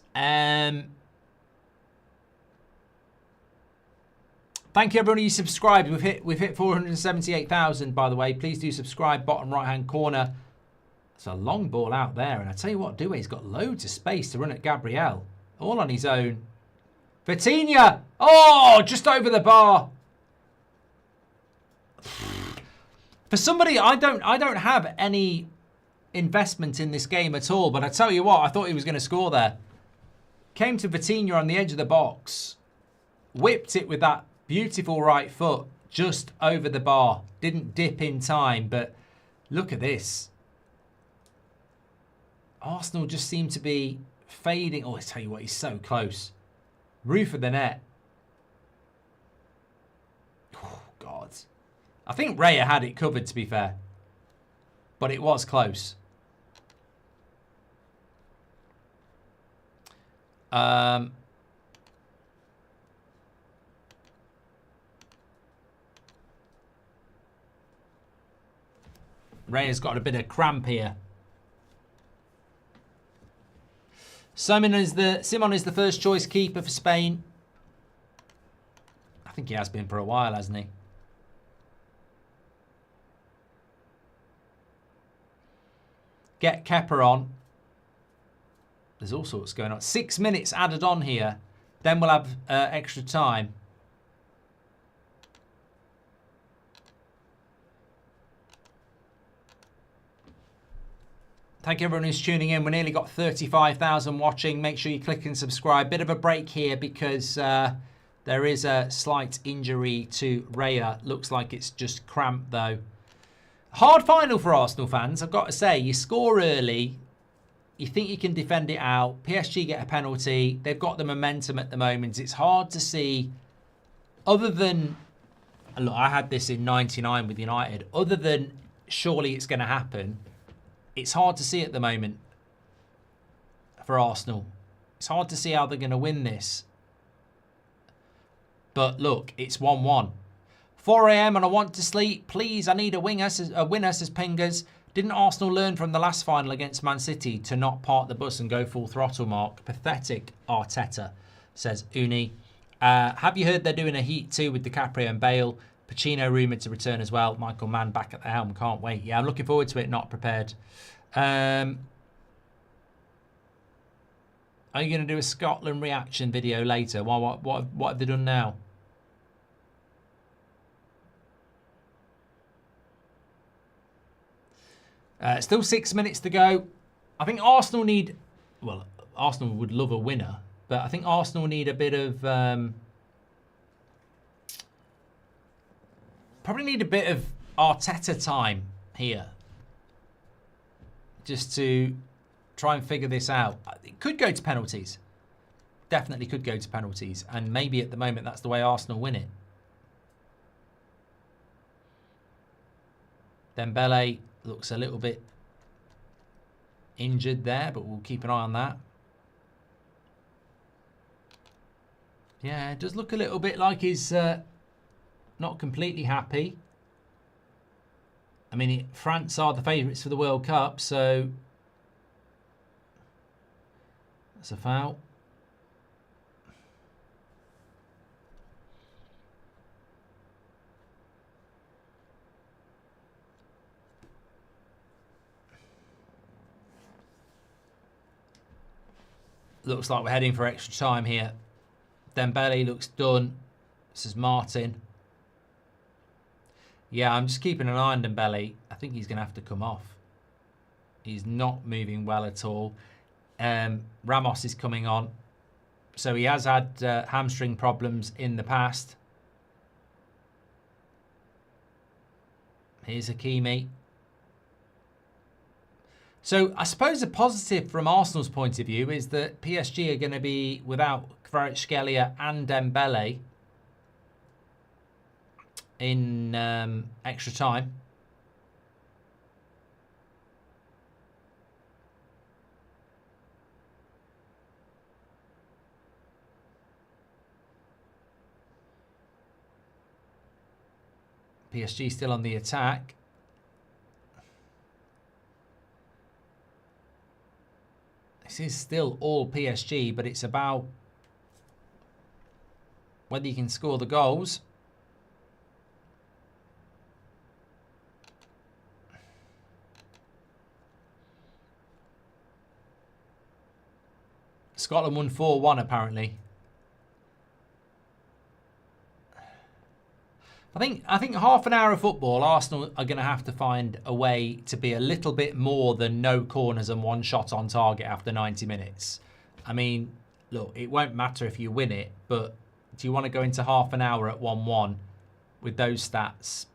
Thank you, everyone who subscribed. We've hit 478,000, by the way. Please do subscribe. Bottom right-hand corner. It's a long ball out there. And I tell you what, Doué's got loads of space to run at Gabriel. All on his own. Vitinha! Oh, just over the bar. For somebody, I don't have any investment in this game at all. But I tell you what, I thought he was going to score there. Came to Vitinha on the edge of the box. Whipped it with that beautiful right foot just over the bar. Didn't dip in time, but look at this. Arsenal just seem to be fading. Oh, I tell you what, he's so close. Roof of the net. Oh, God. I think Raya had it covered, to be fair. But it was close. Raya's got a bit of cramp here. Simon is the first choice keeper for Spain. I think he has been for a while, hasn't he? Get Kepa on. There's all sorts going on. 6 minutes added on here. Then we'll have extra time. Thank you everyone who's tuning in. We nearly got 35,000 watching. Make sure you click and subscribe. Bit of a break here because there is a slight injury to Raya. Looks like it's just cramped though. Hard final for Arsenal fans, I've got to say. You score early. You think you can defend it out. PSG get a penalty. They've got the momentum at the moment. It's hard to see, other than... Look, I had this in 99 with United. Other than surely it's going to happen, it's hard to see at the moment for Arsenal. It's hard to see how they're going to win this. But look, it's 1-1. 4 a.m. and I want to sleep. Please, I need a winner, says Pingers. Didn't Arsenal learn from the last final against Man City to not park the bus and go full throttle, Mark? Pathetic, Arteta, says Uni. Have you heard they're doing a Heat 2 with DiCaprio and Bale? Pacino rumoured to return as well. Michael Mann back at the helm. Can't wait. Yeah, I'm looking forward to it. Not prepared. Are you going to do a Scotland reaction video later? What have they done now? Still 6 minutes to go. I think Arsenal need... Well, Arsenal would love a winner. But I think Arsenal need a bit of... probably need a bit of Arteta time here. Just to try and figure this out. It could go to penalties. Definitely could go to penalties. And maybe at the moment that's the way Arsenal win it. Dembele looks a little bit injured there, but we'll keep an eye on that. Yeah, it does look a little bit like he's not completely happy. I mean, France are the favourites for the World Cup, so that's a foul. Looks like we're heading for extra time here. Dembele looks done. This is Martin. Yeah, I'm just keeping an eye on Dembele. I think he's going to have to come off. He's not moving well at all. Ramos is coming on. So he has had hamstring problems in the past. Here's Hakimi. So I suppose a positive from Arsenal's point of view is that PSG are going to be without Kvaratskhelia and Dembele in extra time. PSG still on the attack. This is still all PSG, but it's about whether you can score the goals. Scotland won 4-1 apparently. I think half an hour of football, Arsenal are going to have to find a way to be a little bit more than no corners and one shot on target after 90 minutes. I mean, look, it won't matter if you win it, but do you want to go into half an hour at 1-1 with those stats?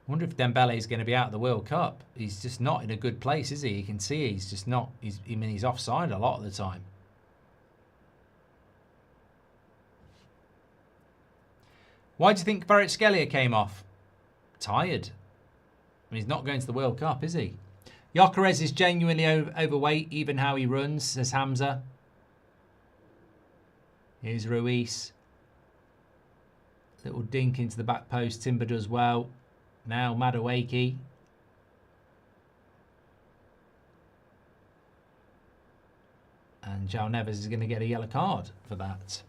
I wonder if Dembele is going to be out of the World Cup. He's just not in a good place, is he? You can see he's just not. He's offside a lot of the time. Why do you think Kvaratskhelia came off? Tired. I mean, he's not going to the World Cup, is he? Gyökeres is genuinely overweight, even how he runs, says Hamza. Here's Ruiz. Little dink into the back post. Timber does well. Now Madueke. And João Neves is going to get a yellow card for that.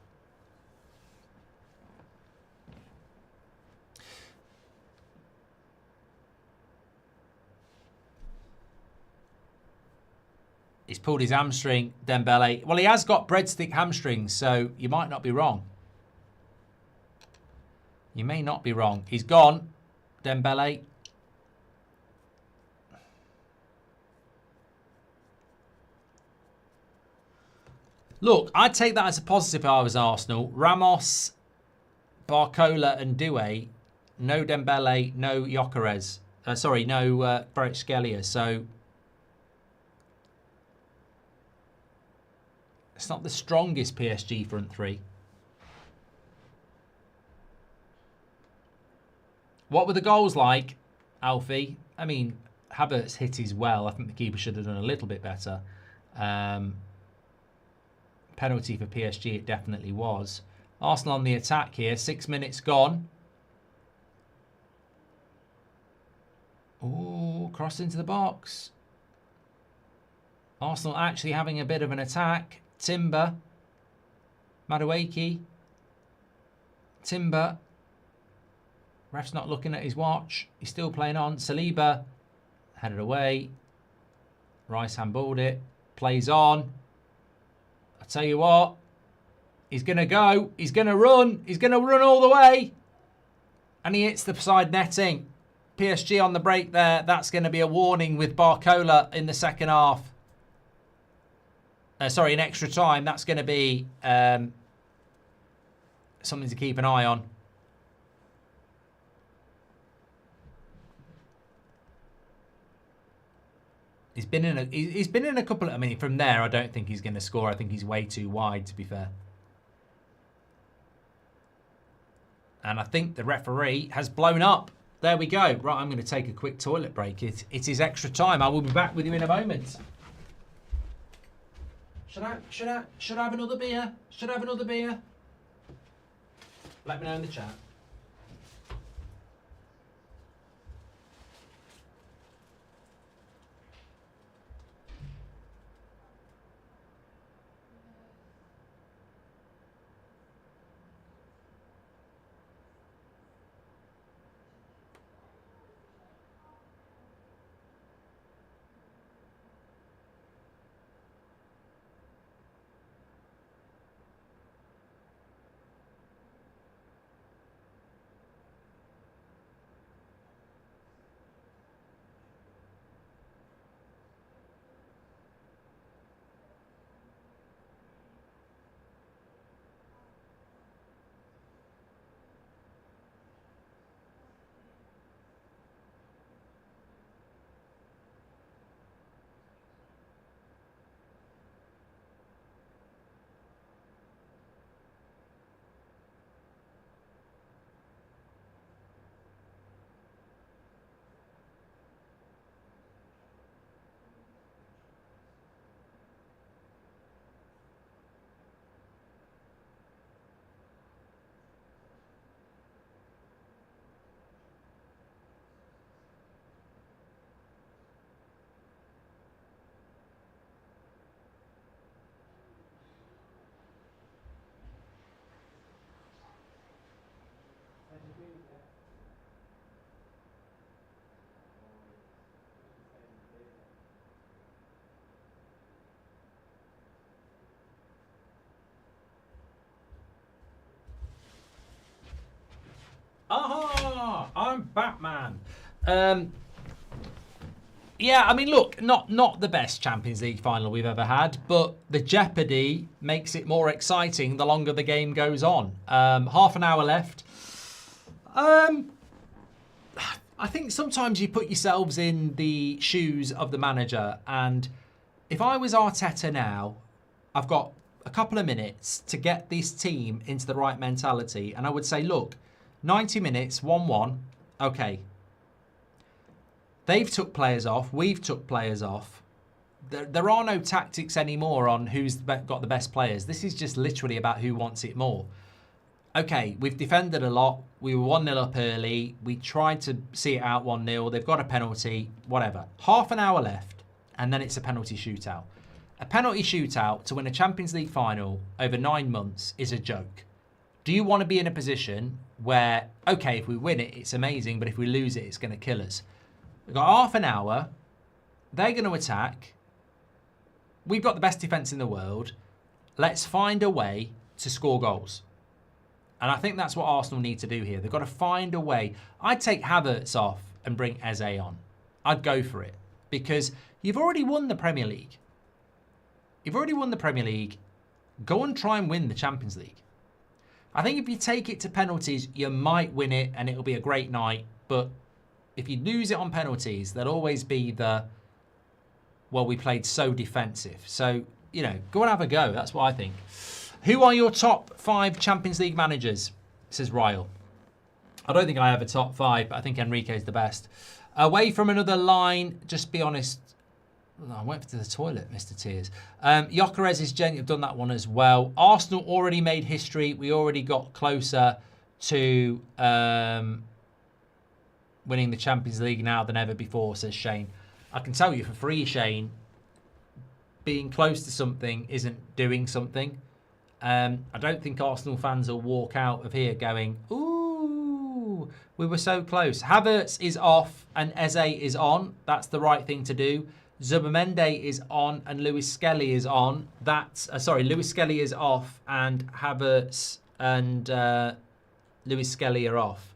He's pulled his hamstring, Dembele. Well, he has got breadstick hamstrings, so you might not be wrong. You may not be wrong. He's gone, Dembele. Look, I'd take that as a positive if I was Arsenal. Ramos, Barcola and Doué. No Dembele, no Gyökeres. Sorry, no Kvaratskhelia. So it's not the strongest PSG front three. What were the goals like, Alfie? I mean, Havertz hit his well. I think the keeper should have done a little bit better. Penalty for PSG, it definitely was. Arsenal on the attack here. 6 minutes gone. Oh, cross into the box. Arsenal actually having a bit of an attack. Timber. Madueke. Timber. Ref's not looking at his watch. He's still playing on. Saliba. Headed away. Rice handballed it. Plays on. I tell you what. He's going to go. He's going to run. He's going to run all the way. And he hits the side netting. PSG on the break there. That's going to be a warning with Barcola in the second half. Sorry, in extra time. That's going to be something to keep an eye on. He's been in a couple of, I mean, from there, I don't think he's going to score. I think he's way too wide, to be fair. And I think the referee has blown up. There we go. Right, I'm going to take a quick toilet break. It is extra time. I will be back with you in a moment. Should I have another beer? Should I have another beer? Let me know in the chat. Aha! I'm Batman. Yeah, I mean, look, not the best Champions League final we've ever had, but the jeopardy makes it more exciting the longer the game goes on. Half an hour left. I think sometimes you put yourselves in the shoes of the manager, and if I was Arteta now, I've got a couple of minutes to get this team into the right mentality, and I would say, look, 90 minutes, 1-1, okay. They've took players off. We've took players off. There are no tactics anymore on who's got the best players. This is just literally about who wants it more. Okay, we've defended a lot. We were 1-0 up early. We tried to see it out 1-0. They've got a penalty, whatever. Half an hour left, and then it's a penalty shootout. A penalty shootout to win a Champions League final over 9 months is a joke. Do you want to be in a position where, okay, if we win it, it's amazing, but if we lose it, it's going to kill us? We've got half an hour. They're going to attack. we've got the best defence in the world. Let's find a way to score goals. And I think that's what Arsenal need to do here. They've got to find a way. I'd take Havertz off and bring Eze on. I'd go for it. Because you've already won the Premier League. You've already won the Premier League. Go and try and win the Champions League. I think if you take it to penalties, you might win it and it'll be a great night. But if you lose it on penalties, there'll always be the, well, we played so defensive. So, you know, go and have a go. That's what I think. Who are your top 5 Champions League managers? Says Ryle. I don't think I have a top 5, but I think Enrique's the best. Away from another line, just be honest. Oh, I went to the toilet, Mr. Tears. Gyökeres is gently have done that one as well. Arsenal already made history. We already got closer to winning the Champions League now than ever before, says Shane. I can tell you for free, Shane, being close to something isn't doing something. I don't think Arsenal fans will walk out of here going, ooh, we were so close. Havertz is off and Eze is on. That's the right thing to do. Zubamende is on and Lewis Skelly is on. Lewis Skelly is off and Havertz and Lewis Skelly are off.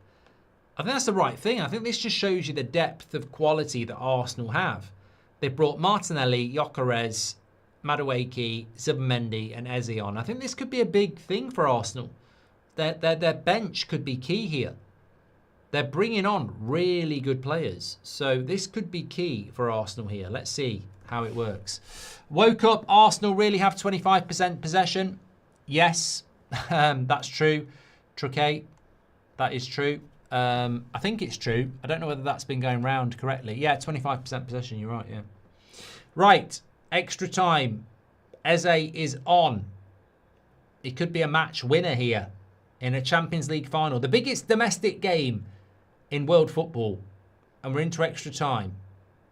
I think that's the right thing. I think this just shows you the depth of quality that Arsenal have. They brought Martinelli, Gyökeres, Madueke, Zubamendi and Eze on. I think this could be a big thing for Arsenal. Their bench could be key here. They're bringing on really good players. So this could be key for Arsenal here. Let's see how it works. Woke up, Arsenal really have 25% possession. Yes, that's true. Truquet, that is true. I think it's true. I don't know whether that's been going round correctly. Yeah, 25% possession, you're right, yeah. Right, extra time. Eze is on. It could be a match winner here in a Champions League final. The biggest domestic game in world football. And we're into extra time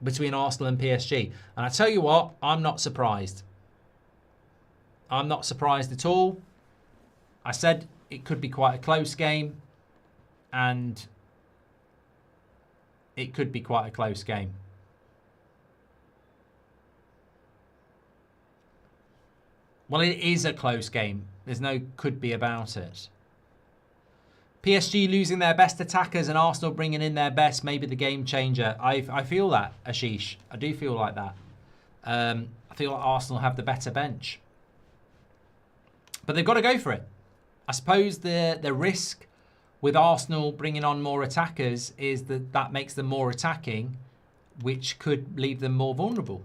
between Arsenal and PSG. And I tell you what, I'm not surprised. I'm not surprised at all. I said it could be quite a close game. And it could be quite a close game. Well, it is a close game. There's no could be about it. PSG losing their best attackers and Arsenal bringing in their best, maybe the game changer. I feel that, Ashish. I do feel like that. I feel like Arsenal have the better bench. But they've got to go for it. I suppose the risk with Arsenal bringing on more attackers is that makes them more attacking, which could leave them more vulnerable.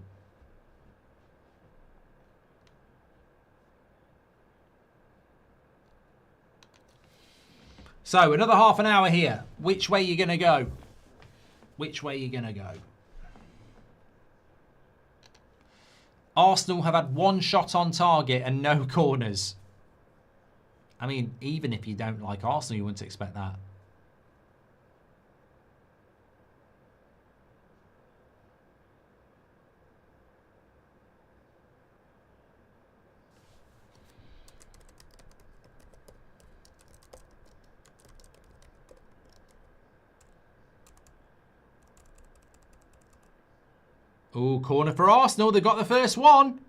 So, another half an hour here. Which way are you going to go? Which way are you going to go? Arsenal have had 1 shot on target and no corners. I mean, even if you don't like Arsenal, you wouldn't expect that. Ooh, corner for Arsenal. They've got the first one.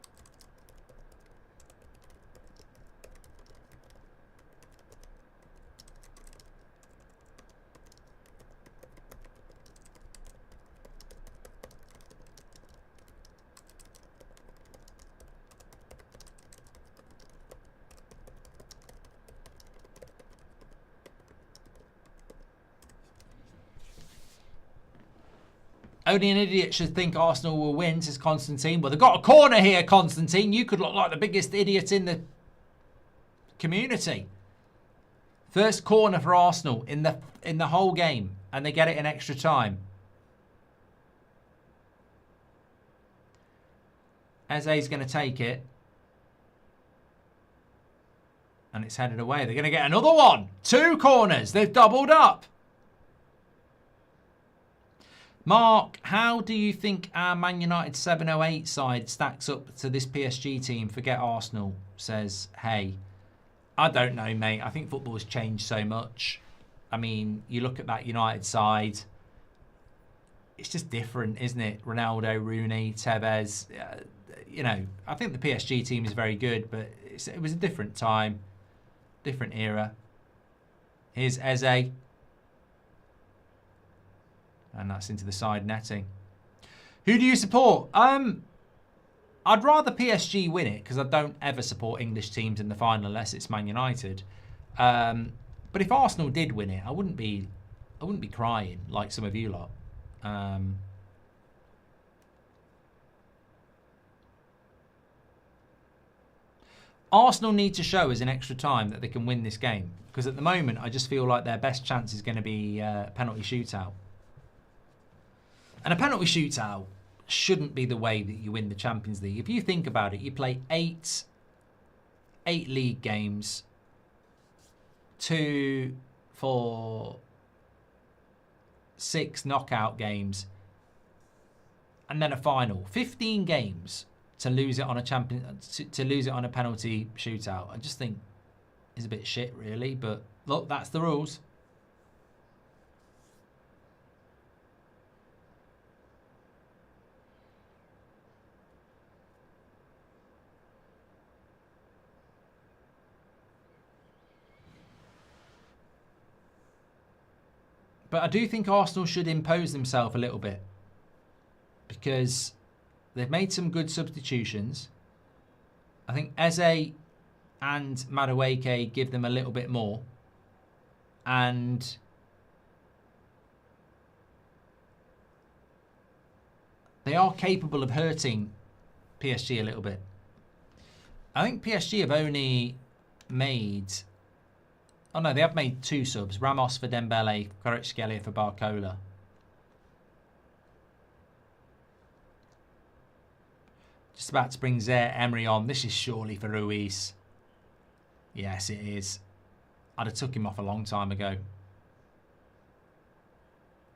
Only an idiot should think Arsenal will win, says Constantine. Well, they've got a corner here, Constantine. You could look like the biggest idiot in the community. First corner for Arsenal in the whole game, and they get it in extra time. Eze's going to take it. And it's headed away. They're going to get another one. 2 corners. They've doubled up. Mark, how do you think our Man United 708 side stacks up to this PSG team? Forget Arsenal, says Hey. I don't know, mate. I think football has changed so much. I mean, you look at that United side. It's just different, isn't it? Ronaldo, Rooney, Tevez. you know, I think the PSG team is very good, but it was a different time, different era. Here's Eze. And that's into the side netting. Who do you support? I'd rather PSG win it because I don't ever support English teams in the final unless it's Man United. But if Arsenal did win it, I wouldn't be crying like some of you lot. Arsenal need to show us in extra time that they can win this game, because at the moment I just feel like their best chance is going to be a penalty shootout. And a penalty shootout shouldn't be the way that you win the Champions League. If you think about it, you play eight league games, 2, 4, 6 knockout games, and then a final. 15 games to lose it on a penalty shootout. I just think is a bit shit, really. But look, that's the rules. But I do think Arsenal should impose themselves a little bit, because they've made some good substitutions. I think Eze and Madueke give them a little bit more. And they are capable of hurting PSG a little bit. I think PSG have only made... Oh no, they have made 2 subs. Ramos for Dembele, Kvaratskhelia for Barcola. Just about to bring Zaire Emery on. This is surely for Ruiz. Yes, it is. I'd have took him off a long time ago.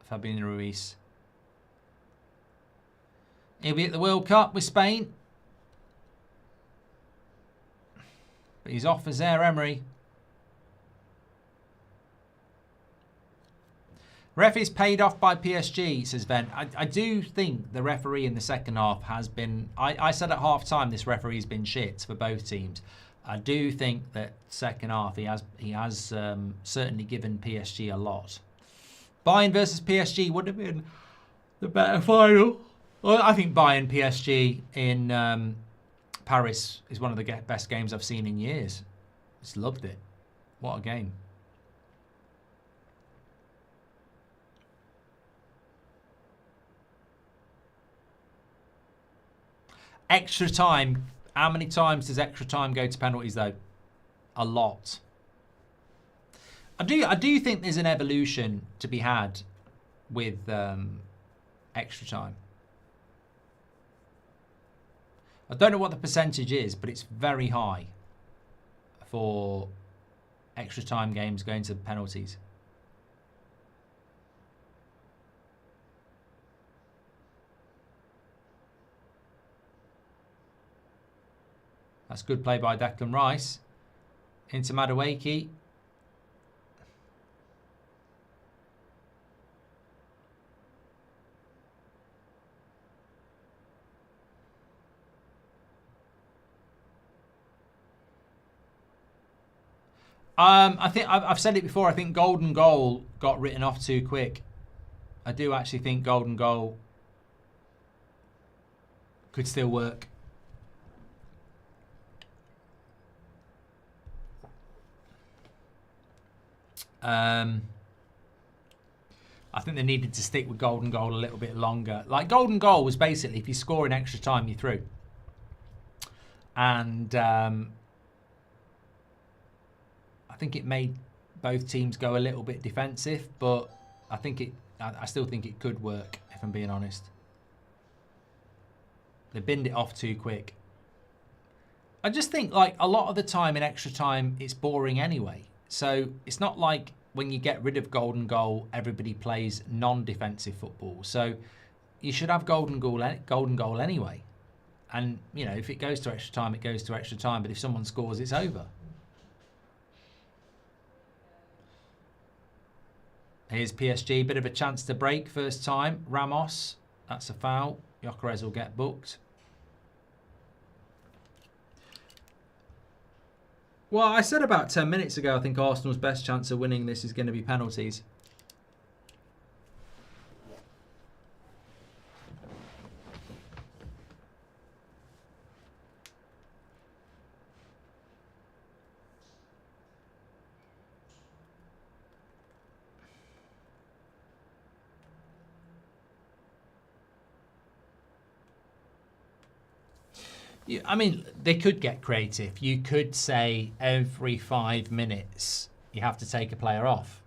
Fabian Ruiz. He'll be at the World Cup with Spain. But he's off for Zaire Emery. Ref is paid off by PSG, says Ben. I do think the referee in the second half has been... I said at half-time this referee's been shit for both teams. I do think that second half he has certainly given PSG a lot. Bayern versus PSG would have been the better final. Well, I think Bayern PSG in Paris is one of the best games I've seen in years. Just loved it. What a game. Extra time. How many times does extra time go to penalties, though? A lot. I do think there's an evolution to be had with extra time. I don't know what the percentage is, but it's very high for extra time games going to penalties. That's good play by Declan Rice. Into Madueke. I think I've said it before. I think golden goal got written off too quick. I do actually think golden goal could still work. I think they needed to stick with golden goal a little bit longer. Like, golden goal was basically if you score in extra time, you're through. And I think it made both teams go a little bit defensive, but I still think it could work, if I'm being honest. They binned it off too quick. I just think, like, a lot of the time in extra time, it's boring anyway. So it's not like when you get rid of golden goal, everybody plays non-defensive football. So you should have golden goal anyway. And, you know, if it goes to extra time, it goes to extra time. But if someone scores, it's over. Here's PSG, bit of a chance to break first time. Ramos, that's a foul. Gyökeres will get booked. Well, I said about 10 minutes ago, I think Arsenal's best chance of winning this is going to be penalties. I mean, they could get creative. You could say every 5 minutes you have to take a player off.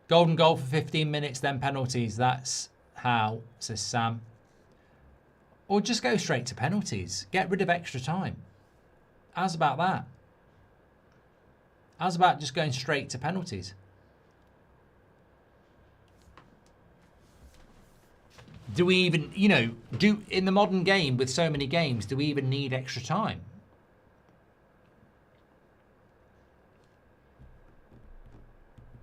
Golden goal for 15 minutes, then penalties. That's how, says Sam. Or just go straight to penalties. Get rid of extra time. How's about that? How's about just going straight to penalties? Do we even, you know, in the modern game with so many games, do we even need extra time?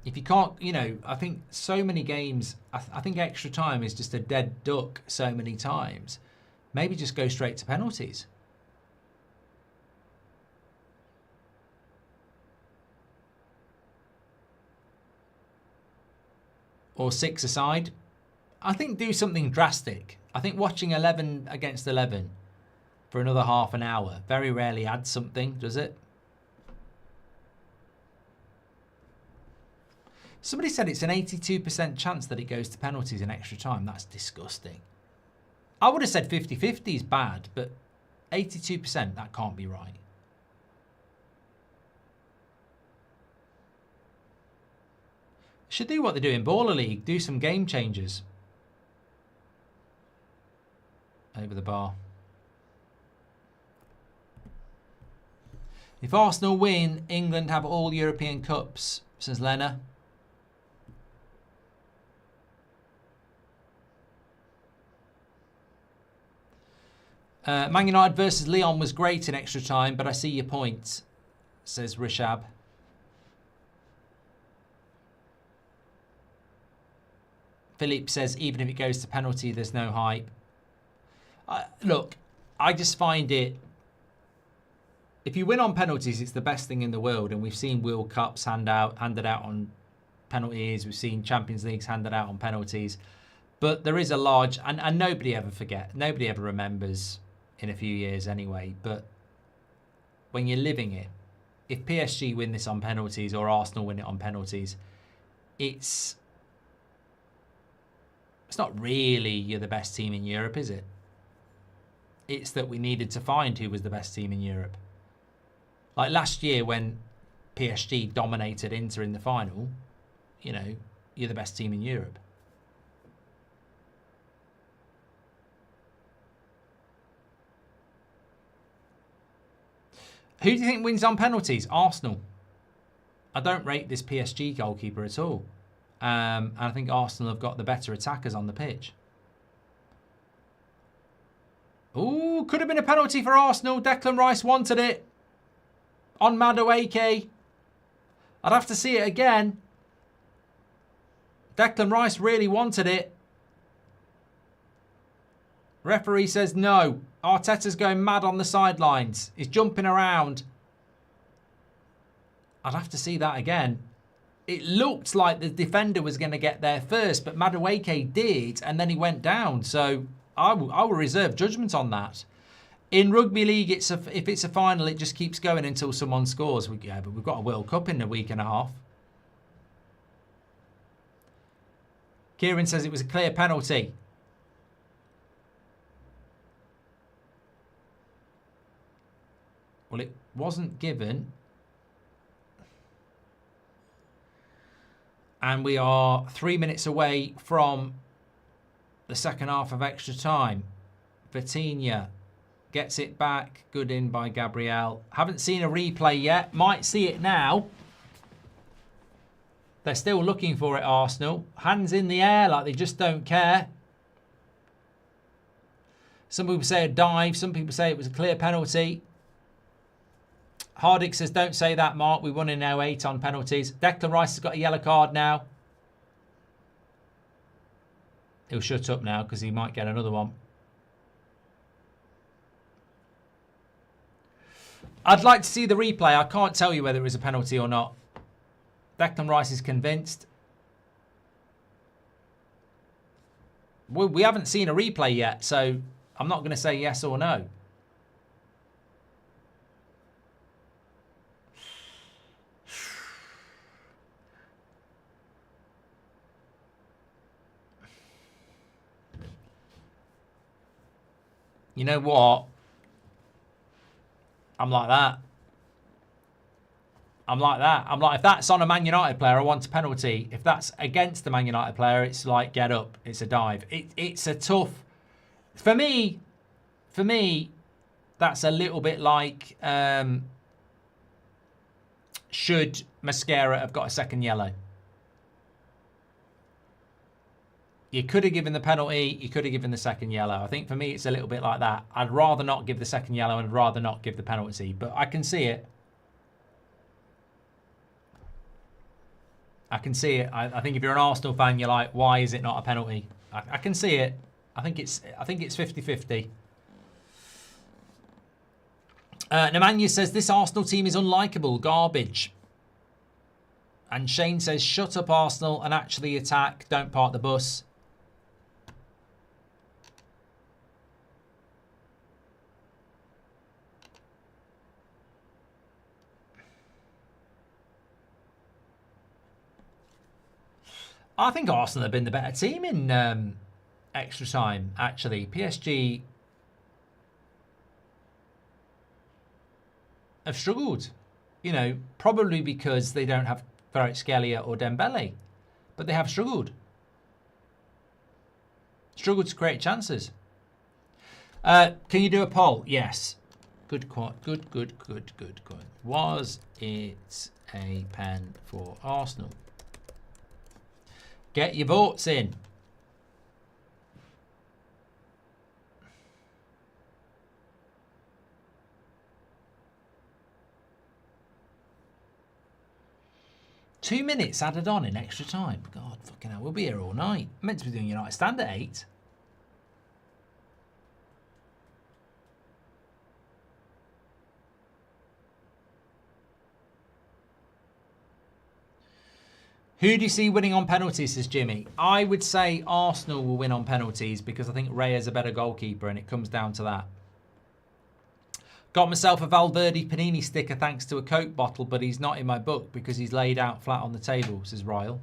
If you can't, you know, I think so many games, I think extra time is just a dead duck so many times. Maybe just go straight to penalties. Or 6 aside. I think do something drastic. I think watching 11 against 11 for another half an hour very rarely adds something, does it? Somebody said it's an 82% chance that it goes to penalties in extra time. That's disgusting. I would have said 50-50 is bad, but 82%, that can't be right. Should do what they do in Baller League. Do some game changers. Over the bar. If Arsenal win, England have all European Cups, says Lena. Man United versus Lyon was great in extra time, but I see your point, says Rishab. Philippe says, even if it goes to penalty, there's no hype. Look, I just find it... If you win on penalties, it's the best thing in the world. And we've seen World Cups handed out on penalties. We've seen Champions Leagues handed out on penalties. But there is a large... And nobody ever forgets. Nobody ever remembers in a few years anyway. But when you're living it, if PSG win this on penalties or Arsenal win it on penalties, it's not really you're the best team in Europe, is it? It's that we needed to find who was the best team in Europe. Like last year when PSG dominated Inter in the final, you know, you're the best team in Europe. Who do you think wins on penalties? Arsenal. I don't rate this PSG goalkeeper at all. And I think Arsenal have got the better attackers on the pitch. Ooh, could have been a penalty for Arsenal. Declan Rice wanted it. On Madueke. I'd have to see it again. Declan Rice really wanted it. Referee says no. Arteta's going mad on the sidelines. He's jumping around. I'd have to see that again. It looked like the defender was going to get there first, but Madueke did, and then he went down. So I will reserve judgment on that. In rugby league, if it's a final, it just keeps going until someone scores. Yeah, but we've got a World Cup in a week and a half. Kieran says it was a clear penalty. Well, it wasn't given. And we are 3 minutes away from the second half of extra time. Vitinha gets it back. Good in by Gabriel. Haven't seen a replay yet. Might see it now. They're still looking for it, Arsenal. Hands in the air like they just don't care. Some people say a dive. Some people say it was a clear penalty. Hardick says, don't say that, Mark. We won in 08 on penalties. Declan Rice has got a yellow card now. He'll shut up now because he might get another one. I'd like to see the replay. I can't tell you whether it was a penalty or not. Declan Rice is convinced. We haven't seen a replay yet, so I'm not going to say yes or no. You know what? I'm like that. I'm like that. I'm like, if that's on a Man United player, I want a penalty. If that's against the Man United player, it's like, get up. It's a dive. It's a tough... For me, that's a little bit like... should Mascara have got a second yellow? You could have given the penalty. You could have given the second yellow. I think for me, it's a little bit like that. I'd rather not give the second yellow and I'd rather not give the penalty. But I can see it. I can see it. I think if you're an Arsenal fan, you're like, why is it not a penalty? I can see it. I think it's 50-50. Nemanja says, this Arsenal team is unlikable. Garbage. And Shane says, shut up, Arsenal, and actually attack. Don't park the bus. I think Arsenal have been the better team in extra time, actually. PSG have struggled. You know, probably because they don't have Kvaratskhelia or Dembele. But they have struggled. Struggled to create chances. Can you do a poll? Yes. Good. Was it a pen for Arsenal? Get your votes in. Two minutes added on in extra time. God, fucking hell, we'll be here all night. I'm meant to be doing United Stand at 8. Who do you see winning on penalties, says Jimmy? I would say Arsenal will win on penalties because I think Raya's a better goalkeeper and it comes down to that. Got myself a Valverde Panini sticker thanks to a Coke bottle, but he's not in my book because he's laid out flat on the table, says Ryle.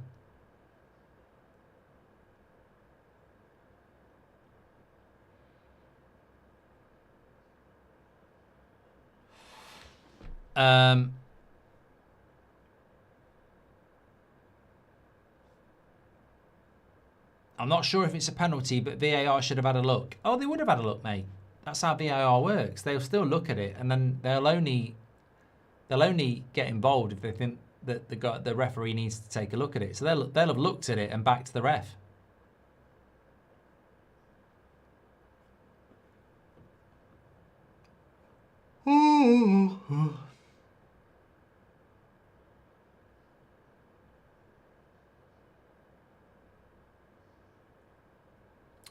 I'm not sure if it's a penalty, but VAR should have had a look. Oh, they would have had a look, mate. That's how VAR works. They'll still look at it, and then they'll only get involved if they think that the referee needs to take a look at it. So they'll have looked at it and back to the ref.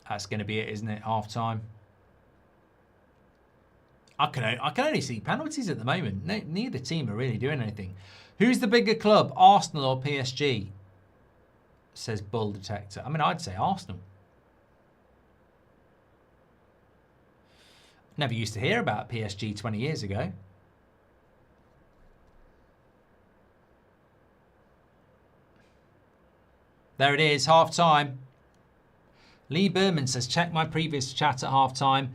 That's going to be it, isn't it? Half time. I can only see penalties at the moment. Neither team are really doing anything. Who's the bigger club, Arsenal or PSG? Says Bull Detector. I mean, I'd say Arsenal. Never used to hear about PSG 20 years ago. There it is, half time. Lee Berman says, check my previous chat at half time.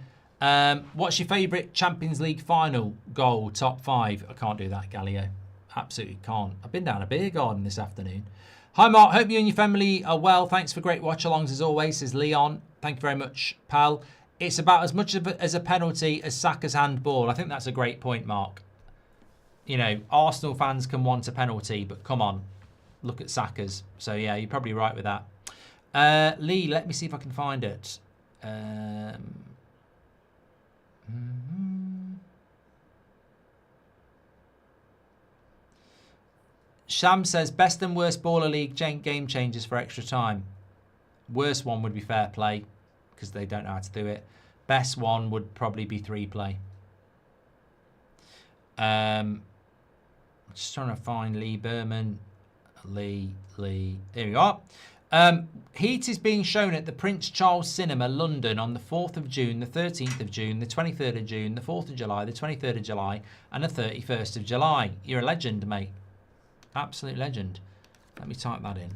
What's your favourite Champions League final goal, top 5? I can't do that, Galileo. Absolutely can't. I've been down a beer garden this afternoon. Hi, Mark. Hope you and your family are well. Thanks for great watch-alongs as always, says Leon. Thank you very much, pal. It's about as much of as a penalty as Saka's handball. I think that's a great point, Mark. You know, Arsenal fans can want a penalty, but come on. Look at Saka's. So, yeah, you're probably right with that. Lee, let me see if I can find it. Sham says, best and worst baller league game changers for extra time. Worst one would be fair play because they don't know how to do it. Best one would probably be 3-play. Just trying to find Lee Berman. Lee. Here we are. Heat is being shown at the Prince Charles Cinema, London, on the 4th of June, the 13th of June, the 23rd of June, the 4th of July, the 23rd of July, and the 31st of July. You're a legend, mate. Absolute legend. Let me type that in.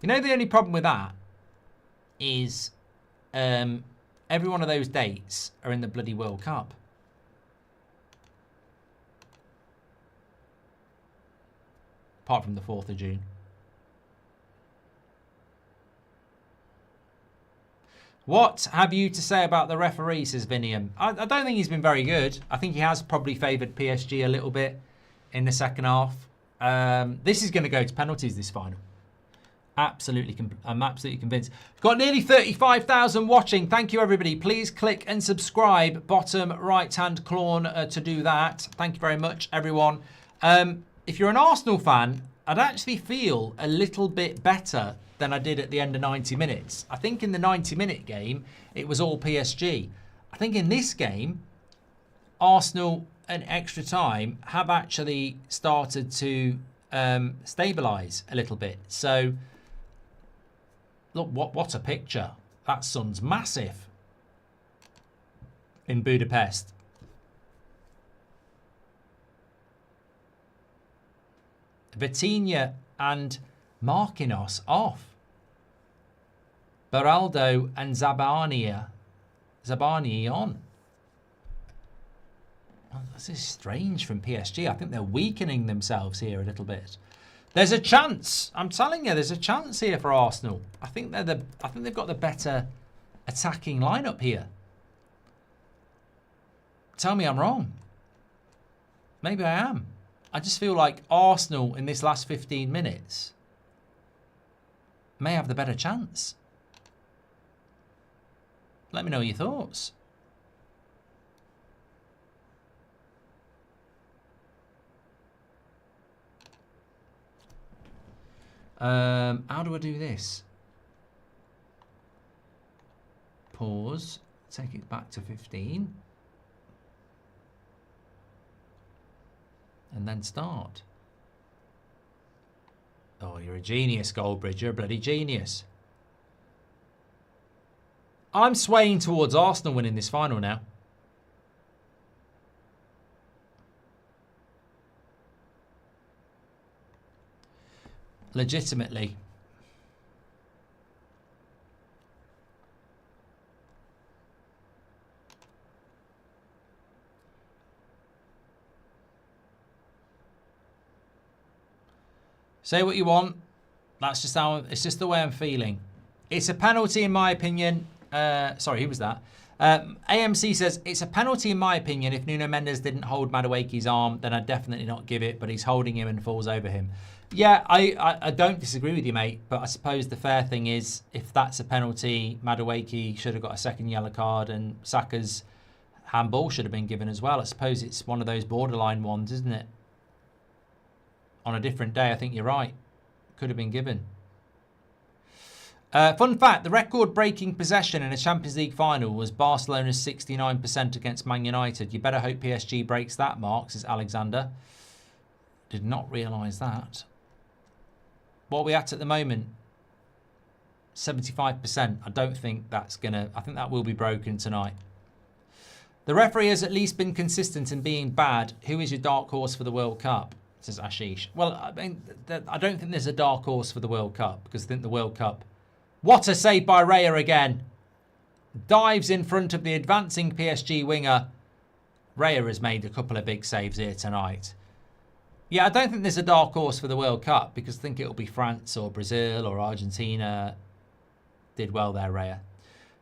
You know, the only problem with that is every one of those dates are in the bloody World Cup. Apart from the 4th of June. What have you to say about the referee, says Vinium? I don't think he's been very good. I think he has probably favoured PSG a little bit in the second half. This is going to go to penalties, this final. I'm absolutely convinced. Got nearly 35,000 watching. Thank you, everybody. Please click and subscribe. Bottom right-hand corner to do that. Thank you very much, everyone. If you're an Arsenal fan, I'd actually feel a little bit better than I did at the end of 90 minutes. I think in the 90-minute game, it was all PSG. I think in this game, Arsenal and extra time have actually started to stabilise a little bit. So, look, what a picture. That sun's massive in Budapest. Vitinha and Marquinhos off. Beraldo and Zabani on. Oh, this is strange from PSG. I think they're weakening themselves here a little bit. There's a chance. I'm telling you, there's a chance here for Arsenal. I think they've got the better attacking lineup here. Tell me I'm wrong. Maybe I am. I just feel like Arsenal in this last 15 minutes may have the better chance. Let me know your thoughts. How do I do this? Pause. Take it back to 15. And then start. Oh, you're a genius, Goldbridge. You're a bloody genius. I'm swaying towards Arsenal winning this final now. Legitimately. Say what you want. That's just how it's just the way I'm feeling. It's a penalty in my opinion. Sorry, who was that? AMC says it's a penalty in my opinion. If Nuno Mendes didn't hold Madueke's arm, then I'd definitely not give it. But he's holding him and falls over him. Yeah, I don't disagree with you, mate. But I suppose the fair thing is, if that's a penalty, Madueke should have got a second yellow card, and Saka's handball should have been given as well. I suppose it's one of those borderline ones, isn't it? On a different day, I think you're right. Could have been given. Fun fact, the record-breaking possession in a Champions League final was Barcelona's 69% against Man United. You better hope PSG breaks that mark, says Alexander. Did not realise that. What are we at the moment? 75%. I don't think that's going to... I think that will be broken tonight. The referee has at least been consistent in being bad. Who is your dark horse for the World Cup? Says Ashish. Well, I mean, I don't think there's a dark horse for the World Cup, because I think the World Cup... What a save by Raya again. Dives in front of the advancing PSG winger. Raya has made a couple of big saves here tonight. Yeah, I don't think there's a dark horse for the World Cup, because I think it'll be France or Brazil or Argentina. Did well there, Raya.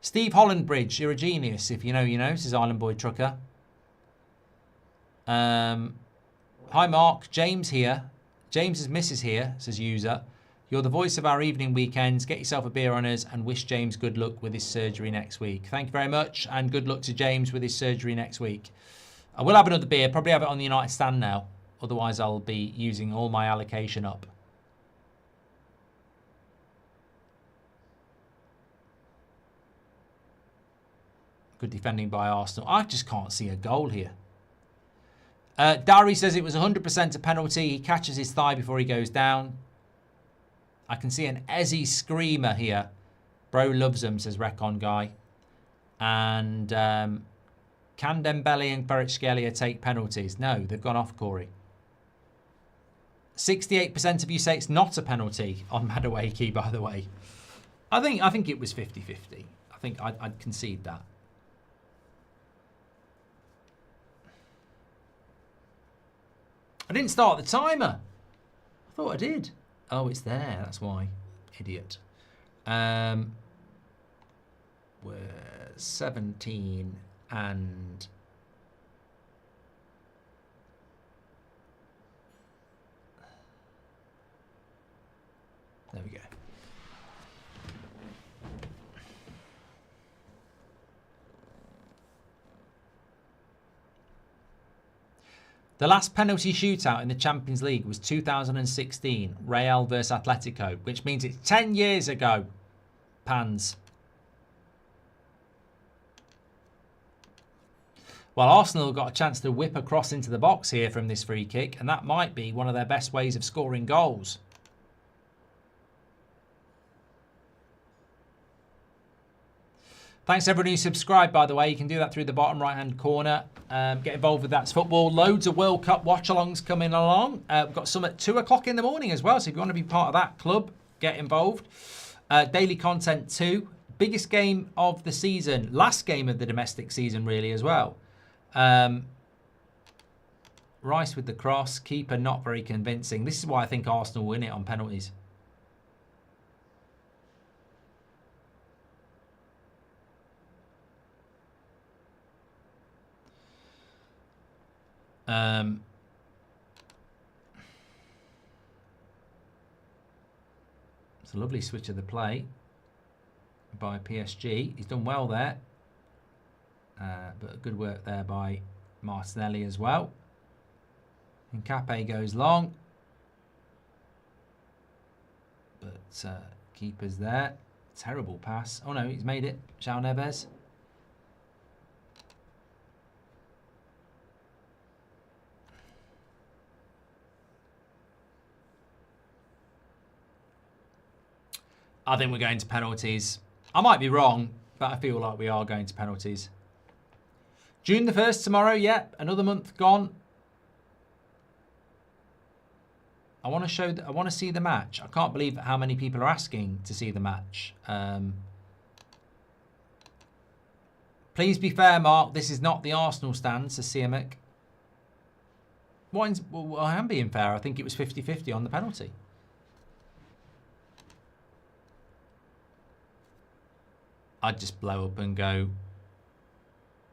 Steve Hollandbridge, you're a genius. If you know, you know, says Island Boy Trucker. Hi, Mark. James here. James's missus here, says user. You're the voice of our evening weekends. Get yourself a beer on us and wish James good luck with his surgery next week. Thank you very much, and good luck to James with his surgery next week. I will have another beer. Probably have it on the United stand now. Otherwise, I'll be using all my allocation up. Good defending by Arsenal. I just can't see a goal here. Dari says it was 100% a penalty. He catches his thigh before he goes down. I can see an Ezzy screamer here. Bro loves him, says Recon Guy. And can Dembele and Kvaratskhelia take penalties? No, they've gone off, Corey. 68% of you say it's not a penalty on Madueke, by the way. I think it was 50-50. I think I'd concede that. I didn't start the timer. I thought I did. Oh, it's there. That's why. Idiot. We're 17 and... There we go. The last penalty shootout in the Champions League was 2016, Real versus Atletico, which means it's 10 years ago. Pans. Well, Arsenal got a chance to whip across into the box here from this free kick, and that might be one of their best ways of scoring goals. Thanks everyone who subscribed, by the way. You can do that through the bottom right-hand corner. Get involved with That's Football. Loads of World Cup watch-alongs coming along. We've got some at 2 o'clock in the morning as well. So if you want to be part of that club, get involved. Daily content too. Biggest game of the season. Last game of the domestic season, really, as well. Rice with the cross. Keeper not very convincing. This is why I think Arsenal win it on penalties. It's a lovely switch of the play by PSG. He's done well there. But good work there by Martinelli as well. And Cape goes long. But keeper's there. Terrible pass. Oh no, he's made it. João Neves. I think we're going to penalties. I might be wrong, but I feel like we are going to penalties. June the 1st tomorrow, yep. Another month gone. I want to see the match. I can't believe how many people are asking to see the match. Please be fair, Mark. This is not the Arsenal stand, says Siamic. Well, I am being fair. I think it was 50-50 on the penalty. I'd just blow up and go...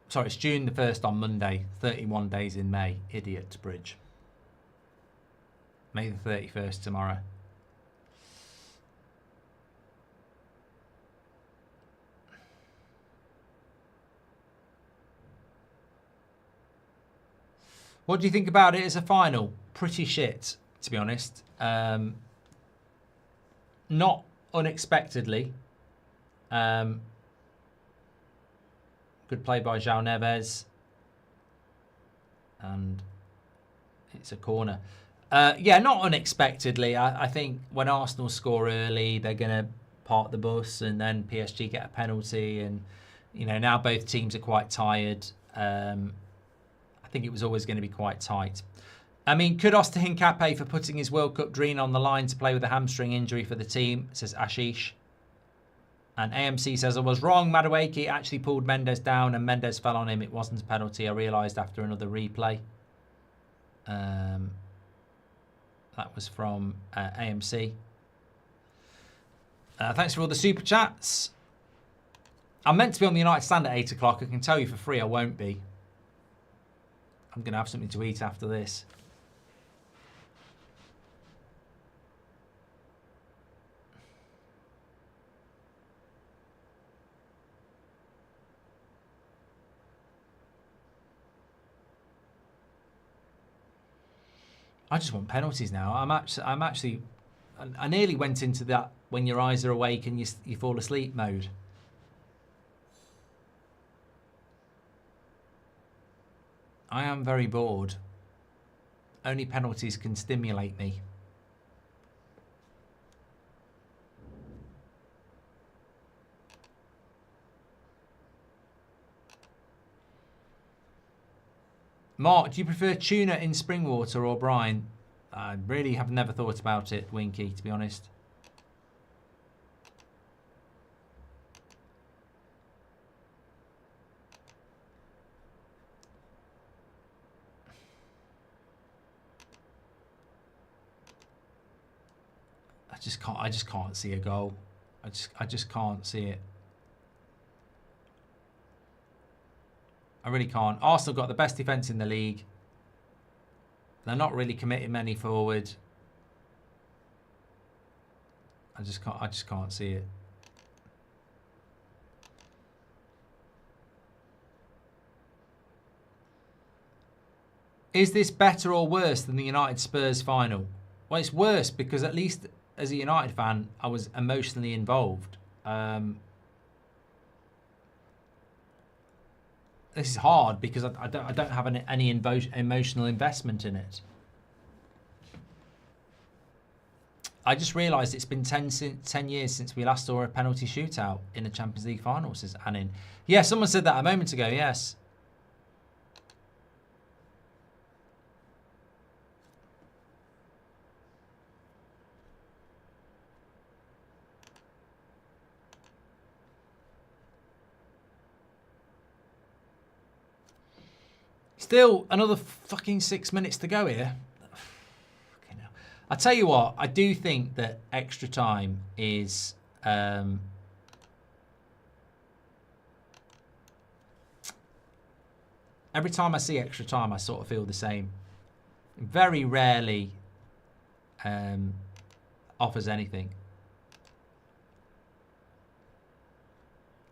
Sorry, it's June the 1st on Monday. 31 days in May. Idiot Bridge. May the 31st tomorrow. What do you think about it as a final? Pretty shit, to be honest. Not unexpectedly. Good play by João Neves. And it's a corner. Yeah, not unexpectedly. I think when Arsenal score early, they're going to park the bus and then PSG get a penalty. And, you know, now both teams are quite tired. I think it was always going to be quite tight. I mean, kudos to Hincapié for putting his World Cup dream on the line to play with a hamstring injury for the team, says Ashish. And AMC says, I was wrong. Madueke actually pulled Mendes down and Mendes fell on him. It wasn't a penalty. I realised after another replay. That was from AMC. Thanks for all the super chats. I'm meant to be on the United stand at 8 o'clock. I can tell you for free I won't be. I'm going to have something to eat after this. I just want penalties now. I nearly went into that when your eyes are awake and you fall asleep mode. I am very bored. Only penalties can stimulate me. Mark, do you prefer tuna in spring water or brine? I really have never thought about it, Winky, to be honest. I just can't see a goal. I just can't see it. I really can't. Arsenal got the best defence in the league. They're not really committing many forward. I just can't see it. Is this better or worse than the United Spurs final? Well, it's worse because at least as a United fan, I was emotionally involved. This is hard because I don't have any emotional investment in it. I just realised it's been 10 years since we last saw a penalty shootout in the Champions League final, says Anin. Yeah, someone said that a moment ago, yes. Still another fucking 6 minutes to go here. I tell you what, I do think that extra time is every time I see extra time, I sort of feel the same. Very rarely offers anything.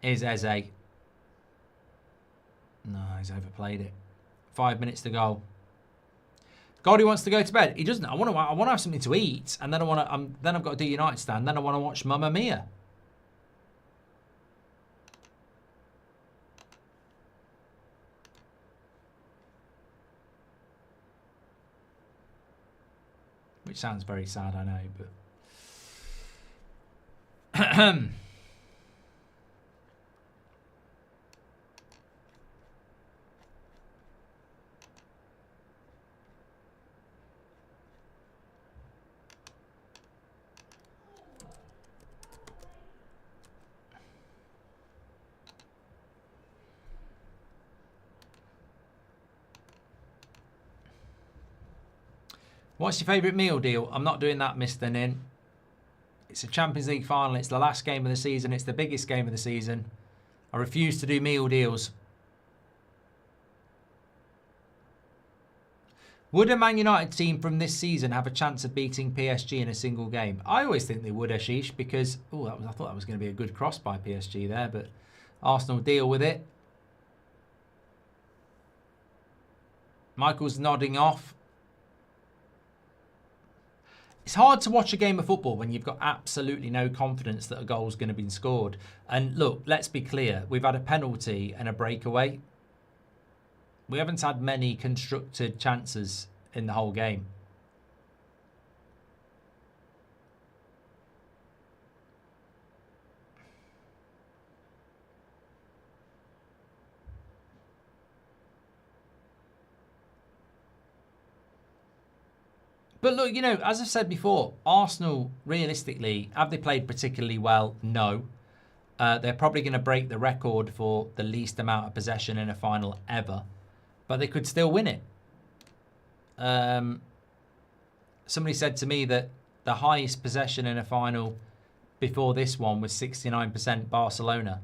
Is Eze? No, he's overplayed it. 5 minutes to go. Goldie wants to go to bed. He doesn't. I want to have something to eat, and then then I've got to do United stand. Then I want to watch Mamma Mia. Which sounds very sad, I know, but. What's your favourite meal deal? I'm not doing that, Mr. Nin. It's a Champions League final. It's the last game of the season. It's the biggest game of the season. I refuse to do meal deals. Would a Man United team from this season have a chance of beating PSG in a single game? I always think they would, Ashish, because I thought that was going to be a good cross by PSG there, but Arsenal deal with it. Michael's nodding off. It's hard to watch a game of football when you've got absolutely no confidence that a goal's going to be scored. And look, let's be clear. We've had a penalty and a breakaway. We haven't had many constructed chances in the whole game. But look, you know, as I've said before, Arsenal, realistically, have they played particularly well? No. They're probably going to break the record for the least amount of possession in a final ever. But they could still win it. Somebody said to me that the highest possession in a final before this one was 69% Barcelona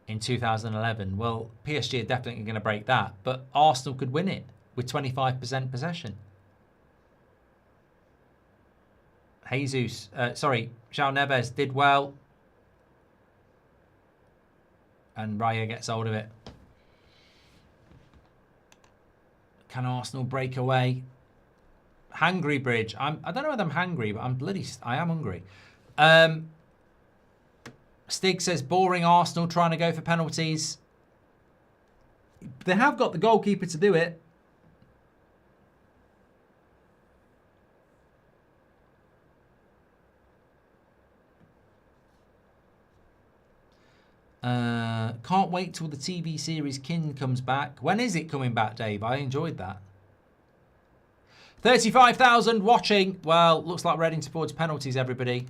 in 2011. Well, PSG are definitely going to break that. But Arsenal could win it with 25% possession. Jesus, João Neves did well. And Raya gets hold of it. Can Arsenal break away? Hungry Bridge. I don't know whether I'm hungry, but I am hungry. Stig says, boring Arsenal trying to go for penalties. They have got the goalkeeper to do it. can't wait till the TV series Kin comes back. When is it coming back, Dave? I enjoyed that. 35,000 watching. Well, looks like we're heading towards penalties, everybody.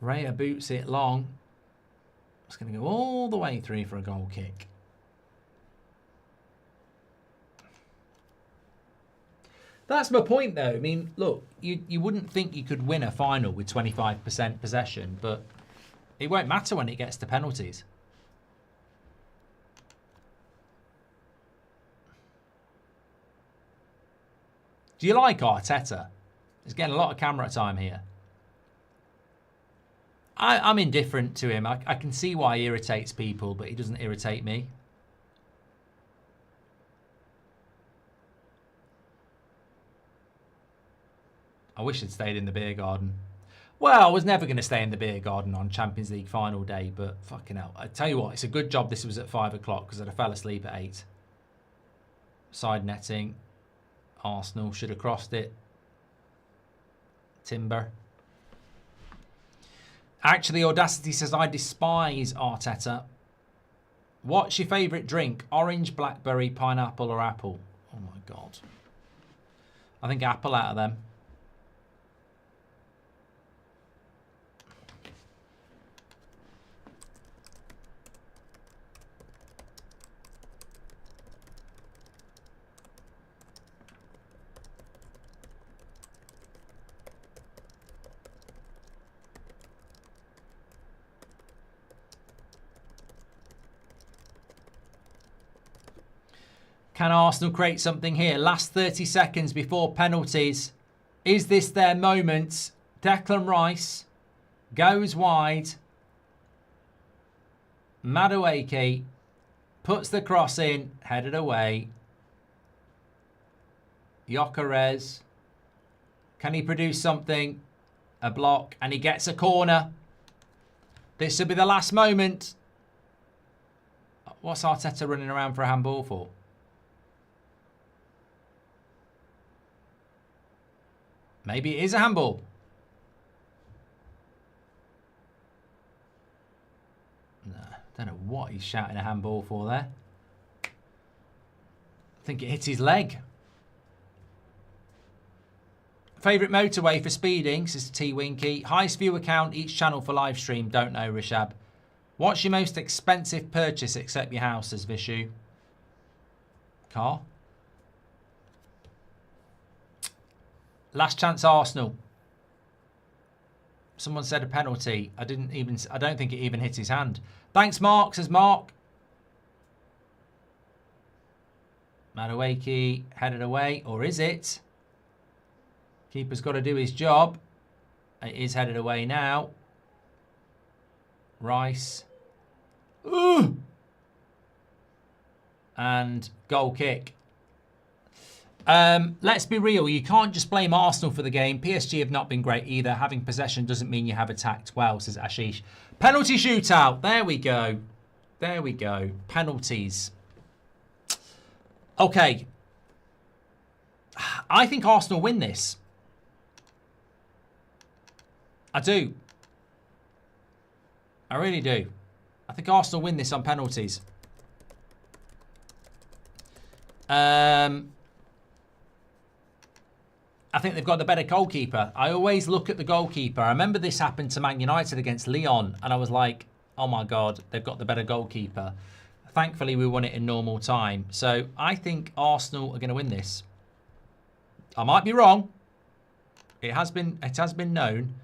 Raya boots it long. It's going to go all the way through for a goal kick. That's my point, though. I mean, look, you wouldn't think you could win a final with 25% possession, but it won't matter when it gets to penalties. Do you like Arteta? He's getting a lot of camera time here. I'm indifferent to him. I can see why he irritates people, but he doesn't irritate me. I wish I'd stayed in the beer garden. Well, I was never going to stay in the beer garden on Champions League final day, but fucking hell. I tell you what, it's a good job this was at 5 o'clock because I'd have fell asleep at 8. Side netting. Arsenal should have crossed it. Timber. Actually, Audacity says, I despise Arteta. What's your favourite drink? Orange, blackberry, pineapple or apple? Oh my God. I think apple out of them. Can Arsenal create something here? Last 30 seconds before penalties. Is this their moment? Declan Rice goes wide. Madueke puts the cross in, headed away. Gyökeres. Can he produce something? A block, and he gets a corner. This will be the last moment. What's Arteta running around for a handball for? Maybe it is a handball. No, don't know what he's shouting a handball for there. I think it hit his leg. Favourite motorway for speeding, says T Winky. Highest viewer count each channel for live stream. Don't know, Rishab. What's your most expensive purchase except your house, says Vishu? Car? Last chance Arsenal. Someone said a penalty. I don't think it even hit his hand. Thanks, Mark, says Mark. Madueke headed away, or is it? Keeper's got to do his job. It is headed away now. Rice. Ooh! And goal kick. Let's be real. You can't just blame Arsenal for the game. PSG have not been great either. Having possession doesn't mean you have attacked well, says Ashish. Penalty shootout. There we go. There we go. Penalties. Okay. I think Arsenal win this. I do. I really do. I think Arsenal win this on penalties. I think they've got the better goalkeeper. I always look at the goalkeeper. I remember this happened to Man United against Lyon, and I was like, oh my God, they've got the better goalkeeper. Thankfully, we won it in normal time. So I think Arsenal are going to win this. I might be wrong. It has been known.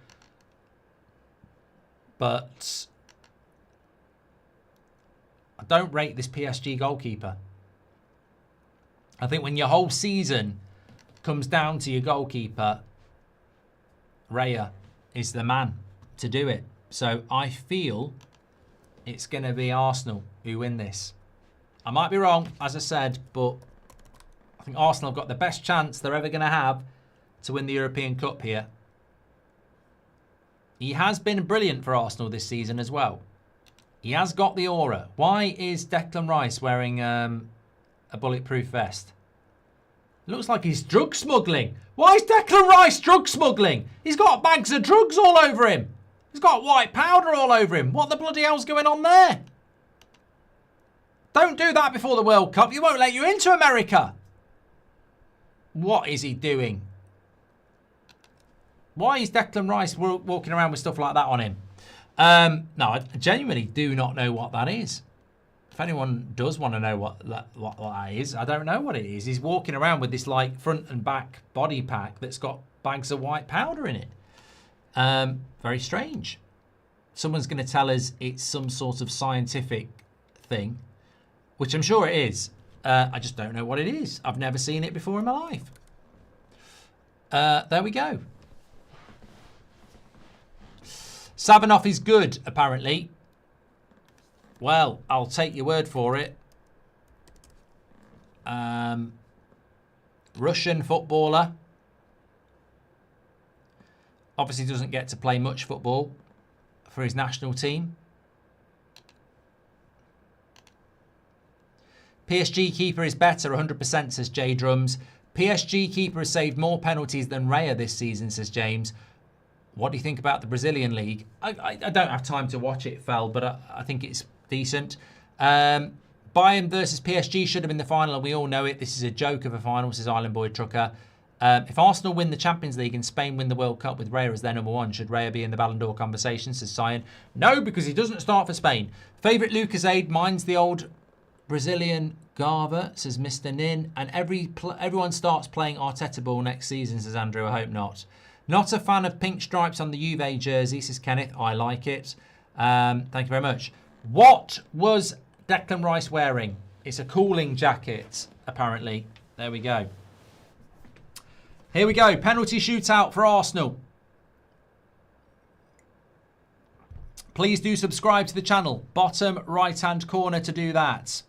But I don't rate this PSG goalkeeper. I think when your whole season comes down to your goalkeeper, Raya is the man to do it. So I feel it's going to be Arsenal who win this. I might be wrong, as I said, but I think Arsenal have got the best chance they're ever going to have to win the European Cup here. He has been brilliant for Arsenal this season as well. He has got the aura. Why is Declan Rice wearing a bulletproof vest? It looks like he's drug smuggling. Why is Declan Rice drug smuggling? He's got bags of drugs all over him. He's got white powder all over him. What the bloody hell's going on there? Don't do that before the World Cup. You won't let you into America. What is he doing? Why is Declan Rice walking around with stuff like that on him? No, I genuinely do not know what that is. If anyone does want to know what that is, I don't know what it is. He's walking around with this like front and back body pack that's got bags of white powder in it. Very strange. Someone's going to tell us it's some sort of scientific thing, which I'm sure it is. I just don't know what it is. I've never seen it before in my life. There we go. Savinov is good, apparently. Well, I'll take your word for it. Russian footballer. Obviously doesn't get to play much football for his national team. PSG keeper is better, 100%, says J Drums. PSG keeper has saved more penalties than Raya this season, says James. What do you think about the Brazilian league? I don't have time to watch it, Fel, but I think it's decent. Bayern versus PSG should have been the final, and we all know it. This is a joke of a final, says Island Boy Trucker. If Arsenal win the Champions League and Spain win the World Cup with Raya as their number one, should Raya be in the Ballon d'Or conversation, says Cyan? No, because he doesn't start for Spain. Favourite Lucasade, mine's the old Brazilian Garva, says Mr. Nin. And everyone starts playing Arteta ball next season, says Andrew. I hope not. Not a fan of pink stripes on the Juve jersey, says Kenneth. I like it. Thank you very much. What was Declan Rice wearing? It's a cooling jacket, apparently. There we go. Here we go. Penalty shootout for Arsenal. Please do subscribe to the channel. Bottom right-hand corner to do that.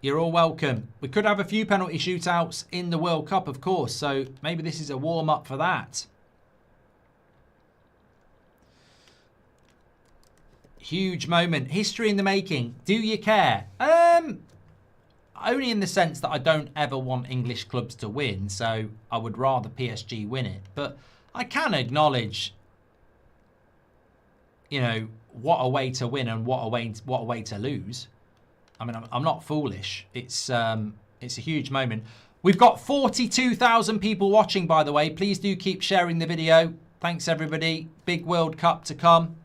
You're all welcome. We could have a few penalty shootouts in the World Cup, of course, so maybe this is a warm-up for that. Huge moment. History in the making. Do you care? Only in the sense that I don't ever want English clubs to win, so I would rather PSG win it. But I can acknowledge, you know, what a way to win and what a way to lose. I mean, I'm not foolish. It's a huge moment. We've got 42,000 people watching, by the way. Please do keep sharing the video. Thanks, everybody. Big World Cup to come.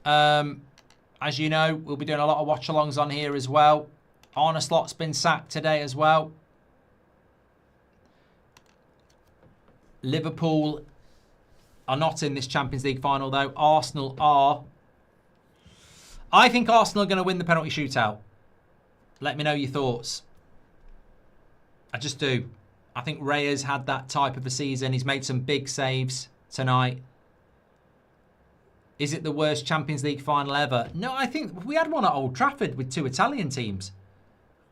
As you know, we'll be doing a lot of watch-alongs on here as well. Arne Slot's been sacked today as well. Liverpool are not in this Champions League final, though. Arsenal are. I think Arsenal are going to win the penalty shootout. Let me know your thoughts. I just do. I think Raya's had that type of a season. He's made some big saves tonight. Is it the worst Champions League final ever? No, I think we had one at Old Trafford with two Italian teams.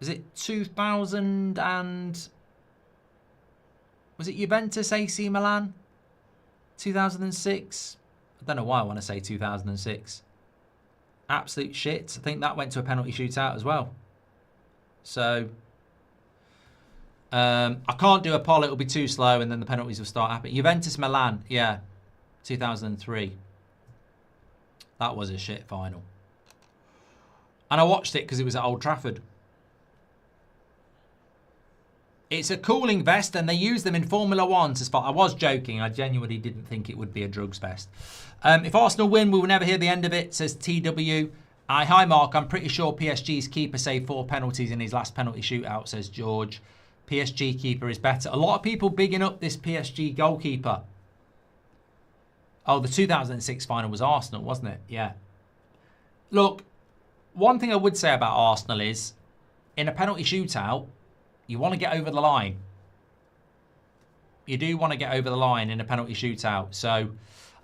Was it 2000 and... Was it Juventus, AC Milan? 2006? I don't know why I want to say 2006. Absolute shit. I think that went to a penalty shootout as well. So... I can't do a poll. It'll be too slow and then the penalties will start happening. Juventus Milan, yeah. 2003. That was a shit final. And I watched it because it was at Old Trafford. It's a cooling vest and they use them in Formula 1. I was joking. I genuinely didn't think it would be a drugs vest. If Arsenal win, we will never hear the end of it, says TW. Hi, Mark. I'm pretty sure PSG's keeper saved 4 penalties in his last penalty shootout, says George. PSG keeper is better. A lot of people bigging up this PSG goalkeeper. Oh, the 2006 final was Arsenal, wasn't it? Yeah. Look, one thing I would say about Arsenal is, in a penalty shootout, you want to get over the line. You do want to get over the line in a penalty shootout. So,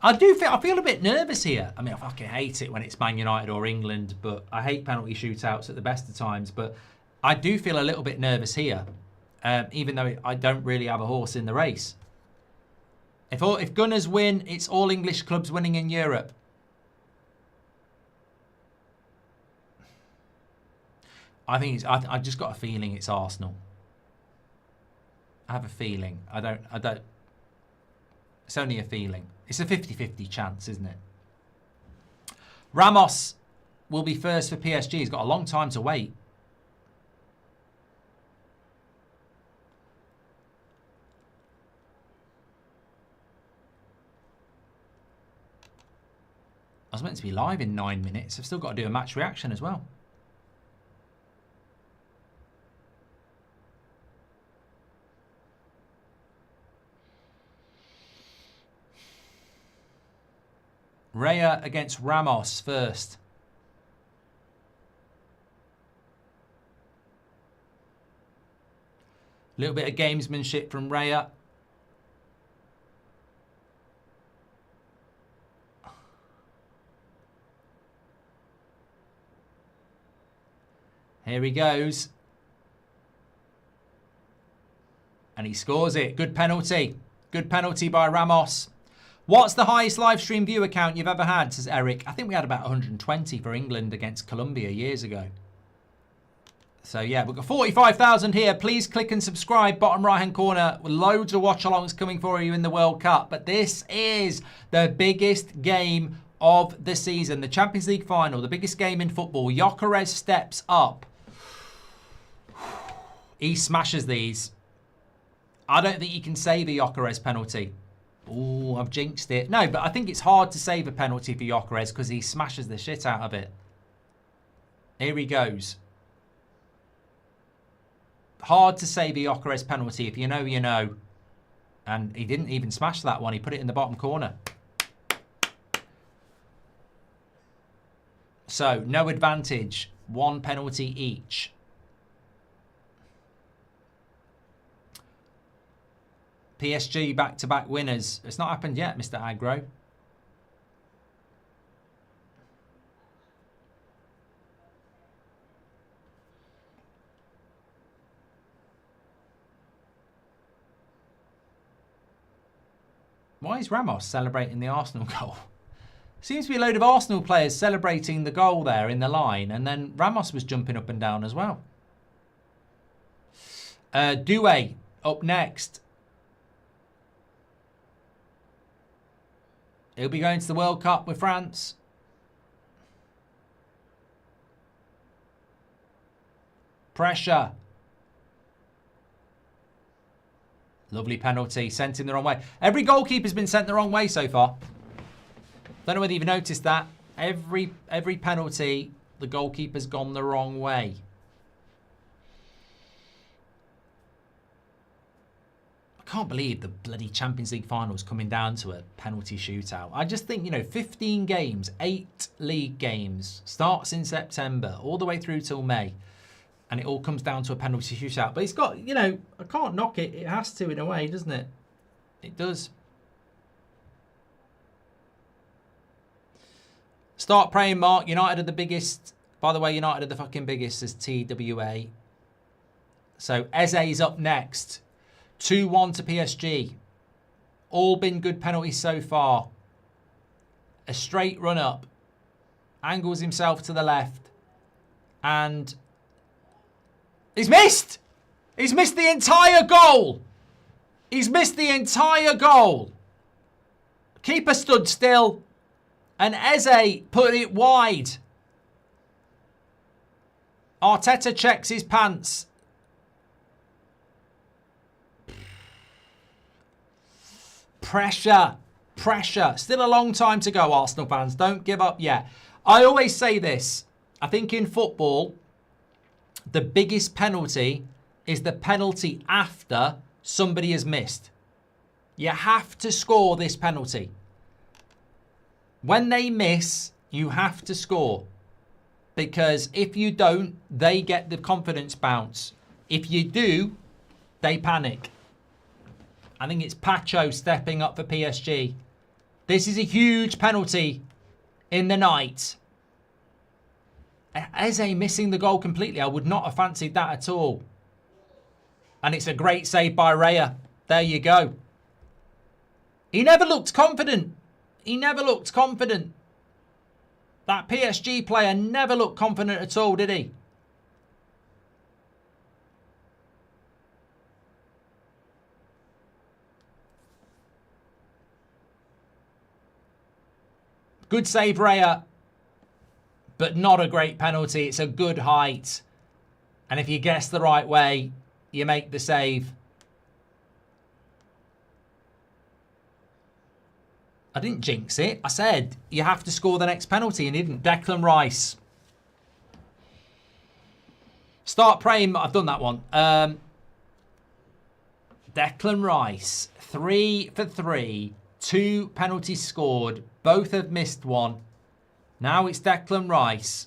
I feel a bit nervous here. I mean, I fucking hate it when it's Man United or England, but I hate penalty shootouts at the best of times. But I do feel a little bit nervous here, even though I don't really have a horse in the race. If Gunners win, it's all English clubs winning in Europe. I think I just got a feeling it's Arsenal. I have a feeling. I don't. It's only a feeling. It's a 50-50 chance, isn't it? Ramos will be first for PSG. He's got a long time to wait. I was meant to be live in 9 minutes. I've still got to do a match reaction as well. Raya against Ramos first. A little bit of gamesmanship from Raya. Here he goes. And he scores it. Good penalty. Good penalty by Ramos. What's the highest live stream view account you've ever had, says Eric. I think we had about 120 for England against Colombia years ago. So yeah, we've got 45,000 here. Please click and subscribe. Bottom right hand corner. Loads of watch-alongs coming for you in the World Cup. But this is the biggest game of the season. The Champions League final. The biggest game in football. Gyökeres steps up. He smashes these. I don't think you can save a Gyökeres penalty. Oh, I've jinxed it. No, but I think it's hard to save a penalty for Gyökeres because he smashes the shit out of it. Here he goes. Hard to save a Gyökeres penalty. If you know, you know. And he didn't even smash that one. He put it in the bottom corner. So, no advantage. One penalty each. PSG back-to-back winners. It's not happened yet, Mr. Aggro. Why is Ramos celebrating the Arsenal goal? Seems to be a load of Arsenal players celebrating the goal there in the line, and then Ramos was jumping up and down as well. Doué up next. He'll be going to the World Cup with France. Pressure. Lovely penalty. Sent him the wrong way. Every goalkeeper's been sent the wrong way so far. Don't know whether you've noticed that. Every penalty, the goalkeeper's gone the wrong way. I can't believe the bloody Champions League finals coming down to a penalty shootout. I just think, you know, 15 games, 8 league games, starts in September, all the way through till May, and it all comes down to a penalty shootout. But it's got, you know, I can't knock it. It has to in a way, doesn't it? It does. Start praying, Mark. United are the biggest. By the way, United are the fucking biggest, as TWA. So Eze's up next. 2-1 to PSG. All been good penalties so far. A straight run up. Angles himself to the left. And he's missed! He's missed the entire goal! He's missed the entire goal! Keeper stood still. And Eze put it wide. Arteta checks his pants. Pressure. Pressure. Still a long time to go, Arsenal fans. Don't give up yet. I always say this. I think in football, the biggest penalty is the penalty after somebody has missed. You have to score this penalty. When they miss, you have to score. Because if you don't, they get the confidence bounce. If you do, they panic. I think it's Pacho stepping up for PSG. This is a huge penalty in the night. Eze missing the goal completely. I would not have fancied that at all. And it's a great save by Raya. There you go. He never looked confident. He never looked confident. That PSG player never looked confident at all, did he? Good save, Raya. But not a great penalty. It's a good height. And if you guess the right way, you make the save. I didn't jinx it. I said you have to score the next penalty and he didn't. Declan Rice. Start praying. I've done that one. Declan Rice. 3 for 3. 2 penalties scored. Both have missed one. Now it's Declan Rice.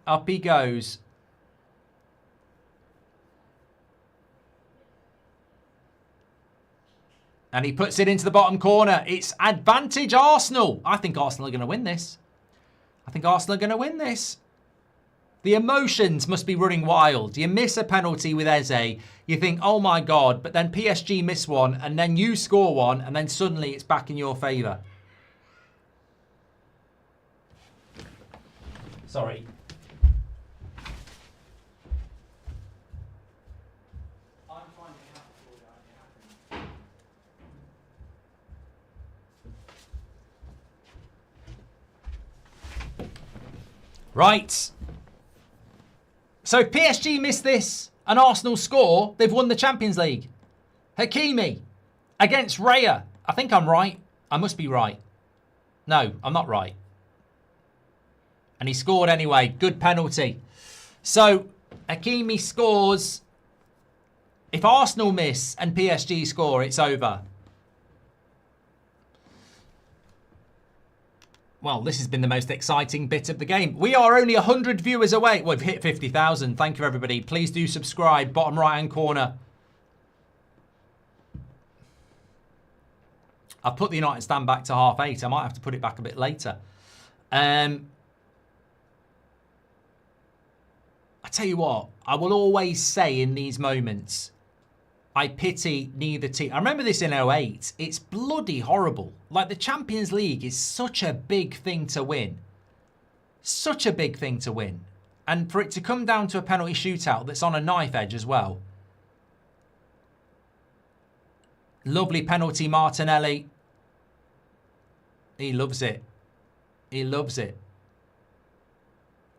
Up he goes. And he puts it into the bottom corner. It's advantage Arsenal. I think Arsenal are going to win this. I think Arsenal are going to win this. The emotions must be running wild. You miss a penalty with Eze. You think, oh my God. But then PSG miss one. And then you score one. And then suddenly it's back in your favour. Sorry. Right. So if PSG miss this and Arsenal score, they've won the Champions League. Hakimi against Raya. I think I'm right. I must be right. No, I'm not right. And he scored anyway. Good penalty. So Hakimi scores. If Arsenal miss and PSG score, it's over. Well, this has been the most exciting bit of the game. We are only 100 viewers away. Well, we've hit 50,000. Thank you, everybody. Please do subscribe. Bottom right-hand corner. I've put the United stand back to 8:30. I might have to put it back a bit later. I tell you what, I will always say in these moments, I pity neither team. I remember this in 2008. It's bloody horrible. Like, the Champions League is such a big thing to win. Such a big thing to win. And for it to come down to a penalty shootout that's on a knife edge as well. Lovely penalty, Martinelli. He loves it. He loves it.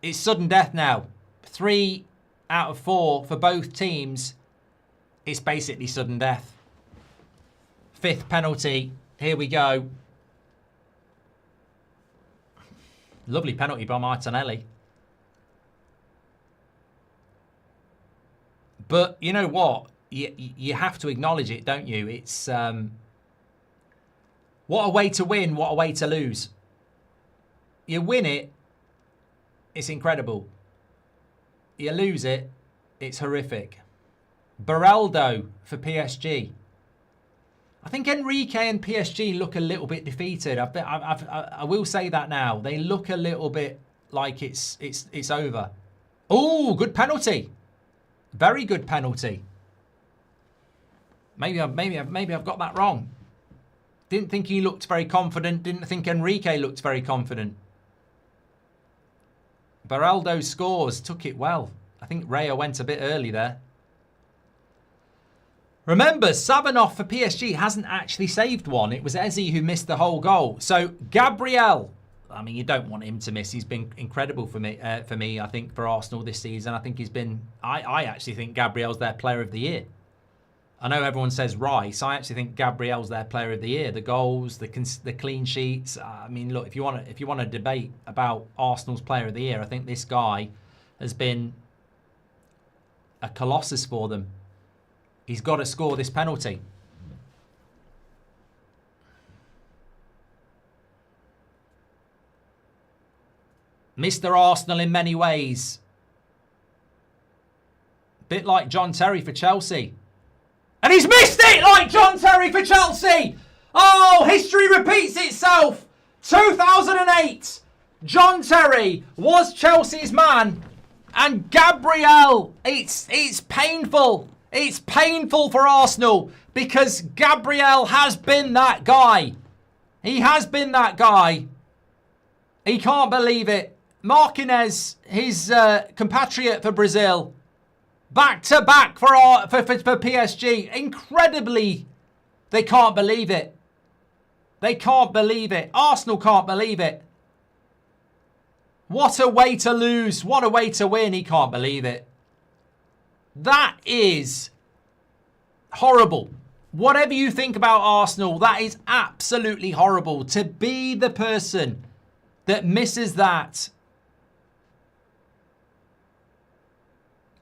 It's sudden death now. 3 out of 4 for both teams. It's basically sudden death. 5th penalty. Here we go. Lovely penalty by Martinelli. But you know what? You have to acknowledge it, don't you? It's what a way to win, what a way to lose. You win it, it's incredible. You lose it, it's horrific. Beraldo for PSG. I think Enrique and PSG look a little bit defeated. I will say that now. They look a little bit like it's over. Oh, good penalty. Very good penalty. Maybe I've got that wrong. Didn't think he looked very confident. Didn't think Enrique looked very confident. Beraldo scores. Took it well. I think Raya went a bit early there. Remember, Savanoff for PSG hasn't actually saved one. It was Eze who missed the whole goal. So, Gabriel. I mean, you don't want him to miss. He's been incredible for me, I think, for Arsenal this season. I think he's been... I actually think Gabriel's their player of the year. I know everyone says Rice. I actually think Gabriel's their player of the year. The goals, the clean sheets. I mean, look, if you want to debate about Arsenal's player of the year, I think this guy has been a colossus for them. He's got to score this penalty. Mr. Arsenal in many ways. Bit like John Terry for Chelsea. And he's missed it like John Terry for Chelsea. Oh, history repeats itself. 2008. John Terry was Chelsea's man. And Gabriel, it's painful. It's painful for Arsenal because Gabriel has been that guy. He has been that guy. He can't believe it. Marquinhos, his compatriot for Brazil, back-to-back for PSG. Incredibly, they can't believe it. They can't believe it. Arsenal can't believe it. What a way to lose. What a way to win. He can't believe it. That is horrible. Whatever you think about Arsenal, that is absolutely horrible. To be the person that misses that.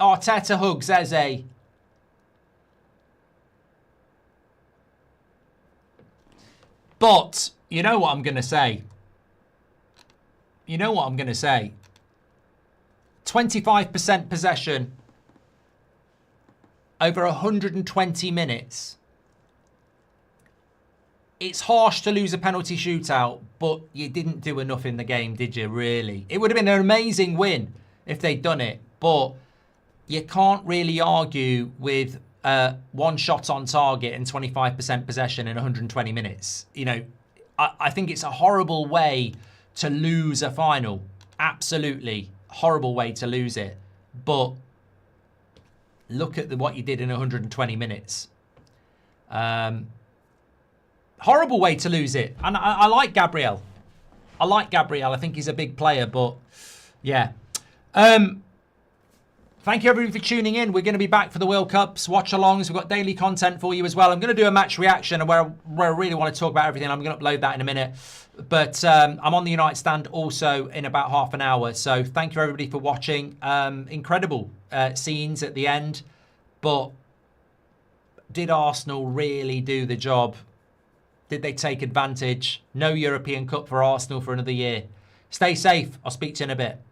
Arteta hugs Eze. But, you know what I'm going to say? You know what I'm going to say? 25% possession over 120 minutes. It's harsh to lose a penalty shootout, but you didn't do enough in the game, did you, really? It would have been an amazing win if they'd done it, but you can't really argue with one shot on target and 25% possession in 120 minutes. You know, I think it's a horrible way to lose a final. Absolutely horrible way to lose it. But look at what you did in 120 minutes. Horrible way to lose it. And I like Gabriel. I like Gabriel. I think he's a big player, but yeah. Thank you everybody for tuning in. We're going to be back for the World Cups, watch-alongs. We've got daily content for you as well. I'm going to do a match reaction where I really want to talk about everything. I'm going to upload that in a minute. But I'm on the United stand also in about half an hour. So thank you everybody for watching. Incredible scenes at the end. But did Arsenal really do the job? Did they take advantage? No European Cup for Arsenal for another year. Stay safe. I'll speak to you in a bit.